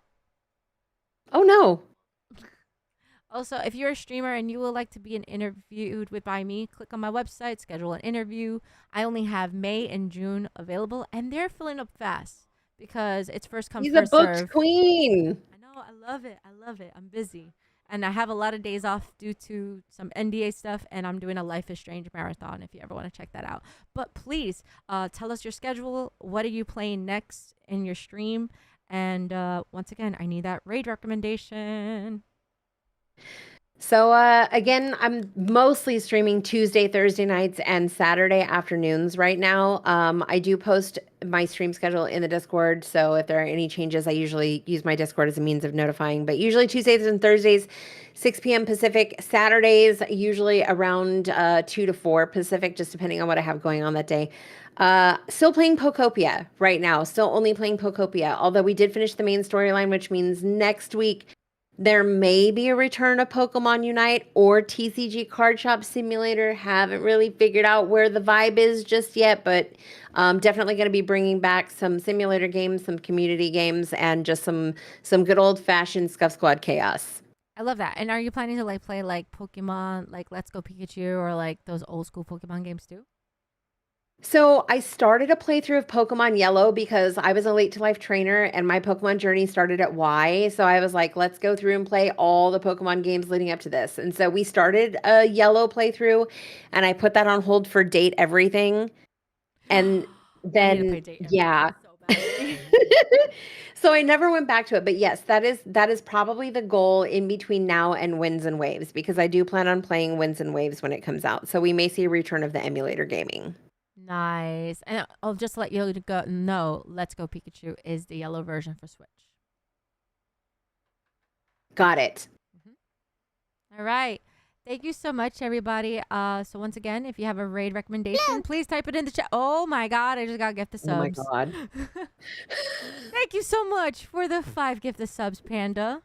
Oh, no. Also, if you're a streamer and you would like to be interviewed by me, click on my website, schedule an interview. I only have May and June available, and they're filling up fast because it's first come, She's first a booked serve. queen. I know, I love it. I love it. I'm busy. And I have a lot of days off due to some NDA stuff, and I'm doing a Life is Strange marathon if you ever want to check that out. But please tell us your schedule. What are you playing next in your stream? And once again, I need that raid recommendation. So again, I'm mostly streaming Tuesday, Thursday nights, and Saturday afternoons right now. I do post my stream schedule in the Discord, so if there are any changes, I usually use my Discord as a means of notifying. But usually Tuesdays and Thursdays, 6 p.m. Pacific. Saturdays, usually around 2 to 4 Pacific, just depending on what I have going on that day. Still playing Pokopia right now. Still only playing Pokopia, although we did finish the main storyline, which means next week there may be a return of Pokemon Unite or TCG Card Shop Simulator. Haven't really figured out where the vibe is just yet, but definitely going to be bringing back some simulator games, some community games, and just some good old-fashioned Scuff Squad chaos. I love that. And are you planning to like play like Pokemon, like Let's Go Pikachu, or like those old school Pokemon games too? So I started a playthrough of Pokemon Yellow because I was a late to life trainer and my Pokemon journey started at Y. So I was like, let's go through and play all the Pokemon games leading up to this. And so we started a Yellow playthrough and I put that on hold for Date Everything. And then, yeah. So I never went back to it. But yes, that is probably the goal in between now and Winds and Waves, because I do plan on playing Winds and Waves when it comes out. So we may see a return of the emulator gaming. Nice. And I'll just let you know, Let's Go Pikachu is the yellow version for Switch. Got it. All right. Thank you so much, everybody. So once again, if you have a raid recommendation, please type it in the chat. Oh my God, I just got gifted subs. Oh my God. Thank you so much for the 5 gifted subs, Panda.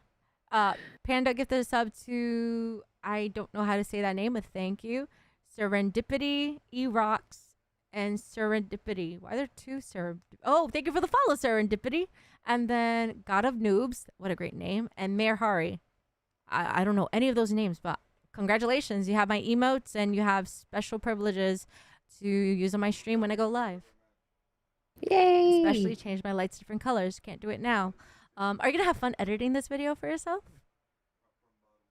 Panda gifted a sub to, I don't know how to say that name, but thank you. Serendipity, E-Rocks, and Serendipity. Why are there 2 Oh, thank you for the follow, Serendipity. And then God of Noobs. What a great name. And Mayor Hari. I don't know any of those names, but congratulations. You have my emotes and you have special privileges to use on my stream when I go live. Yay. Especially change my lights different colors. Can't do it now. Are you going to have fun editing this video for yourself?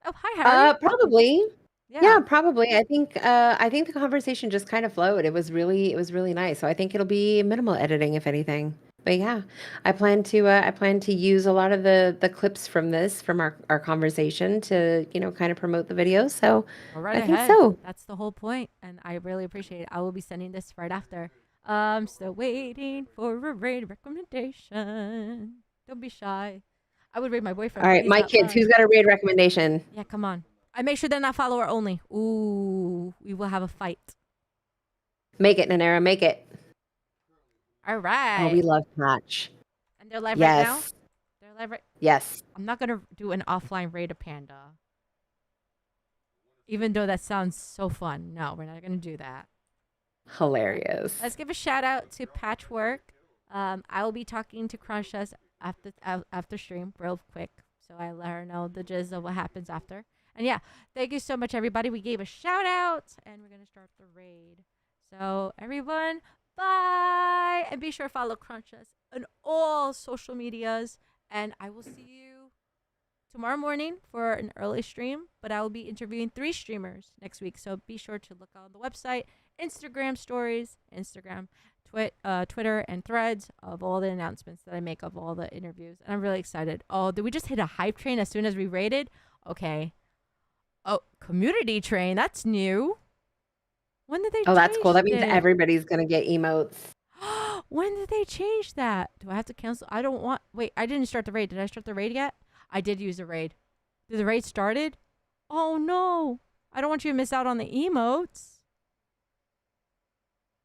Oh, hi, Harry. Probably. Yeah, probably. I think the conversation just kind of flowed. It was really nice. So I think it'll be minimal editing, if anything. But yeah, I plan to use a lot of the clips from this from our conversation to, kind of promote the video. So Go right I think ahead. so. That's the whole point, and I really appreciate it. I will be sending this right after. Still waiting for a raid recommendation. Don't be shy. I would rate my All boyfriend, but right, he's my not kids, who's mine. got a raid recommendation? Yeah, come on. I make sure they're not follower only. Ooh, we will have a fight. Make it, Nanera, make it. All Oh, right. we love Patch. And they're live right now? Yes. They're live right. Yes. I'm not gonna do an offline raid of Panda. Even though that sounds so fun. No, we're not gonna do that. Right. Hilarious. Let's give a shout out to Patchwork. I will be talking to Crunchess after stream real quick, so I let her know the gist of what happens after. And yeah, thank you so much, everybody. We gave a shout out, and we're gonna start the raid. So everyone, bye, and be sure to follow Crunchess on all social medias. And I will see you tomorrow morning for an early stream, but I will be interviewing 3 streamers next week. So be sure to look on the website, Instagram stories, Twitter, and threads of all the announcements that I make of all the interviews. And I'm really excited. Oh, did we just hit a hype train as soon as we rated? Okay. Oh, community train. That's new. When did they Oh, that's cool. That change means it? everybody's gonna get emotes. When did they change that? Do I have to cancel? I don't want. Wait, I didn't start the raid. Did I start the raid yet? I did use the raid. Did the raid started? Oh no. I don't want you to miss out on the emotes.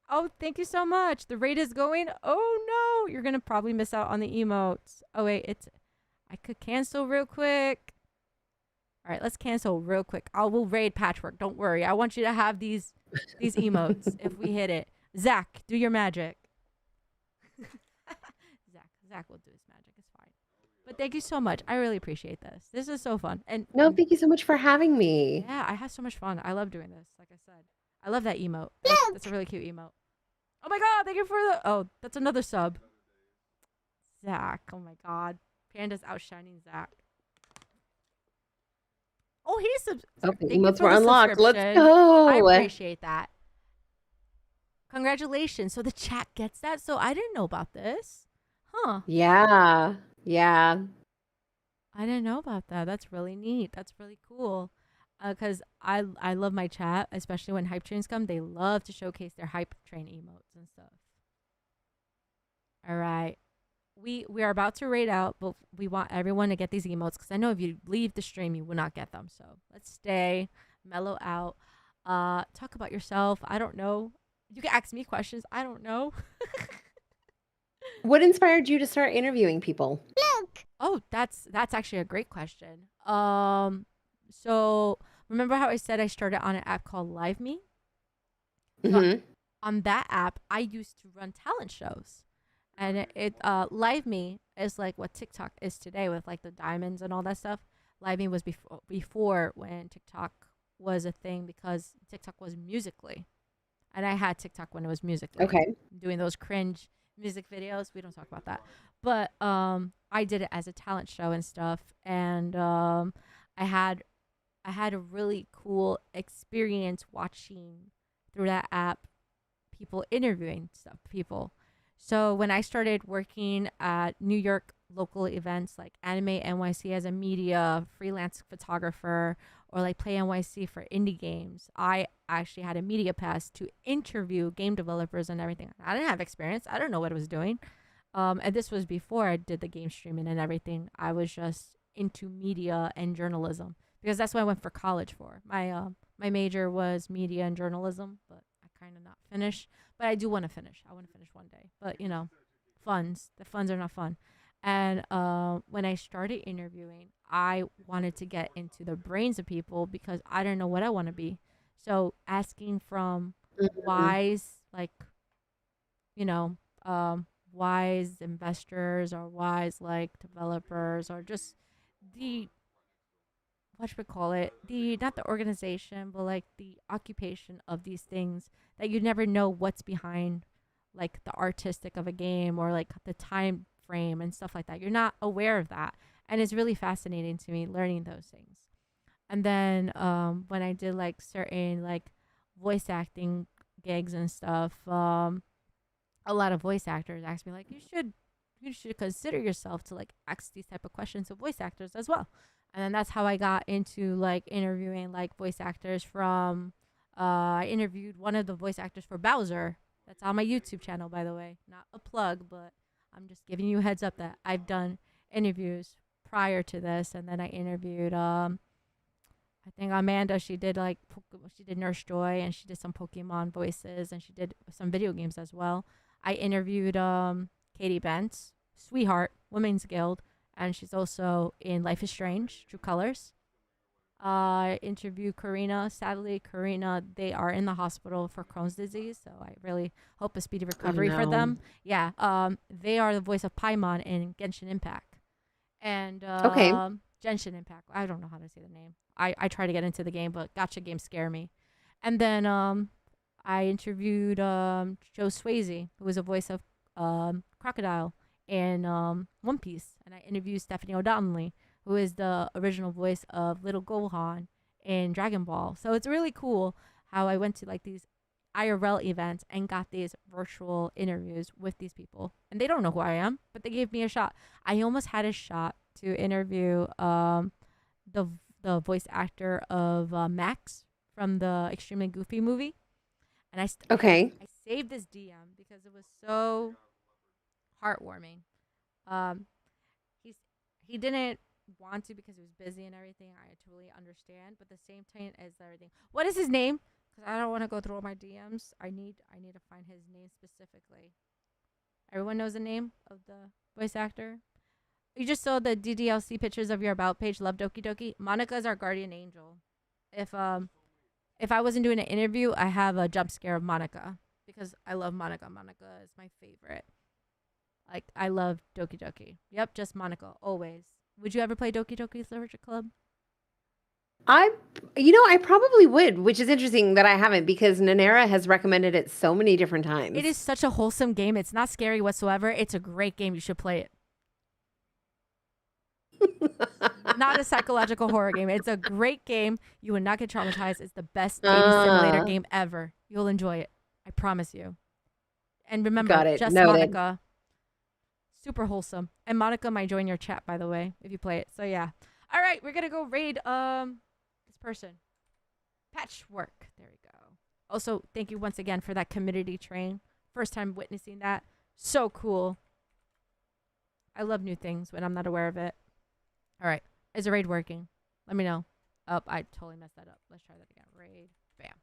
Oh, thank you so much. The raid is going. Oh no. You're going to probably miss out on the emotes. Oh wait, I could cancel real quick. All right, let's cancel real quick. I will raid Patchwork. Don't worry. I want you to have these emotes if we hit it. Zach, do your magic. Zach will do his magic. It's fine. But thank you so much. I really appreciate this. This is so fun. And No, thank you so much for having me. yeah, I had so much fun. I love doing this. Like I said, I love that emote. That's a really cute emote. Oh my god, thank you for the. Oh, that's another sub. Zach. Oh my god, Panda's outshining Zach. Oh, he's Okay, thank you emotes for were the unlocked. Let's subscription. go. I appreciate that. Congratulations. So the chat gets that. So I didn't know about this. Huh. Yeah. Yeah. I didn't know about that. That's really neat. That's really cool. Because I love my chat, especially when hype trains come. They love to showcase their hype train emotes and stuff. All right. We are about to raid out, but we want everyone to get these emotes because I know if you leave the stream, you will not get them. So let's stay, mellow out, talk about yourself. I don't know. You can ask me questions. I don't know. What inspired you to start interviewing people? Oh, that's actually a great question. So remember how I said I started on an app called LiveMe? So Mm-hmm. on that app, I used to run talent shows. And LiveMe is like what TikTok is today with like the diamonds and all that stuff. LiveMe was before when TikTok was a thing because TikTok was Musically. And I had TikTok when it was Musically. Okay. Doing those cringe music videos. We don't talk about that. But I did it as a talent show and stuff. And I had a really cool experience watching through that app people interviewing people. So when I started working at New York local events like Anime NYC as a media freelance photographer or like Play NYC for indie games, I actually had a media pass to interview game developers and everything. I didn't have experience. I don't know what I was doing. And this was before I did the game streaming and everything. I was just into media and journalism because that's what I went for college for. My major was media and journalism, but I kind of not finished. But I do want to finish. I want to finish one day. But the funds are not fun. And when I started interviewing, I wanted to get into the brains of people because I didn't know what I want to be. So asking from wise, like, wise investors or wise like developers or just the not the organization but like the occupation of these things that you never know what's behind, like the artistic of a game or like the time frame and stuff like that. You're not aware of that, and it's really fascinating to me learning those things. And then when I did like certain like voice acting gigs and stuff, a lot of voice actors asked me like, you should you should consider yourself to like ask these type of questions of voice actors as well. And then that's how I got into like interviewing like voice actors from. I interviewed one of the voice actors for Bowser. That's on my YouTube channel, by the way. Not a plug, but I'm just giving you a heads up that I've done interviews prior to this, and then I interviewed I think Amanda. She did Nurse Joy, and she did some Pokemon voices, and she did some video games as well. I interviewed Katie Bent, Sweetheart, Women's Guild, and she's also in Life is Strange, True Colors. I interviewed Karina. Sadly, Karina, they are in the hospital for Crohn's disease, so I really hope a speedy recovery for them. Yeah, they are the voice of Paimon in Genshin Impact. And Okay. Genshin Impact. I don't know how to say the name. I try to get into the game, but gacha games scare me. And then I interviewed Joe Swayze, who was a voice of Crocodile in One Piece. And I interviewed Stephanie O'Donnelly, who is the original voice of Little Gohan in Dragon Ball. So it's really cool how I went to like these IRL events and got these virtual interviews with these people. And they don't know who I am, but they gave me a shot. I almost had a shot to interview the voice actor of Max from the Extremely Goofy movie. And Okay. I saved this DM because it was so heartwarming. He didn't want to because he was busy and everything. I totally understand, but the same time as everything. What is his name? Because I don't want to go through all my DMs. I need to find his name specifically. Everyone knows the name of the voice actor. You just saw the DDLC pictures of your about page. Love Doki Doki. Monica is our guardian angel. If I wasn't doing an interview, I have a jump scare of Monica because I love Monica. Monica is my favorite. Like, I love Doki Doki. Yep, just Monica, always. Would you ever play Doki Doki Literature Club? I probably would, which is interesting that I haven't because Nanera has recommended it so many different times. It is such a wholesome game. It's not scary whatsoever. It's a great game. You should play it. Not a psychological horror game. It's a great game. You would not get traumatized. It's the best dating simulator game ever. You'll enjoy it. I promise you. And remember, just Noted. Monica. Super wholesome. And Monica might join your chat, by the way, if you play it. So yeah. All right, we're gonna go raid this person. Patchwork. There we go. Also, thank you once again for that community train. First time witnessing that. So cool. I love new things when I'm not aware of it. All right. Is the raid working? Let me know. Oh, I totally messed that up. Let's try that again. Raid. Bam.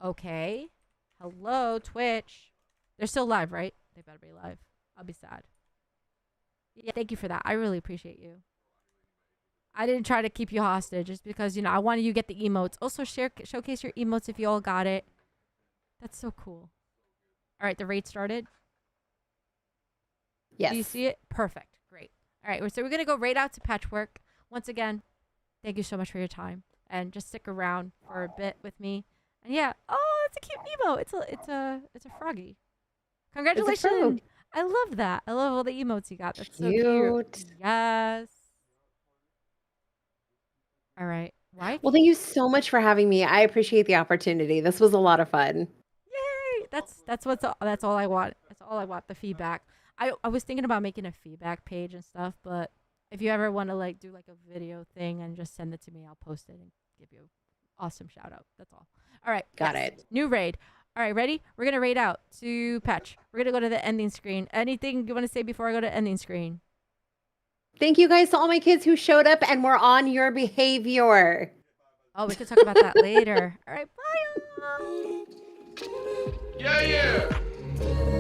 Okay. Hello, Twitch. They're still live, right? They better be live. I'll be sad. Yeah, thank you for that. I really appreciate you. I didn't try to keep you hostage just because, I wanted you to get the emotes. Also, showcase your emotes if you all got it. That's so cool. All right, the raid started. Yes. Do you see it? Perfect. Great. All right, so we're going to go right out to Patchwork. Once again, thank you so much for your time. And just stick around for a bit with me. And yeah, oh, it's a cute emote. It's a froggy. Congratulations. I love that. I love all the emotes you got. That's so cute. Yes. All right. Why? Well, thank you so much for having me. I appreciate the opportunity. This was a lot of fun. Yay! That's all I want. That's all I want. The feedback. I was thinking about making a feedback page and stuff, but if you ever want to like do like a video thing and just send it to me, I'll post it and give you an awesome shout out. That's all. All right. Got it. New raid. All right, ready? We're going to raid out to Patch. We're going to go to the ending screen. Anything you want to say before I go to ending screen? Thank you guys to all my kids who showed up and were on your behavior. Oh, we could talk about that later. All right, bye. Yeah.